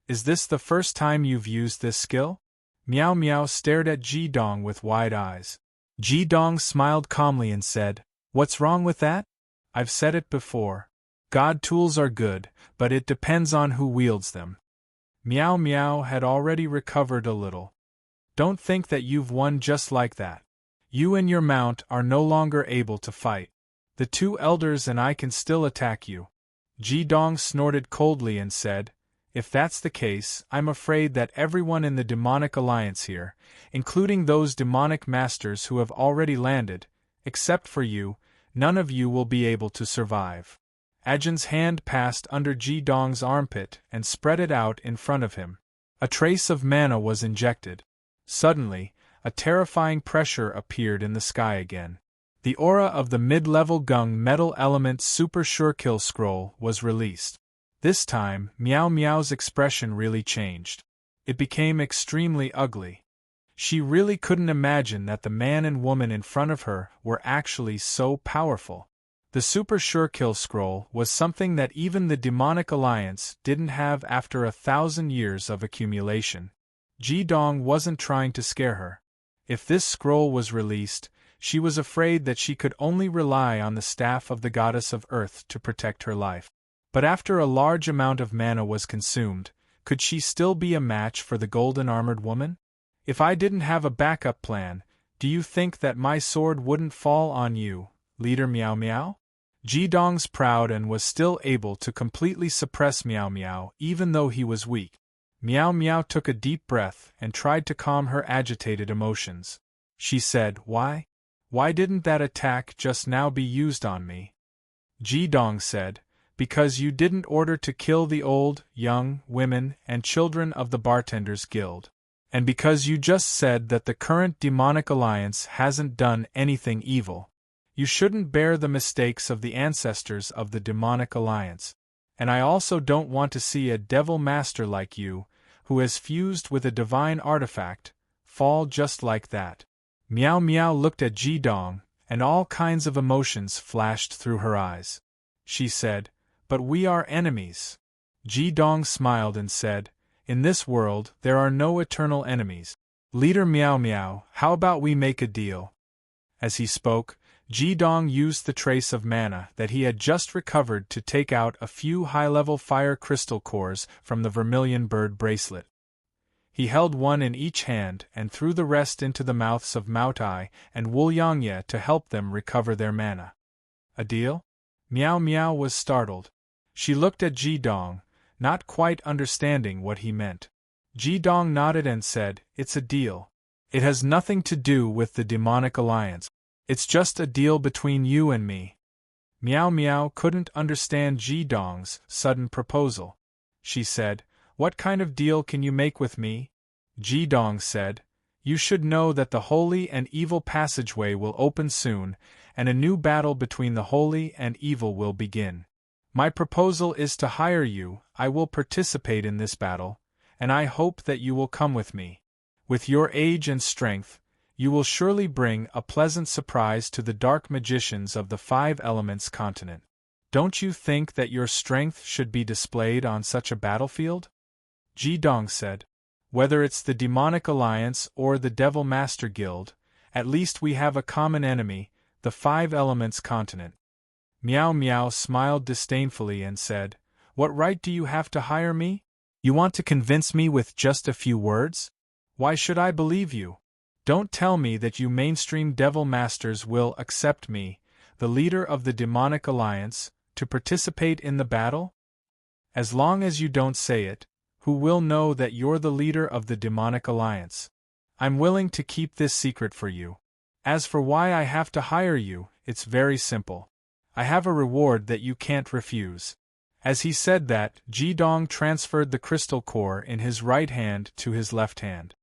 "Is this the first time you've used this skill?" Meow Meow stared at Ji-dong with wide eyes. Ji-dong smiled calmly and said, "What's wrong with that? I've said it before. God tools are good, but it depends on who wields them." Meow Meow had already recovered a little. "Don't think that you've won just like that. You and your mount are no longer able to fight. The 2 elders and I can still attack you." Ji-dong snorted coldly and said, If that's the case, I'm afraid that everyone in the demonic alliance here, including those demonic masters who have already landed, except for you, none of you will be able to survive. Ajin's hand passed under Ji Dong's armpit and spread it out in front of him. A trace of mana was injected. Suddenly, a terrifying pressure appeared in the sky again. The aura of the mid-level Gung Metal Element Super Sure Kill scroll was released. This time, Meow Meow's expression really changed. It became extremely ugly. She really couldn't imagine that the man and woman in front of her were actually so powerful. The Super Sure Kill scroll was something that even the Demonic Alliance didn't have after 1,000 years of accumulation. Ji Dong wasn't trying to scare her. If this scroll was released, she was afraid that she could only rely on the staff of the Goddess of Earth to protect her life. But after a large amount of mana was consumed, could she still be a match for the golden-armored woman? If I didn't have a backup plan, do you think that my sword wouldn't fall on you, Leader Meow Meow? Ji Dong's proud and was still able to completely suppress Meow Meow even though he was weak. Meow Meow took a deep breath and tried to calm her agitated emotions. She said, Why didn't that attack just now be used on me? Ji Dong said, Because you didn't order to kill the old, young, women, and children of the Bartenders Guild. And because you just said that the current Demonic Alliance hasn't done anything evil. You shouldn't bear the mistakes of the ancestors of the Demonic Alliance. And I also don't want to see a Devil Master like you, who has fused with a divine artifact, fall just like that. Meow Meow looked at Ji Dong, and all kinds of emotions flashed through her eyes. She said, But we are enemies. Ji Dong smiled and said, In this world, there are no eternal enemies. Leader Meow Meow, how about we make a deal? As he spoke, Ji Dong used the trace of mana that he had just recovered to take out a few high-level fire crystal cores from the vermilion bird bracelet. He held one in each hand and threw the rest into the mouths of Mao Tai and Wu Yangye to help them recover their mana. A deal? Meow Meow was startled. She looked at Ji Dong, not quite understanding what he meant. Ji Dong nodded and said, It's a deal. It has nothing to do with the Demonic Alliance. It's just a deal between you and me. Meow Meow couldn't understand Ji Dong's sudden proposal. She said, What kind of deal can you make with me? Ji Dong said, You should know that the holy and evil passageway will open soon, and a new battle between the holy and evil will begin. My proposal is to hire you. I will participate in this battle, and I hope that you will come with me. With your age and strength, you will surely bring a pleasant surprise to the dark magicians of the Five Elements continent. Don't you think that your strength should be displayed on such a battlefield? Ji Dong said, Whether it's the Demonic Alliance or the Devil Master Guild, at least we have a common enemy, the Five Elements continent. Meow Meow smiled disdainfully and said, What right do you have to hire me? You want to convince me with just a few words? Why should I believe you? Don't tell me that you mainstream Devil Masters will accept me, the leader of the Demonic Alliance, to participate in the battle? As long as you don't say it, who will know that you're the leader of the Demonic Alliance? I'm willing to keep this secret for you. As for why I have to hire you, it's very simple. I have a reward that you can't refuse. As he said that, Ji Dong transferred the crystal core in his right hand to his left hand.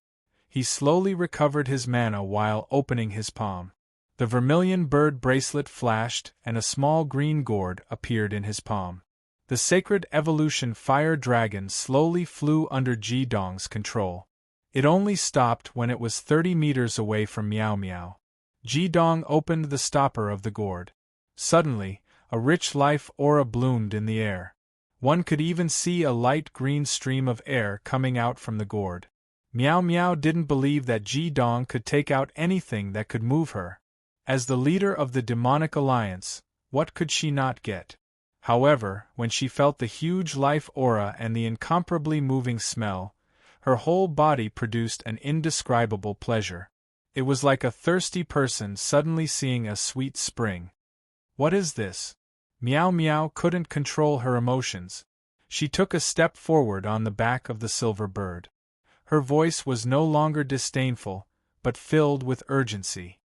He slowly recovered his mana while opening his palm. The vermilion bird bracelet flashed and a small green gourd appeared in his palm. The sacred evolution fire dragon slowly flew under Ji Dong's control. It only stopped when it was 30 meters away from Meow Meow. Ji Dong opened the stopper of the gourd. Suddenly, a rich life aura bloomed in the air. One could even see a light green stream of air coming out from the gourd. Meow Meow didn't believe that Ji Dong could take out anything that could move her. As the leader of the Demonic Alliance, what could she not get? However, when she felt the huge life aura and the incomparably moving smell, her whole body produced an indescribable pleasure. It was like a thirsty person suddenly seeing a sweet spring. What is this? Meow Meow couldn't control her emotions. She took a step forward on the back of the silver bird. Her voice was no longer disdainful, but filled with urgency.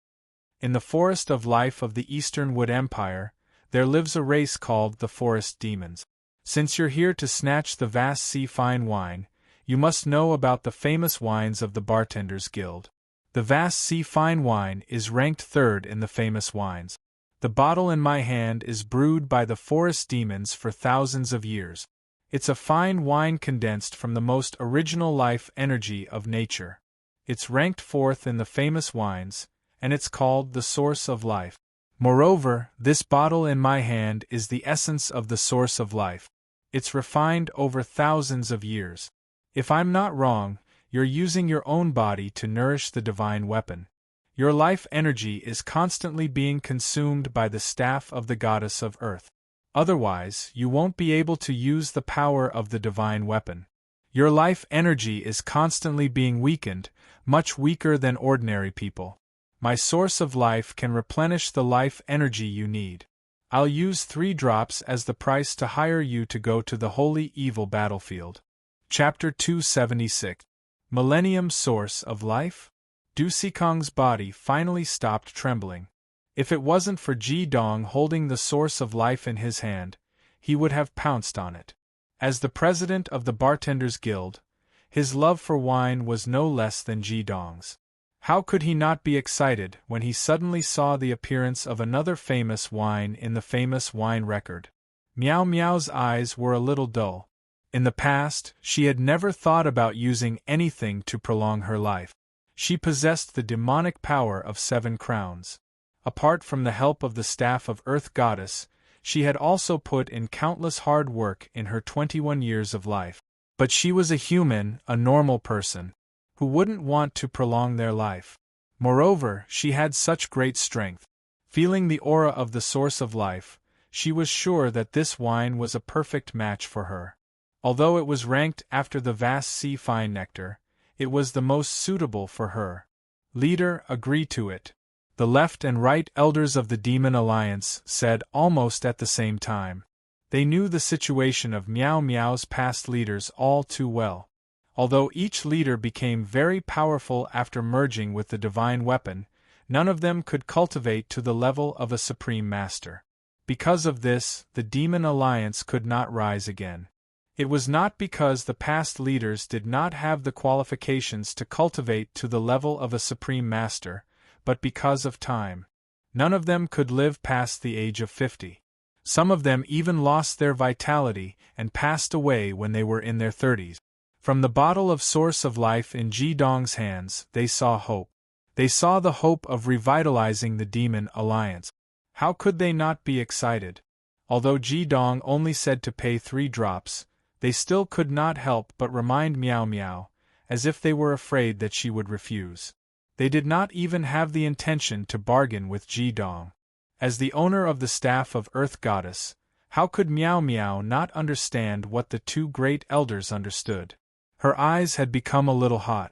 In the forest of life of the Eastern Wood Empire, there lives a race called the Forest Demons. Since you're here to snatch the vast sea fine wine, you must know about the famous wines of the Bartenders Guild. The vast sea fine wine is ranked third in the famous wines. The bottle in my hand is brewed by the forest demons for thousands of years. It's a fine wine condensed from the most original life energy of nature. It's ranked fourth in the famous wines, and it's called the source of life. Moreover, this bottle in my hand is the essence of the source of life. It's refined over thousands of years. If I'm not wrong, you're using your own body to nourish the divine weapon. Your life energy is constantly being consumed by the staff of the goddess of earth. Otherwise, you won't be able to use the power of the divine weapon. Your life energy is constantly being weakened, much weaker than ordinary people. My source of life can replenish the life energy you need. I'll use 3 drops as the price to hire you to go to the holy evil battlefield. Chapter 276. Millennium Source of Life? Du Xikong's body finally stopped trembling. If it wasn't for Ji Dong holding the source of life in his hand, he would have pounced on it. As the president of the Bartenders Guild, his love for wine was no less than Ji Dong's. How could he not be excited when he suddenly saw the appearance of another famous wine in the famous wine record? Miao Miao's eyes were a little dull. In the past, she had never thought about using anything to prolong her life. She possessed the demonic power of 7 crowns. Apart from the help of the staff of Earth Goddess, she had also put in countless hard work in her 21 years of life. But she was a human, a normal person, who wouldn't want to prolong their life. Moreover, she had such great strength. Feeling the aura of the source of life, she was sure that this wine was a perfect match for her. Although it was ranked after the vast sea fine nectar, it was the most suitable for her. Leader, agree to it. The left and right elders of the Demon Alliance said almost at the same time. They knew the situation of Miao Miao's past leaders all too well. Although each leader became very powerful after merging with the divine weapon, none of them could cultivate to the level of a supreme master. Because of this, the Demon Alliance could not rise again. It was not because the past leaders did not have the qualifications to cultivate to the level of a supreme master, but because of time. None of them could live past the age of 50. Some of them even lost their vitality and passed away when they were in their 30s. From the bottle of source of life in Ji Dong's hands, they saw hope. They saw the hope of revitalizing the Demon Alliance. How could they not be excited? Although Ji Dong only said to pay 3 drops, they still could not help but remind Miao Miao, as if they were afraid that she would refuse. They did not even have the intention to bargain with Ji Dong. As the owner of the staff of Earth Goddess, how could Miao Miao not understand what the 2 great elders understood? Her eyes had become a little hot.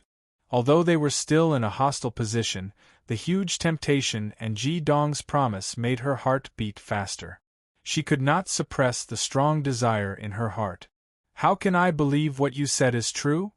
Although they were still in a hostile position, the huge temptation and Ji Dong's promise made her heart beat faster. She could not suppress the strong desire in her heart. How can I believe what you said is true?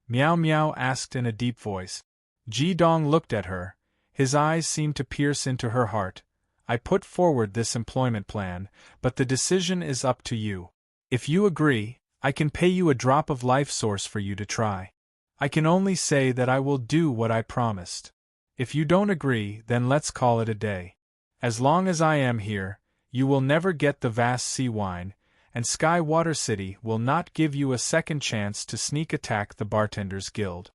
Miao Miao asked in a deep voice. Ji Dong looked at her. His eyes seemed to pierce into her heart. I put forward this employment plan, but the decision is up to you. If you agree, I can pay you a drop of life source for you to try. I can only say that I will do what I promised. If you don't agree, then let's call it a day. As long as I am here, you will never get the vast sea wine, and Sky Water City will not give you a second chance to sneak attack the Bartenders Guild.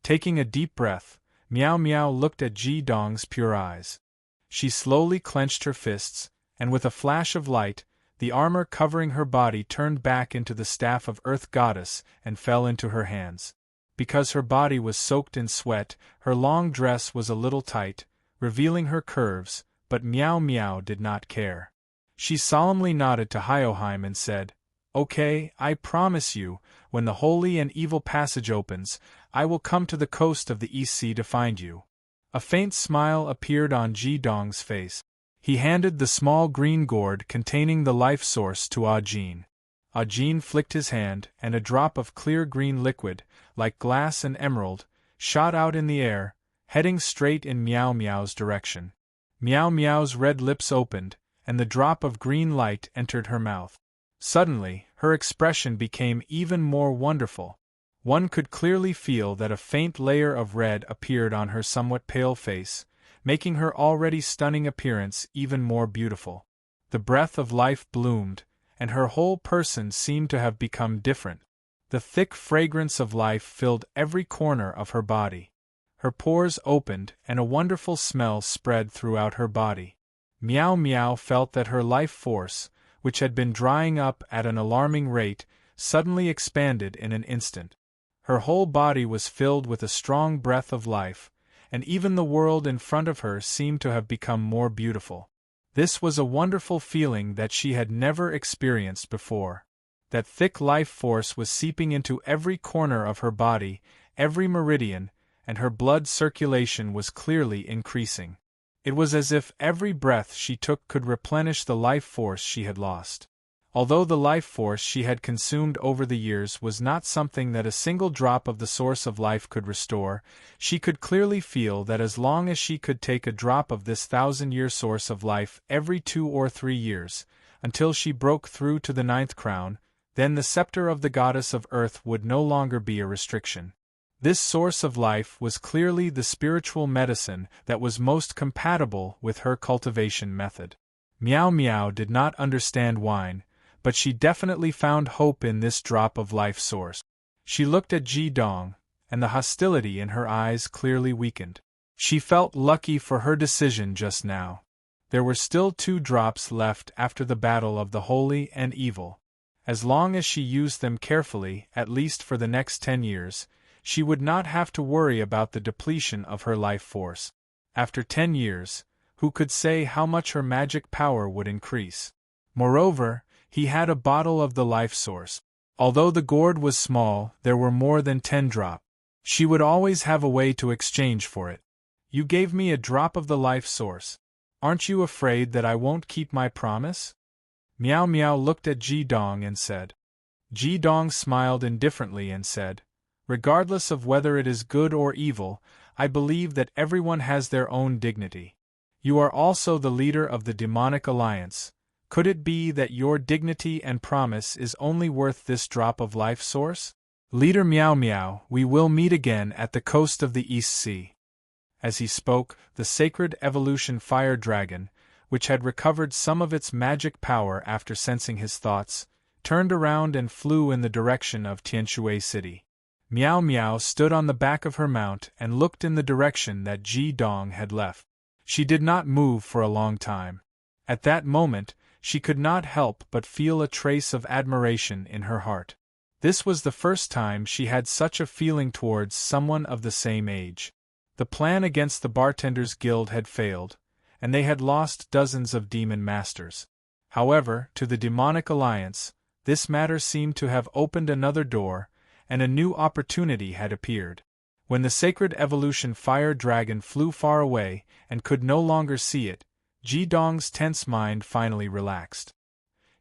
Taking a deep breath, Miao Miao looked at Ji Dong's pure eyes. She slowly clenched her fists, and with a flash of light, the armor covering her body turned back into the staff of Earth Goddess and fell into her hands. Because her body was soaked in sweat, her long dress was a little tight, revealing her curves, but Miao Miao did not care. She solemnly nodded to Hyoheim and said, Okay, I promise you, when the holy and evil passage opens, I will come to the coast of the East Sea to find you. A faint smile appeared on Ji Dong's face. He handed the small green gourd containing the life source to Ah Jin. Ajin flicked his hand, and a drop of clear green liquid, like glass and emerald, shot out in the air, heading straight in Meow Meow's direction. Meow Meow's red lips opened, and the drop of green light entered her mouth. Suddenly, her expression became even more wonderful. One could clearly feel that a faint layer of red appeared on her somewhat pale face, making her already stunning appearance even more beautiful. The breath of life bloomed, and her whole person seemed to have become different. The thick fragrance of life filled every corner of her body. Her pores opened, and a wonderful smell spread throughout her body. Meow Meow felt that her life force, which had been drying up at an alarming rate, suddenly expanded in an instant. Her whole body was filled with a strong breath of life, and even the world in front of her seemed to have become more beautiful. This was a wonderful feeling that she had never experienced before. That thick life force was seeping into every corner of her body, every meridian, and her blood circulation was clearly increasing. It was as if every breath she took could replenish the life force she had lost. Although the life force she had consumed over the years was not something that a single drop of the source of life could restore, she could clearly feel that as long as she could take a drop of this 1,000-year source of life every 2 or 3 years, until she broke through to the 9th crown, then the scepter of the goddess of earth would no longer be a restriction. This source of life was clearly the spiritual medicine that was most compatible with her cultivation method. Meow Meow did not understand wine, but she definitely found hope in this drop of life source. She looked at Ji Dong, and the hostility in her eyes clearly weakened. She felt lucky for her decision just now. There were still 2 drops left after the battle of the holy and evil. As long as she used them carefully, at least for the next 10 years, she would not have to worry about the depletion of her life force. After 10 years, who could say how much her magic power would increase? Moreover, he had a bottle of the life source. Although the gourd was small, there were more than 10 drops. She would always have a way to exchange for it. You gave me a drop of the life source. Aren't you afraid that I won't keep my promise? Meow Meow looked at Ji Dong and said. Ji Dong smiled indifferently and said, regardless of whether it is good or evil, I believe that everyone has their own dignity. You are also the leader of the demonic alliance. Could it be that your dignity and promise is only worth this drop of life source? Leader Meow Meow, we will meet again at the coast of the East Sea. As he spoke, the sacred evolution fire dragon, which had recovered some of its magic power after sensing his thoughts, turned around and flew in the direction of Tianshui City. Meow Meow stood on the back of her mount and looked in the direction that Ji Dong had left. She did not move for a long time. At that moment, she could not help but feel a trace of admiration in her heart. This was the first time she had such a feeling towards someone of the same age. The plan against the Bartenders Guild had failed, and they had lost dozens of demon masters. However, to the demonic alliance, this matter seemed to have opened another door, and a new opportunity had appeared. When the sacred evolution fire dragon flew far away and could no longer see it, Ji Dong's tense mind finally relaxed.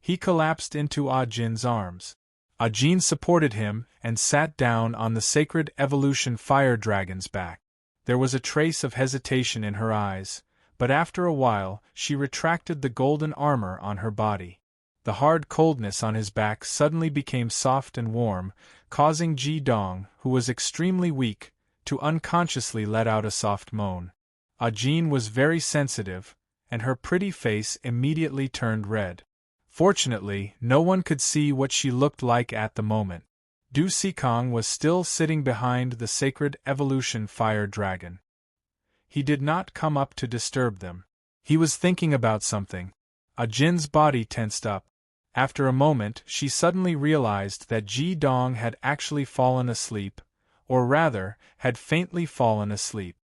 He collapsed into Ah Jin's arms. Ah Jin supported him and sat down on the sacred evolution fire dragon's back. There was a trace of hesitation in her eyes, but after a while she retracted the golden armor on her body. The hard coldness on his back suddenly became soft and warm, causing Ji Dong, who was extremely weak, to unconsciously let out a soft moan. Ah Jin was very sensitive, and her pretty face immediately turned red. Fortunately, no one could see what she looked like at the moment. Du Sikong was still sitting behind the sacred evolution fire dragon. He did not come up to disturb them. He was thinking about something. Ah Jin's body tensed up. After a moment, she suddenly realized that Ji Dong had actually fallen asleep, or rather, had faintly fallen asleep.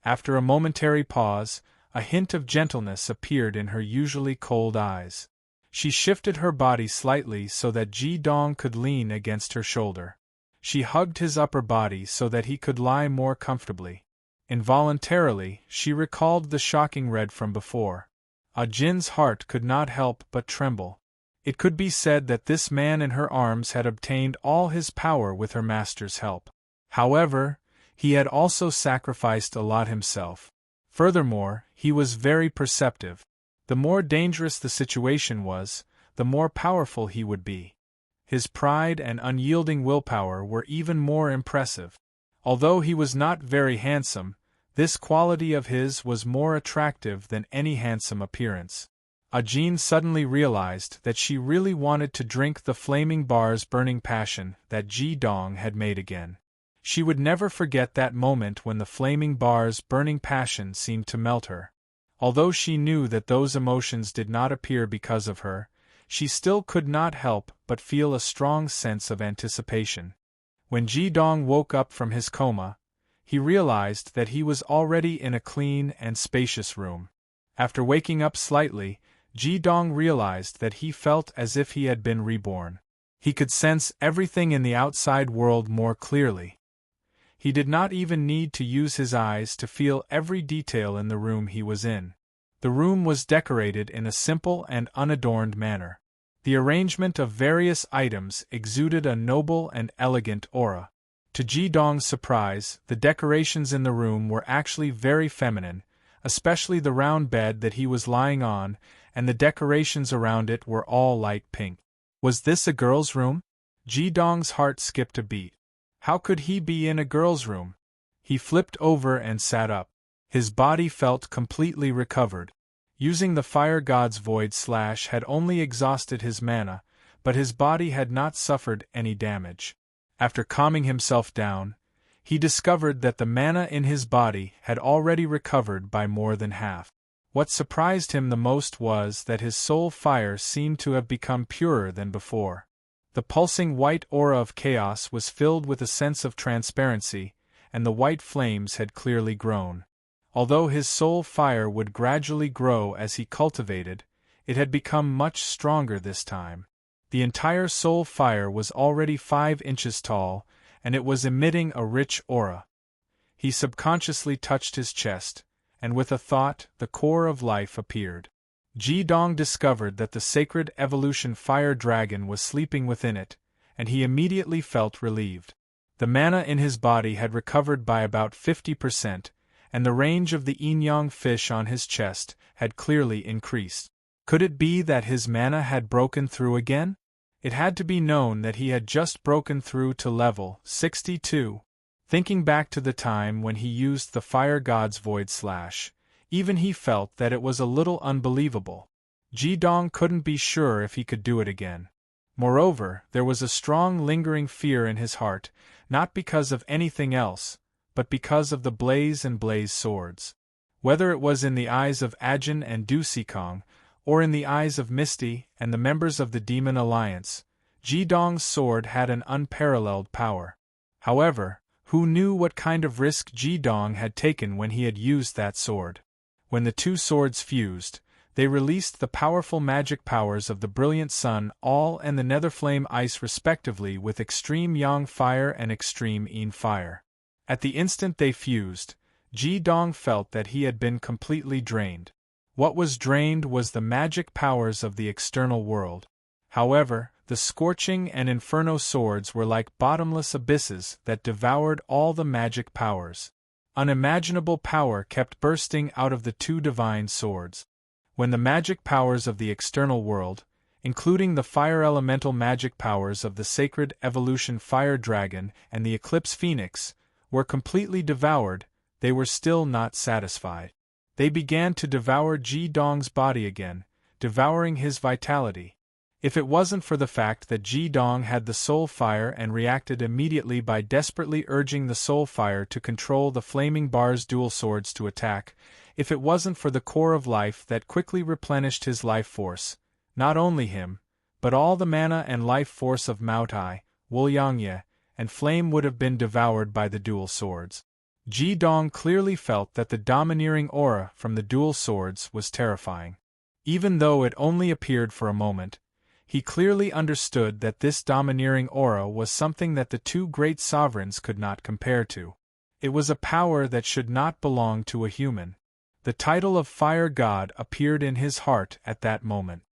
After a momentary pause, a hint of gentleness appeared in her usually cold eyes. She shifted her body slightly so that Ji Dong could lean against her shoulder. She hugged his upper body so that he could lie more comfortably. Involuntarily, she recalled the shocking red from before. Ah Jin's heart could not help but tremble. It could be said that this man in her arms had obtained all his power with her master's help. However, he had also sacrificed a lot himself. Furthermore, he was very perceptive. The more dangerous the situation was, the more powerful he would be. His pride and unyielding willpower were even more impressive. Although he was not very handsome, this quality of his was more attractive than any handsome appearance. Ajin suddenly realized that she really wanted to drink the flaming bar's burning passion that Ji Dong had made again. She would never forget that moment when the flaming bar's burning passion seemed to melt her. Although she knew that those emotions did not appear because of her, she still could not help but feel a strong sense of anticipation. When Ji Dong woke up from his coma, he realized that he was already in a clean and spacious room. After waking up slightly, Ji Dong realized that he felt as if he had been reborn. He could sense everything in the outside world more clearly. He did not even need to use his eyes to feel every detail in the room he was in. The room was decorated in a simple and unadorned manner. The arrangement of various items exuded a noble and elegant aura. To Ji Dong's surprise, the decorations in the room were actually very feminine, especially the round bed that he was lying on, and the decorations around it were all light pink. Was this a girl's room? Ji Dong's heart skipped a beat. How could he be in a girl's room? He flipped over and sat up. His body felt completely recovered. Using the fire god's void slash had only exhausted his mana, but his body had not suffered any damage. After calming himself down, he discovered that the mana in his body had already recovered by more than half. What surprised him the most was that his soul fire seemed to have become purer than before. The pulsing white aura of chaos was filled with a sense of transparency, and the white flames had clearly grown. Although his soul fire would gradually grow as he cultivated, it had become much stronger this time. The entire soul fire was already 5 inches tall, and it was emitting a rich aura. He subconsciously touched his chest, and with a thought, the core of life appeared. Ji Dong discovered that the sacred evolution fire dragon was sleeping within it, and he immediately felt relieved. The mana in his body had recovered by about 50%, and the range of the yin-yang fish on his chest had clearly increased. Could it be that his mana had broken through again? It had to be known that he had just broken through to level 62. Thinking back to the time when he used the fire god's void slash, even he felt that it was a little unbelievable. Ji Dong couldn't be sure if he could do it again. Moreover, there was a strong lingering fear in his heart, not because of anything else, but because of the blaze and blaze swords. Whether it was in the eyes of Ajin and Du Sikong, or in the eyes of Misty and the members of the Demon Alliance, Ji Dong's sword had an unparalleled power. However, who knew what kind of risk Ji Dong had taken when he had used that sword? When the two swords fused, they released the powerful magic powers of the brilliant sun all and the netherflame ice respectively with extreme yang fire and extreme yin fire. At the instant they fused, Ji Dong felt that he had been completely drained. What was drained was the magic powers of the external world. However, the scorching and inferno swords were like bottomless abysses that devoured all the magic powers. Unimaginable power kept bursting out of the two divine swords. When the magic powers of the external world, including the fire elemental magic powers of the sacred evolution fire dragon and the eclipse phoenix, were completely devoured, they were still not satisfied. They began to devour Ji Dong's body again, devouring his vitality. If it wasn't for the fact that Ji Dong had the soul fire and reacted immediately by desperately urging the soul fire to control the flaming bar's dual swords to attack, if it wasn't for the core of life that quickly replenished his life force, not only him, but all the mana and life force of Maotai, Wuliangye, and Flame would have been devoured by the dual swords. Ji Dong clearly felt that the domineering aura from the dual swords was terrifying. Even though it only appeared for a moment, he clearly understood that this domineering aura was something that the two great sovereigns could not compare to. It was a power that should not belong to a human. The title of Fire God appeared in his heart at that moment.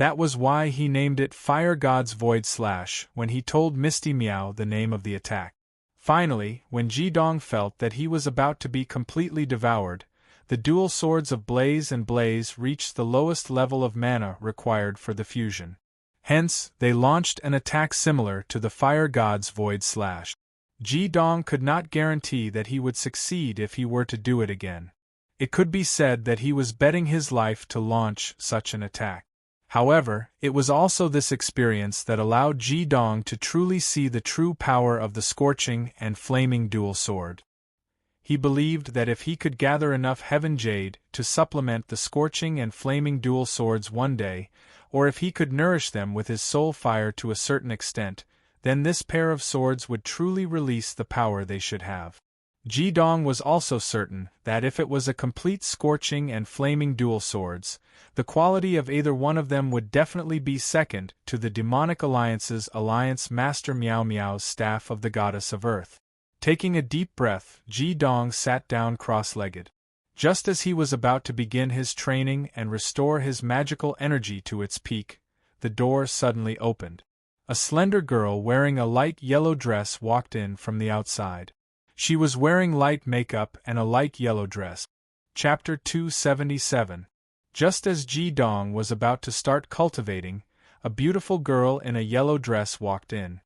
That was why he named it Fire God's Void Slash when he told Misty Meow the name of the attack. Finally, when Jidong felt that he was about to be completely devoured, the dual swords of Blaze and Blaze reached the lowest level of mana required for the fusion. Hence, they launched an attack similar to the Fire God's Void Slash. Jidong could not guarantee that he would succeed if he were to do it again. It could be said that he was betting his life to launch such an attack. However, it was also this experience that allowed Jidong to truly see the true power of the scorching and flaming dual sword. He believed that if he could gather enough heaven jade to supplement the scorching and flaming dual swords one day, or if he could nourish them with his soul fire to a certain extent, then this pair of swords would truly release the power they should have. Jidong was also certain that if it was a complete scorching and flaming dual swords, the quality of either one of them would definitely be second to the Demonic Alliance's Alliance Master Meow Meow's Staff of the Goddess of Earth. Taking a deep breath, Jidong sat down cross-legged. Just as he was about to begin his training and restore his magical energy to its peak, the door suddenly opened. A slender girl wearing a light yellow dress walked in from the outside. She was wearing light makeup and a light yellow dress. Chapter 277. Just as Jidong was about to start cultivating, a beautiful girl in a yellow dress walked in.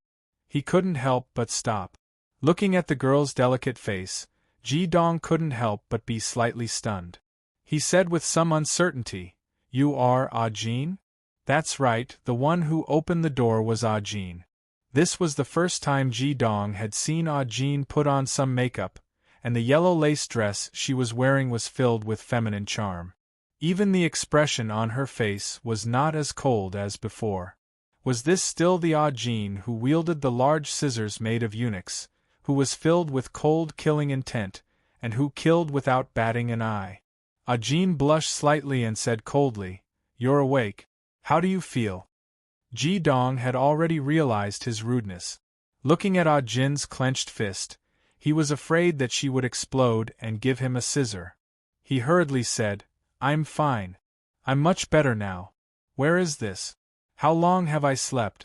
He couldn't help but stop. Looking at the girl's delicate face, Jidong couldn't help but be slightly stunned. He said with some uncertainty, "You are Ah Jin?" That's right, the one who opened the door was Ah Jin. This was the first time Jidong had seen Ah Jin put on some makeup, and the yellow lace dress she was wearing was filled with feminine charm. Even the expression on her face was not as cold as before. Was this still the Ah Jin who wielded the large scissors made of eunuchs, who was filled with cold killing intent, and who killed without batting an eye? Ah Jin blushed slightly and said coldly, "You're awake. How do you feel?" Jidong had already realized his rudeness. Looking at Ah Jin's clenched fist, he was afraid that she would explode and give him a scissor. He hurriedly said, "I'm fine. I'm much better now. Where is this? How long have I slept?"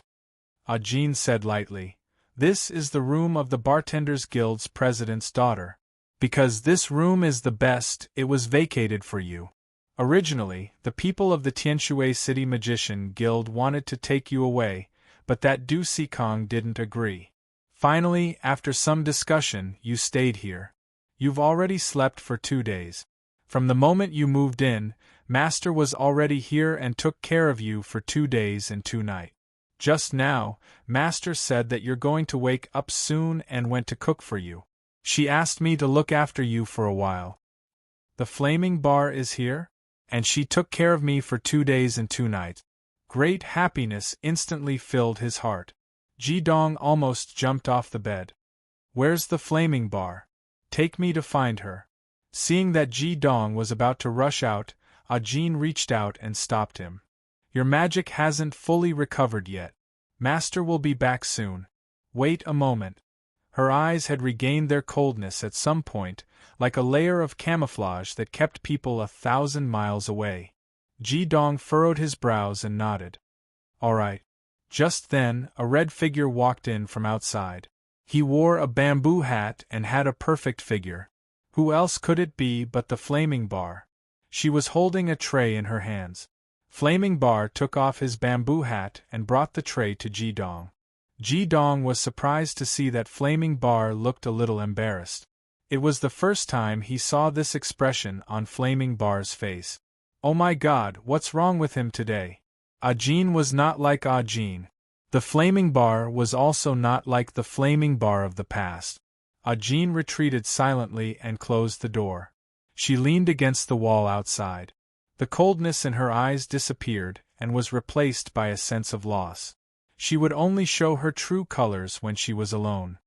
Ah Jin said lightly, "This is the room of the Bartenders Guild's president's daughter. Because this room is the best, it was vacated for you. Originally, the people of the Tianshui City Magician Guild wanted to take you away, but that Du Sikong didn't agree. Finally, after some discussion, you stayed here. You've already slept for 2 days. From the moment you moved in, Master was already here and took care of you for 2 days and 2 nights. Just now, Master said that you're going to wake up soon and went to cook for you. She asked me to look after you for a while. The flaming bar is here? And she took care of me for 2 days and 2 nights. Great happiness instantly filled his heart. Jidong almost jumped off the bed. "Where's the flaming bar? Take me to find her." Seeing that Jidong was about to rush out, Ah Jin reached out and stopped him. "Your magic hasn't fully recovered yet. Master will be back soon. Wait a moment." Her eyes had regained their coldness at some point, like a layer of camouflage that kept people 1,000 miles away. Jidong furrowed his brows and nodded. "All right." Just then, a red figure walked in from outside. He wore a bamboo hat and had a perfect figure. Who else could it be but the Flaming Bar? She was holding a tray in her hands. Flaming Bar took off his bamboo hat and brought the tray to Jidong. Jidong was surprised to see that Flaming Bar looked a little embarrassed. It was the first time he saw this expression on Flaming Bar's face. "Oh my God, what's wrong with him today?" Ah Jin was not like Ah Jin. The Flaming Bar was also not like the Flaming Bar of the past. Ah Jin retreated silently and closed the door. She leaned against the wall outside. The coldness in her eyes disappeared and was replaced by a sense of loss. She would only show her true colors when she was alone.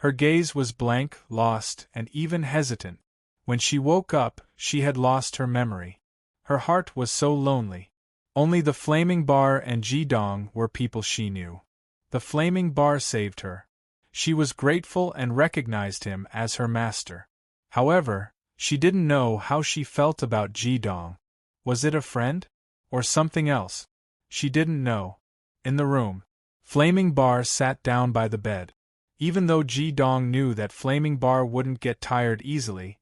Her gaze was blank, lost, and even hesitant. When she woke up, she had lost her memory. Her heart was so lonely. Only the Flaming Bar and Jidong were people she knew. The Flaming Bar saved her. She was grateful and recognized him as her master. However, she didn't know how she felt about Jidong. Was it a friend? Or something else? She didn't know. In the room, Flaming Bar sat down by the bed. Even though Ji Dong knew that Flaming Bar wouldn't get tired easily,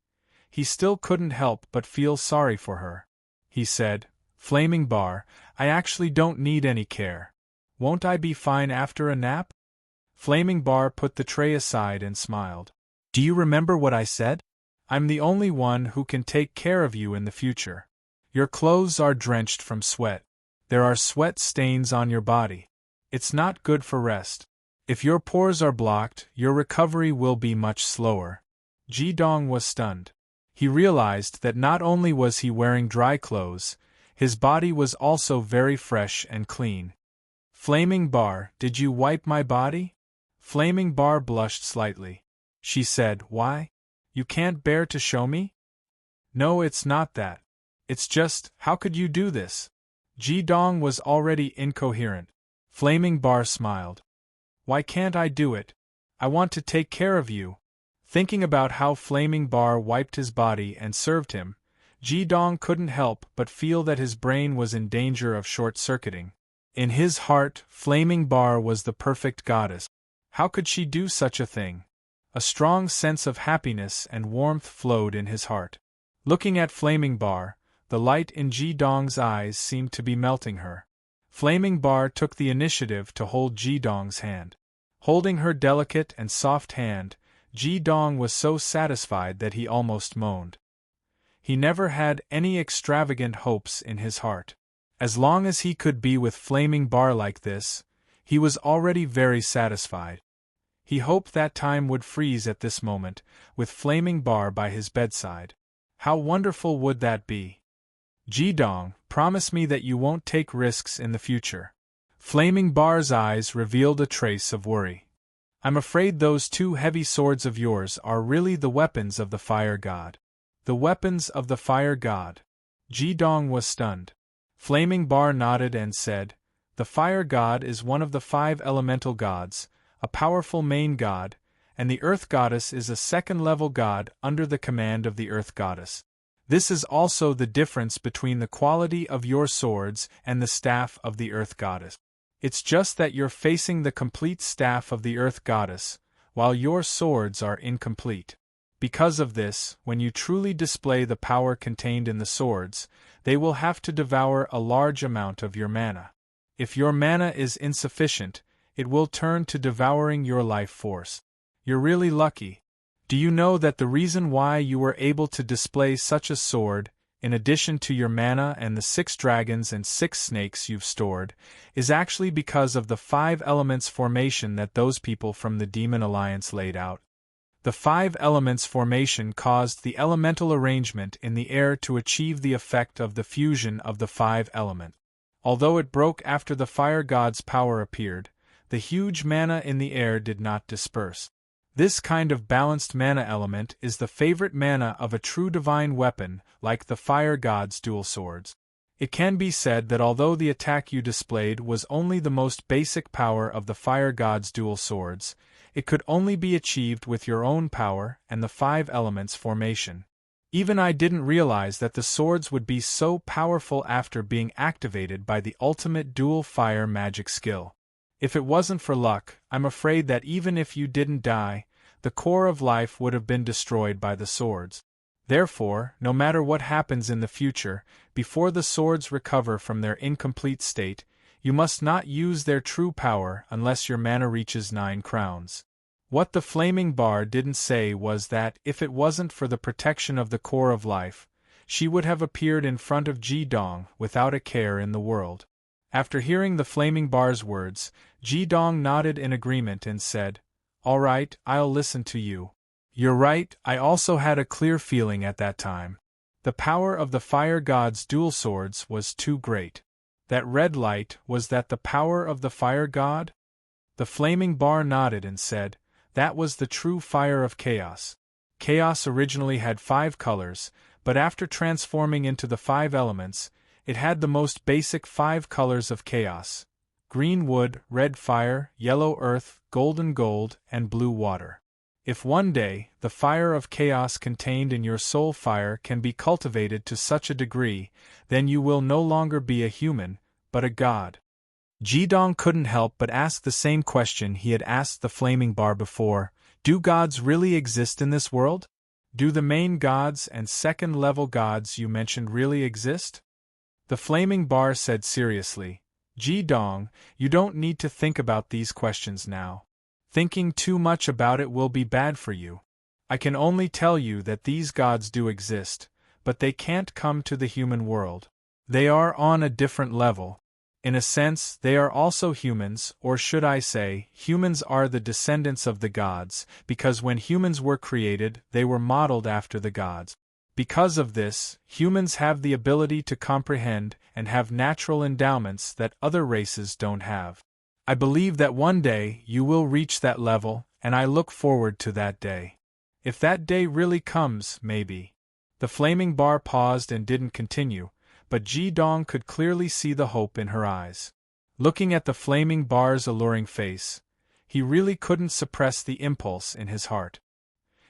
he still couldn't help but feel sorry for her. He said, "Flaming Bar, I actually don't need any care. Won't I be fine after a nap?" Flaming Bar put the tray aside and smiled. "Do you remember what I said? I'm the only one who can take care of you in the future. Your clothes are drenched from sweat. There are sweat stains on your body. It's not good for rest. If your pores are blocked, your recovery will be much slower." Ji Dong was stunned. He realized that not only was he wearing dry clothes, his body was also very fresh and clean. "Flaming Bar, did you wipe my body?" Flaming Bar blushed slightly. She said, "Why? You can't bear to show me?" "No, it's not that. It's just, how could you do this?" Ji Dong was already incoherent. Flaming Bar smiled. "Why can't I do it? I want to take care of you." Thinking about how Flaming Bar wiped his body and served him, Ji Dong couldn't help but feel that his brain was in danger of short-circuiting. In his heart, Flaming Bar was the perfect goddess. How could she do such a thing? A strong sense of happiness and warmth flowed in his heart. Looking at Flaming Bar, the light in Ji Dong's eyes seemed to be melting her. Flaming Bar took the initiative to hold Ji Dong's hand. Holding her delicate and soft hand, Ji Dong was so satisfied that he almost moaned. He never had any extravagant hopes in his heart. As long as he could be with Flaming Bar like this, he was already very satisfied. He hoped that time would freeze at this moment, with Flaming Bar by his bedside. How wonderful would that be? "Ji Dong, promise me that you won't take risks in the future." Flaming Bar's eyes revealed a trace of worry. "I'm afraid those two heavy swords of yours are really the weapons of the fire god." "The weapons of the fire god?" Ji Dong was stunned. Flaming Bar nodded and said, "The fire god is one of the 5 elemental gods, a powerful main god, and the earth goddess is a second-level god under the command of the earth goddess. This is also the difference between the quality of your swords and the staff of the earth goddess. It's just that you're facing the complete staff of the earth goddess, while your swords are incomplete. Because of this, when you truly display the power contained in the swords, they will have to devour a large amount of your mana. If your mana is insufficient, it will turn to devouring your life force. You're really lucky. Do you know that the reason why you were able to display such a sword, in addition to your mana and the 6 dragons and 6 snakes you've stored, is actually because of the 5 elements formation that those people from the Demon Alliance laid out? The 5 elements formation caused the elemental arrangement in the air to achieve the effect of the fusion of the 5 elements. Although it broke after the fire god's power appeared, the huge mana in the air did not disperse. This kind of balanced mana element is the favorite mana of a true divine weapon like the fire god's dual swords. It can be said that although the attack you displayed was only the most basic power of the fire god's dual swords, it could only be achieved with your own power and the 5 elements formation. Even I didn't realize that the swords would be so powerful after being activated by the ultimate dual fire magic skill. If it wasn't for luck, I'm afraid that even if you didn't die, the core of life would have been destroyed by the swords. Therefore, no matter what happens in the future, before the swords recover from their incomplete state, you must not use their true power unless your mana reaches 9 crowns. What the Flaming Bar didn't say was that, if it wasn't for the protection of the core of life, she would have appeared in front of Ji Dong without a care in the world. After hearing the Flaming Bar's words, Ji Dong nodded in agreement and said, "All right, I'll listen to you. You're right, I also had a clear feeling at that time. The power of the fire god's dual swords was too great. That red light, was that the power of the fire god?" The Flaming Bar nodded and said, "That was the true fire of chaos. Chaos originally had 5 colors, but after transforming into the 5 elements, it had the most basic 5 colors of chaos: green wood, red fire, yellow earth, golden gold, and blue water. If one day, the fire of chaos contained in your soul fire can be cultivated to such a degree, then you will no longer be a human, but a god. Jidong couldn't help but ask the same question he had asked the flaming bar before: do gods really exist in this world? Do the main gods and second-level gods you mentioned really exist? The flaming bar said seriously, Jidong, you don't need to think about these questions now. Thinking too much about it will be bad for you. I can only tell you that these gods do exist, but they can't come to the human world. They are on a different level. In a sense, they are also humans, or should I say, humans are the descendants of the gods, because when humans were created, they were modeled after the gods. Because of this, humans have the ability to comprehend and have natural endowments that other races don't have. I believe that one day you will reach that level, and I look forward to that day. If that day really comes, maybe. The flaming bar paused and didn't continue, but Jidong could clearly see the hope in her eyes. Looking at the flaming bar's alluring face, he really couldn't suppress the impulse in his heart.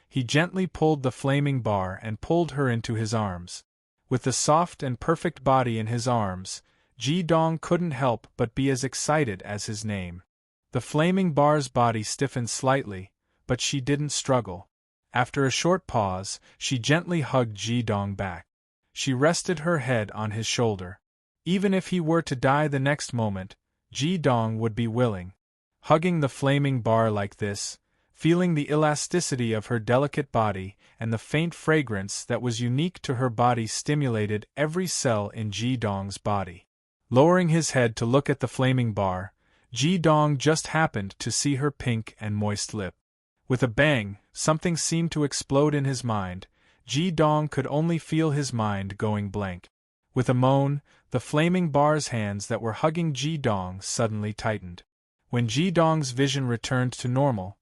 He gently pulled the flaming bar and pulled her into his arms. With the soft and perfect body in his arms, Jidong couldn't help but be as excited as his name. The flaming bar's body stiffened slightly, but she didn't struggle. After a short pause, she gently hugged Jidong back. She rested her head on his shoulder. Even if he were to die the next moment, Jidong would be willing. Hugging the flaming bar like this, feeling the elasticity of her delicate body and the faint fragrance that was unique to her body stimulated every cell in Jidong's body. Lowering his head to look at the flaming bar, Jidong just happened to see her pink and moist lip. With a bang, something seemed to explode in his mind. Jidong could only feel his mind going blank. With a moan, the flaming bar's hands that were hugging Jidong suddenly tightened. When Jidong's vision returned to normal,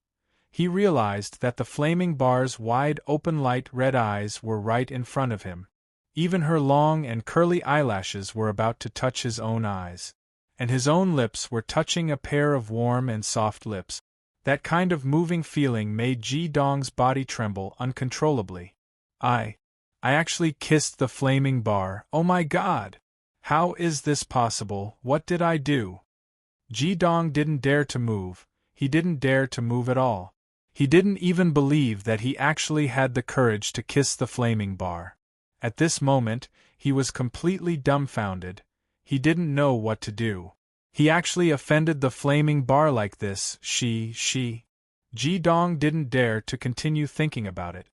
he realized that the flaming bar's wide-open light red eyes were right in front of him. Even her long and curly eyelashes were about to touch his own eyes. And his own lips were touching a pair of warm and soft lips. That kind of moving feeling made Jidong's body tremble uncontrollably. I actually kissed the flaming bar. Oh my God! How is this possible? What did I do? Jidong didn't dare to move. He didn't dare to move at all. He didn't even believe that he actually had the courage to kiss the flaming bar. At this moment, he was completely dumbfounded. He didn't know what to do. He actually offended the flaming bar like this. Jidong didn't dare to continue thinking about it.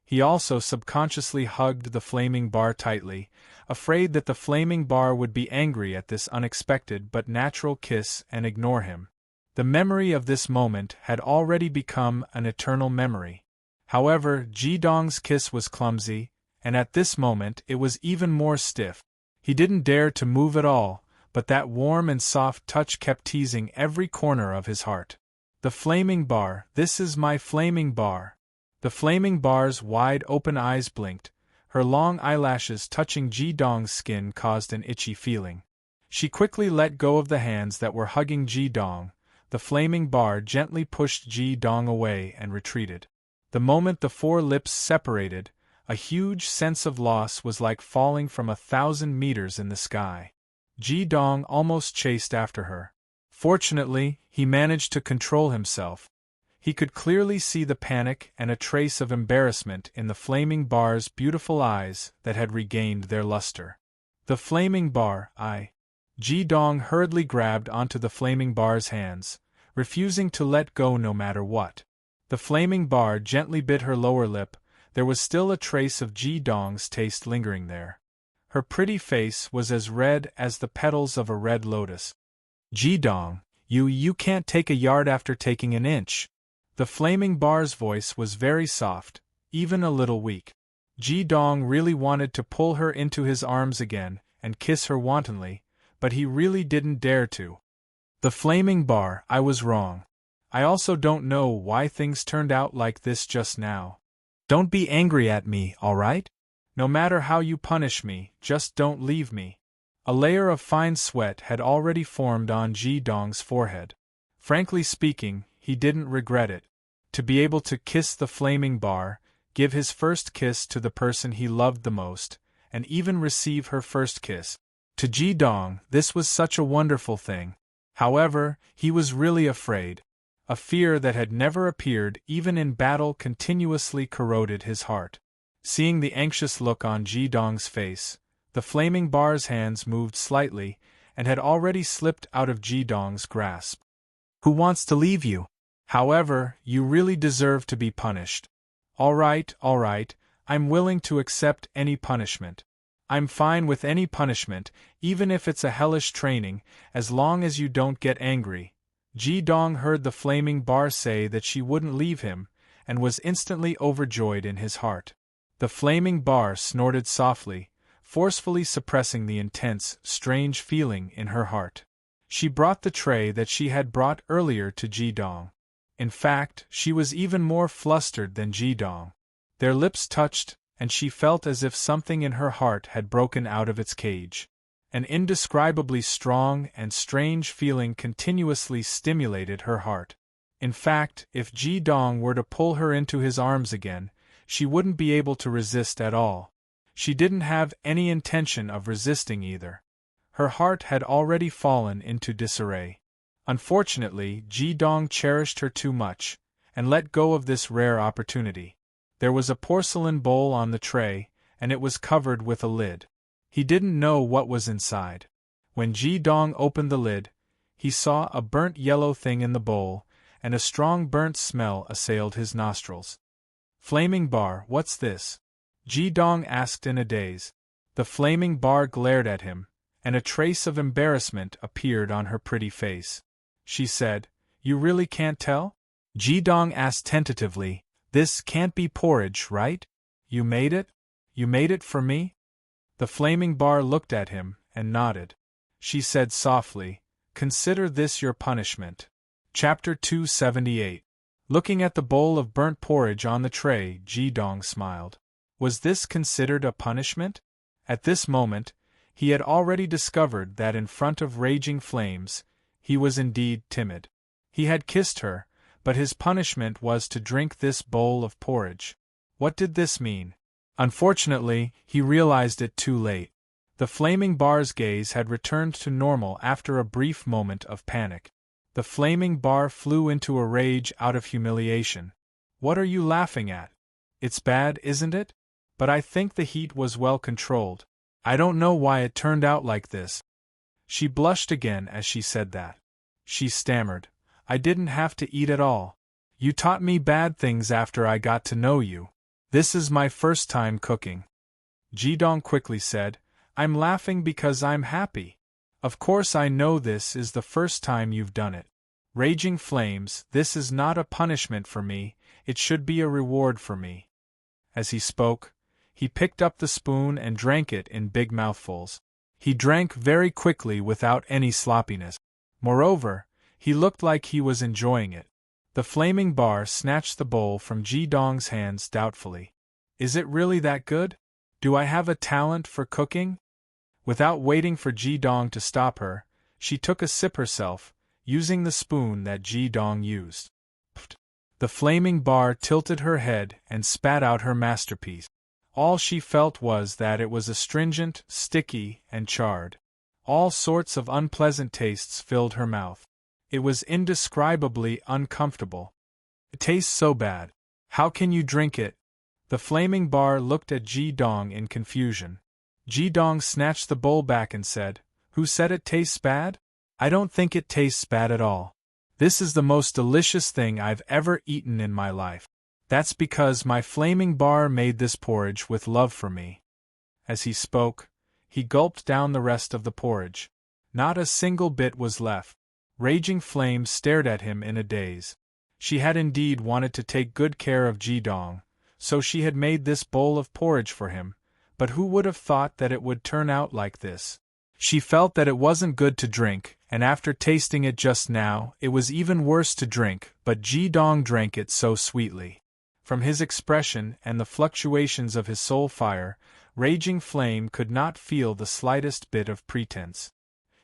He also subconsciously hugged the flaming bar tightly, afraid that the flaming bar would be angry at this unexpected but natural kiss and ignore him. The memory of this moment had already become an eternal memory. However, Jidong's kiss was clumsy, and at this moment it was even more stiff. He didn't dare to move at all, but that warm and soft touch kept teasing every corner of his heart. The flaming bar, this is my flaming bar. The flaming bar's wide-open eyes blinked. Her long eyelashes touching Jidong's skin caused an itchy feeling. She quickly let go of the hands that were hugging Jidong. The flaming bar gently pushed Jidong away and retreated. The moment the four lips separated, a huge sense of loss was like falling from 1,000 meters in the sky. Jidong almost chased after her. Fortunately, he managed to control himself. He could clearly see the panic and a trace of embarrassment in the flaming bar's beautiful eyes that had regained their luster. The flaming bar, Jidong hurriedly grabbed onto the flaming bar's hands, refusing to let go no matter what. The flaming bar gently bit her lower lip. There was still a trace of Jidong's taste lingering there. Her pretty face was as red as the petals of a red lotus. Jidong, you can't take a yard after taking an inch. The flaming bar's voice was very soft, even a little weak. Jidong really wanted to pull her into his arms again and kiss her wantonly, but he really didn't dare to. The flaming bar, I was wrong. I also don't know why things turned out like this just now. Don't be angry at me, all right? No matter how you punish me, just don't leave me. A layer of fine sweat had already formed on Jidong's forehead. Frankly speaking, he didn't regret it. To be able to kiss the flaming bar, give his first kiss to the person he loved the most, and even receive her first kiss. To Ji-dong, this was such a wonderful thing. However, he was really afraid. A fear that had never appeared even in battle continuously corroded his heart. Seeing the anxious look on Ji-dong's face, the flaming bar's hands moved slightly and had already slipped out of Ji-dong's grasp. Who wants to leave you? However, you really deserve to be punished. All right, I'm willing to accept any punishment. I'm fine with any punishment, even if it's a hellish training, as long as you don't get angry. Ji-dong heard the flaming bar say that she wouldn't leave him, and was instantly overjoyed in his heart. The flaming bar snorted softly, forcefully suppressing the intense, strange feeling in her heart. She brought the tray that she had brought earlier to Ji-dong. In fact, she was even more flustered than Ji-dong. Their lips touched, and she felt as if something in her heart had broken out of its cage. An indescribably strong and strange feeling continuously stimulated her heart. In fact, if Ji-dong were to pull her into his arms again, she wouldn't be able to resist at all. She didn't have any intention of resisting either. Her heart had already fallen into disarray. Unfortunately, Ji-dong cherished her too much, and let go of this rare opportunity. There was a porcelain bowl on the tray, and it was covered with a lid. He didn't know what was inside. When Ji-dong opened the lid, he saw a burnt yellow thing in the bowl, and a strong burnt smell assailed his nostrils. Flaming bar, what's this? Ji-dong asked in a daze. The flaming bar glared at him, and a trace of embarrassment appeared on her pretty face. She said, "You really can't tell?" Ji-dong asked tentatively, "This can't be porridge, right? You made it? You made it for me?" The flaming bar looked at him, and nodded. She said softly, "Consider this your punishment." Chapter 278. Looking at the bowl of burnt porridge on the tray, Ji-dong smiled. Was this considered a punishment? At this moment, he had already discovered that in front of raging flames, he was indeed timid. He had kissed her, but his punishment was to drink this bowl of porridge. What did this mean? Unfortunately, he realized it too late. The flaming bar's gaze had returned to normal after a brief moment of panic. The flaming bar flew into a rage out of humiliation. "What are you laughing at? It's bad, isn't it? But I think the heat was well controlled. I don't know why it turned out like this." She blushed again as she said that. She stammered, "I didn't have to eat at all. You taught me bad things after I got to know you. This is my first time cooking." Ji-dong quickly said, "I'm laughing because I'm happy. Of course I know this is the first time you've done it. Raging flames, this is not a punishment for me, it should be a reward for me." As he spoke, he picked up the spoon and drank it in big mouthfuls. He drank very quickly without any sloppiness. Moreover, he looked like he was enjoying it. The flaming bar snatched the bowl from Ji-dong's hands doubtfully. "Is it really that good? Do I have a talent for cooking?" Without waiting for Ji-dong to stop her, she took a sip herself, using the spoon that Ji-dong used. Pfft! The flaming bar tilted her head and spat out her masterpiece. All she felt was that it was astringent, sticky, and charred. All sorts of unpleasant tastes filled her mouth. It was indescribably uncomfortable. "It tastes so bad. How can you drink it?" The flaming bar looked at Ji-dong in confusion. Ji-dong snatched the bowl back and said, "Who said it tastes bad? I don't think it tastes bad at all. This is the most delicious thing I've ever eaten in my life. That's because my flaming bar made this porridge with love for me." As he spoke, he gulped down the rest of the porridge. Not a single bit was left. Raging flames stared at him in a daze. She had indeed wanted to take good care of Ji-dong, so she had made this bowl of porridge for him, but who would have thought that it would turn out like this? She felt that it wasn't good to drink, and after tasting it just now, it was even worse to drink, but Ji-dong drank it so sweetly. From his expression and the fluctuations of his soul fire, Raging Flame could not feel the slightest bit of pretense.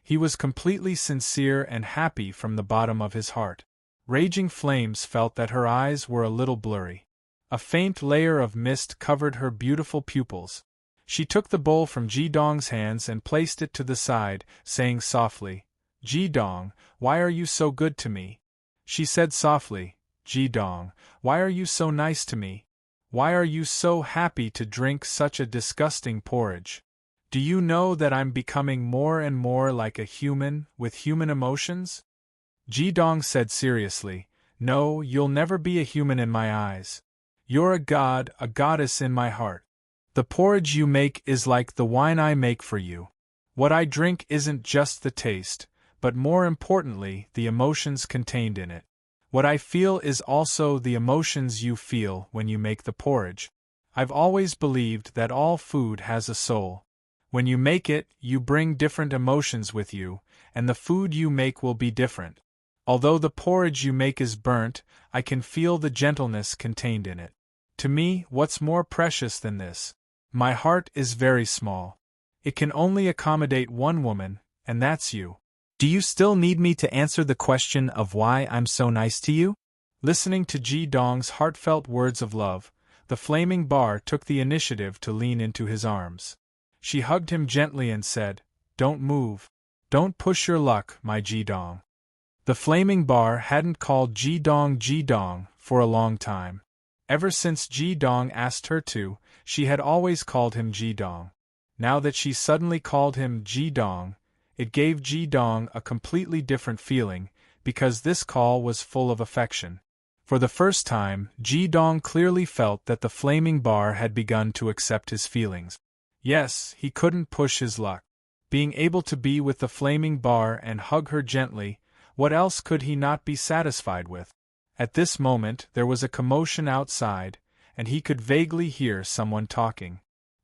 He was completely sincere and happy from the bottom of his heart. Raging Flames felt that her eyes were a little blurry. A faint layer of mist covered her beautiful pupils. She took the bowl from Ji-dong's hands and placed it to the side, saying softly, "Ji-dong, why are you so good to me?" She said softly, "Ji-dong, why are you so nice to me? Why are you so happy to drink such a disgusting porridge? Do you know that I'm becoming more and more like a human, with human emotions?" Ji-dong said seriously, "No, you'll never be a human in my eyes. You're a god, a goddess in my heart. The porridge you make is like the wine I make for you. What I drink isn't just the taste, but more importantly, the emotions contained in it. What I feel is also the emotions you feel when you make the porridge. I've always believed that all food has a soul. When you make it, you bring different emotions with you, and the food you make will be different. Although the porridge you make is burnt, I can feel the gentleness contained in it. To me, what's more precious than this? My heart is very small. It can only accommodate one woman, and that's you. Do you still need me to answer the question of why I'm so nice to you?" Listening to Ji-dong's heartfelt words of love, the flaming bar took the initiative to lean into his arms. She hugged him gently and said, "Don't move. Don't push your luck, my Ji-dong." The flaming bar hadn't called Ji-dong Ji-dong for a long time. Ever since Ji-dong asked her to, she had always called him Ji-dong. Now that she suddenly called him Ji-dong, it gave Ji-dong a completely different feeling, because this call was full of affection. For the first time, Ji-dong clearly felt that the flaming bar had begun to accept his feelings. Yes, he couldn't push his luck. Being able to be with the flaming bar and hug her gently, what else could he not be satisfied with? At this moment there was a commotion outside, and he could vaguely hear someone talking.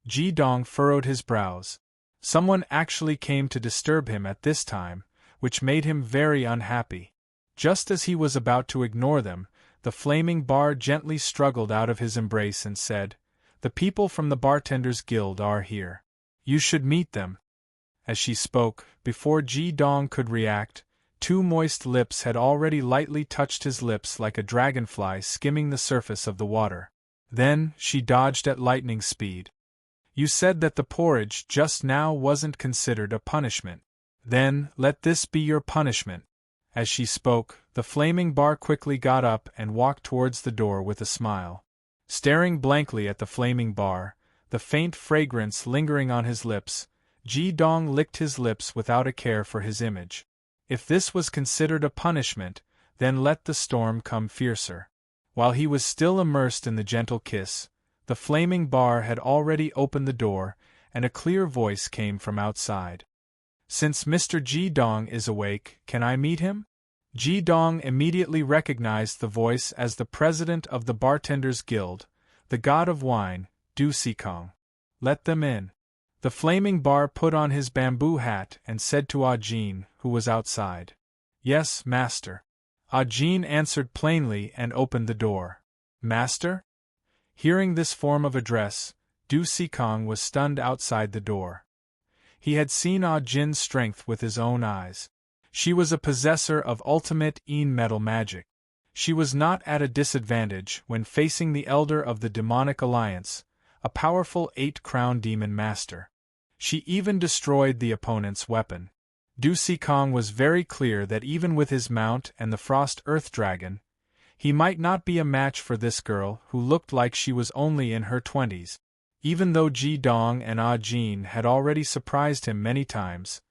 Ji-dong furrowed his brows. Someone actually came to disturb him at this time, which made him very unhappy. Just as he was about to ignore them, the flaming bar gently struggled out of his embrace and said, "The people from the Bartenders Guild are here. You should meet them." As she spoke, before Ji-dong could react, 2 moist lips had already lightly touched his lips like a dragonfly skimming the surface of the water. Then, she dodged at lightning speed. "You said that the porridge just now wasn't considered a punishment. Then, let this be your punishment." As she spoke, the flaming bar quickly got up and walked towards the door with a smile. Staring blankly at the flaming bar, the faint fragrance lingering on his lips, Ji-dong licked his lips without a care for his image. If this was considered a punishment, then let the storm come fiercer. While he was still immersed in the gentle kiss, the flaming bar had already opened the door, and a clear voice came from outside. "Since Mr. Ji-dong is awake, can I meet him?" Ji-dong immediately recognized the voice as the president of the Bartenders Guild, the god of wine, Du-si-kong. "Let them in." The flaming bar put on his bamboo hat and said to Ah-jin, who was outside, "Yes, master." Ah-jin answered plainly and opened the door. "Master?" Hearing this form of address, Du-si-kong was stunned outside the door. He had seen Ah-jin's strength with his own eyes. She was a possessor of ultimate metal magic. She was not at a disadvantage when facing the elder of the demonic alliance, a powerful 8-crown demon master. She even destroyed the opponent's weapon. Du-si-kong was very clear that even with his mount and the Frost Earth Dragon, he might not be a match for this girl who looked like she was only in her 20s. Even though Ji-dong and Ah-jin had already surprised him many times,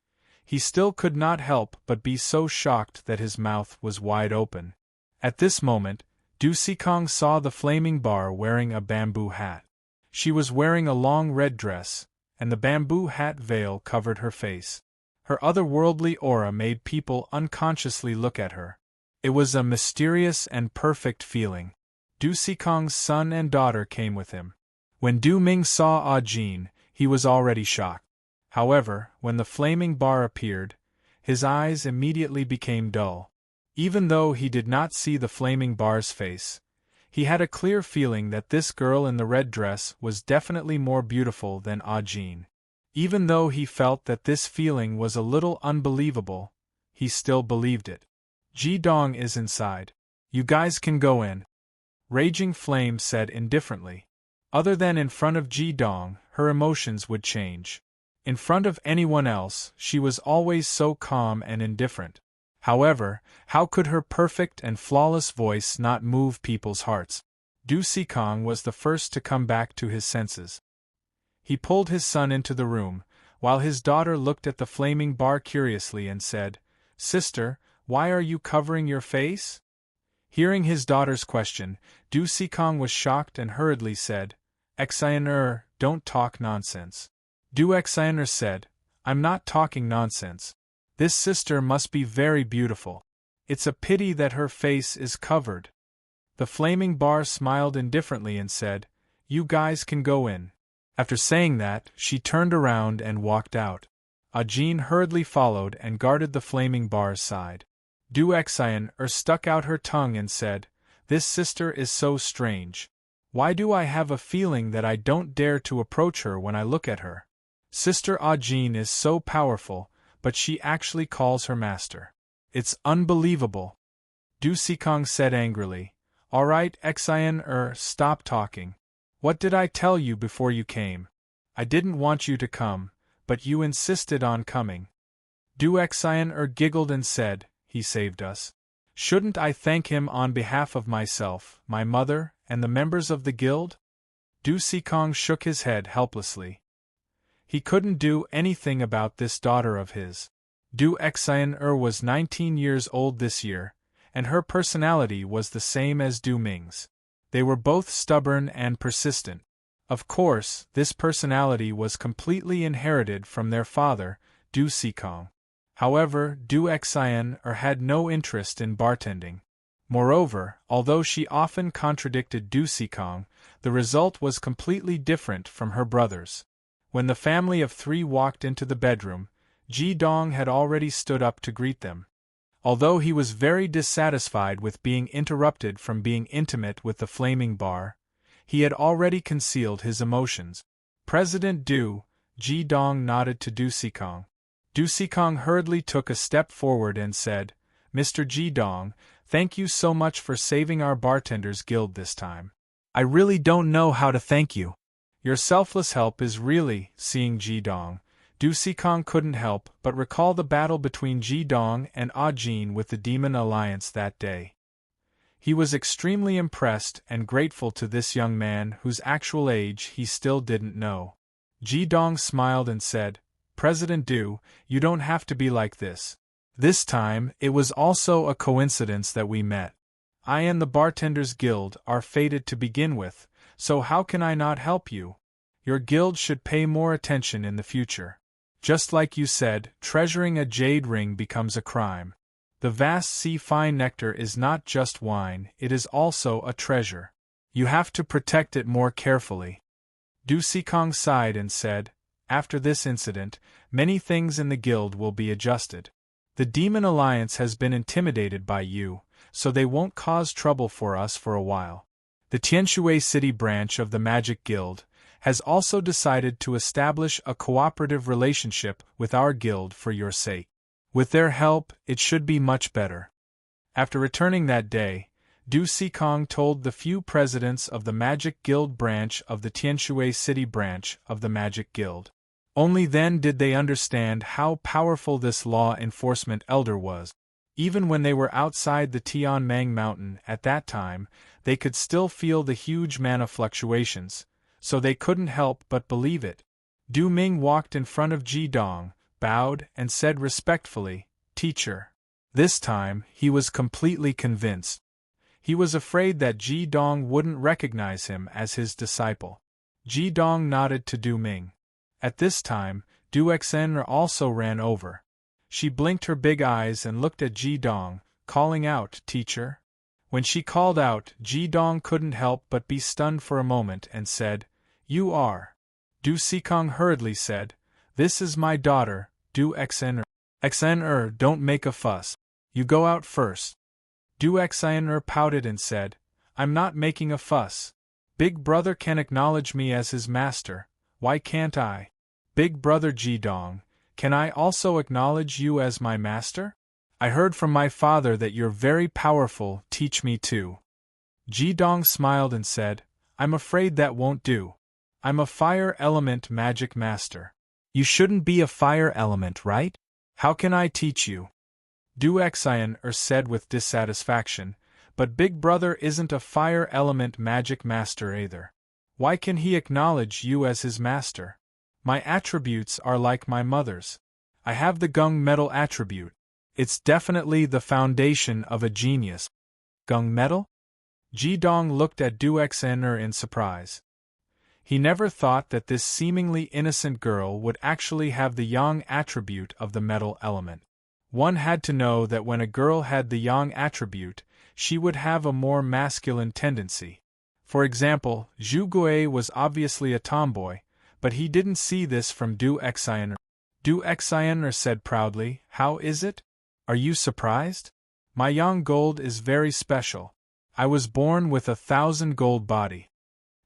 he still could not help but be so shocked that his mouth was wide open. At this moment, Du-si-kong saw the flaming bar wearing a bamboo hat. She was wearing a long red dress, and the bamboo hat veil covered her face. Her otherworldly aura made people unconsciously look at her. It was a mysterious and perfect feeling. Du-si-kong's son and daughter came with him. When Du-ming saw Ah-jin, he was already shocked. However, when the flaming bar appeared, his eyes immediately became dull. Even though he did not see the flaming bar's face, he had a clear feeling that this girl in the red dress was definitely more beautiful than Ah-jin. Even though he felt that this feeling was a little unbelievable, he still believed it. "Ji-dong is inside. You guys can go in," Raging Flame said indifferently. Other than in front of Ji-dong, her emotions would change. In front of anyone else, she was always so calm and indifferent. However, how could her perfect and flawless voice not move people's hearts? Du Sikong was the first to come back to his senses. He pulled his son into the room, while his daughter looked at the flaming bar curiously and said, "Sister, why are you covering your face?" Hearing his daughter's question, Du Sikong was shocked and hurriedly said, "Xian, don't talk nonsense." Du Xian said, "I'm not talking nonsense. This sister must be very beautiful. It's a pity that her face is covered." The flaming bar smiled indifferently and said, "You guys can go in." After saying that, she turned around and walked out. Ajin hurriedly followed and guarded the flaming bar's side. Du Xian stuck out her tongue and said, "This sister is so strange. Why do I have a feeling that I don't dare to approach her when I look at her? Sister Ajin is so powerful, but she actually calls her master. It's unbelievable." Du Sikong said angrily, "All right, Xian, stop talking. What did I tell you before you came? I didn't want you to come, but you insisted on coming." Du Xian giggled and said, "He saved us. Shouldn't I thank him on behalf of myself, my mother, and the members of the guild?" Du Sikong shook his head helplessly. He couldn't do anything about this daughter of his. Du Xian was 19 years old this year, and her personality was the same as Du Ming's. They were both stubborn and persistent. Of course, this personality was completely inherited from their father, Du Sikong. However, Du Xian had no interest in bartending. Moreover, although she often contradicted Du Sikong, the result was completely different from her brothers. When the family of three walked into the bedroom, Ji-dong had already stood up to greet them. Although he was very dissatisfied with being interrupted from being intimate with the flaming bar, he had already concealed his emotions. "President Du," Ji-dong nodded to Du Sikong. Du Sikong hurriedly took a step forward and said, "Mr. Ji-dong, thank you so much for saving our bartenders guild this time. I really don't know how to thank you. Your selfless help is really." Seeing Ji-dong, Du Sikong couldn't help but recall the battle between Ji-dong and Ajin with the Demon Alliance that day. He was extremely impressed and grateful to this young man whose actual age he still didn't know. Ji-dong smiled and said, "President Du, you don't have to be like this. This time, it was also a coincidence that we met. I and the Bartenders Guild are fated to begin with, so how can I not help you? Your guild should pay more attention in the future. Just like you said, treasuring a jade ring becomes a crime. The vast sea fine nectar is not just wine, it is also a treasure. You have to protect it more carefully." Du Sikong sighed and said, "After this incident, many things in the guild will be adjusted. The Demon Alliance has been intimidated by you, so they won't cause trouble for us for a while. The Tianshui City branch of the Magic Guild has also decided to establish a cooperative relationship with our guild for your sake. With their help, it should be much better." After returning that day, Du Sikong told the few presidents of the Magic Guild branch of the Tianshui City branch of the Magic Guild. Only then did they understand how powerful this law enforcement elder was. Even when they were outside the Tianmeng Mountain at that time, they could still feel the huge mana fluctuations, so they couldn't help but believe it. Du Ming walked in front of Ji-dong, bowed, and said respectfully, "Teacher." This time, he was completely convinced. He was afraid that Ji-dong wouldn't recognize him as his disciple. Ji-dong nodded to Du Ming. At this time, Du Xian also ran over. She blinked her big eyes and looked at Ji-dong, calling out, "Teacher?" When she called out, Ji-dong couldn't help but be stunned for a moment and said, "You are." Du Sikong hurriedly said, "This is my daughter, Du Xian. Xian, don't make a fuss. You go out first." Du Xian pouted and said, "I'm not making a fuss. Big brother can acknowledge me as his master, why can't I? Big brother Ji-dong, can I also acknowledge you as my master? I heard from my father that you're very powerful, teach me too." Ji-dong smiled and said, I'm afraid that won't do. I'm a fire element magic master. You shouldn't be a fire element, right? How can I teach you? Du Xian said with dissatisfaction, but Big Brother isn't a fire element magic master either. Why can he acknowledge you as his master? My attributes are like my mother's. I have the gung metal attribute. It's definitely the foundation of a genius. Gung metal? Ji Dong looked at Du Xian in surprise. He never thought that this seemingly innocent girl would actually have the yang attribute of the metal element. One had to know that when a girl had the yang attribute, she would have a more masculine tendency. For example, Zhu Gui was obviously a tomboy, but he didn't see this from Du Xian. Du Xian said proudly, "How is it? Are you surprised? My yang gold is very special. I was born with 1,000 gold body."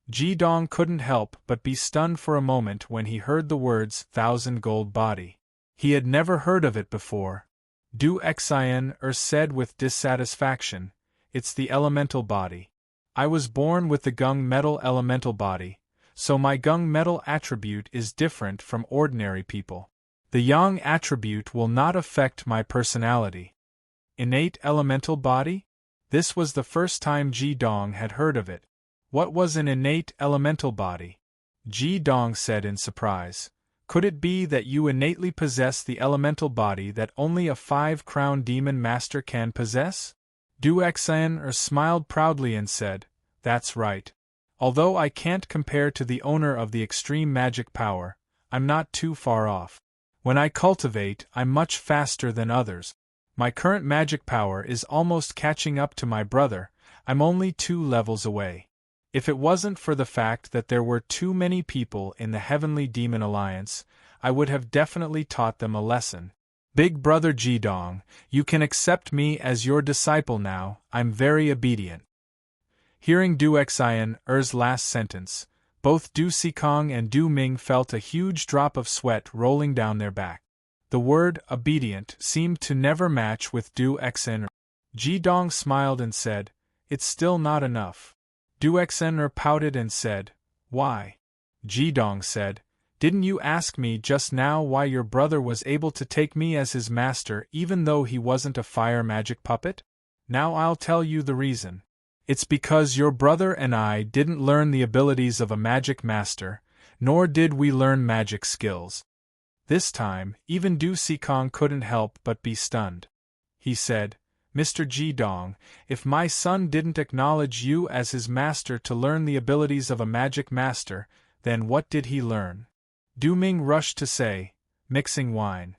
Ji Dong couldn't help but be stunned for a moment when he heard the words 1,000 gold body. He had never heard of it before. Du Xian said with dissatisfaction, "It's the elemental body. I was born with the gung metal elemental body, so my gung metal attribute is different from ordinary people. The yang attribute will not affect my personality." Innate elemental body? This was the first time Ji Dong had heard of it. What was an innate elemental body? Ji Dong said in surprise. Could it be that you innately possess the elemental body that only a 5-crown demon master can possess? Du Xian smiled proudly and said, "That's right. Although I can't compare to the owner of the extreme magic power, I'm not too far off. When I cultivate, I'm much faster than others. My current magic power is almost catching up to my brother. I'm only 2 levels away. If it wasn't for the fact that there were too many people in the Heavenly Demon Alliance, I would have definitely taught them a lesson. Big Brother Ji Dong, you can accept me as your disciple now. I'm very obedient." Hearing Du Xian's last sentence, both Du Xikong and Du Ming felt a huge drop of sweat rolling down their back. The word obedient seemed to never match with Du Xian. Ji Dong smiled and said, "It's still not enough." Du Xian pouted and said, "Why?" Ji Dong said, "Didn't you ask me just now why your brother was able to take me as his master even though he wasn't a fire magic puppet? Now I'll tell you the reason. It's because your brother and I didn't learn the abilities of a magic master, nor did we learn magic skills." This time, even Du Xikong couldn't help but be stunned. He said, "Mr. Ji Dong, if my son didn't acknowledge you as his master to learn the abilities of a magic master, then what did he learn?" Du Ming rushed to say, "Mixing wine."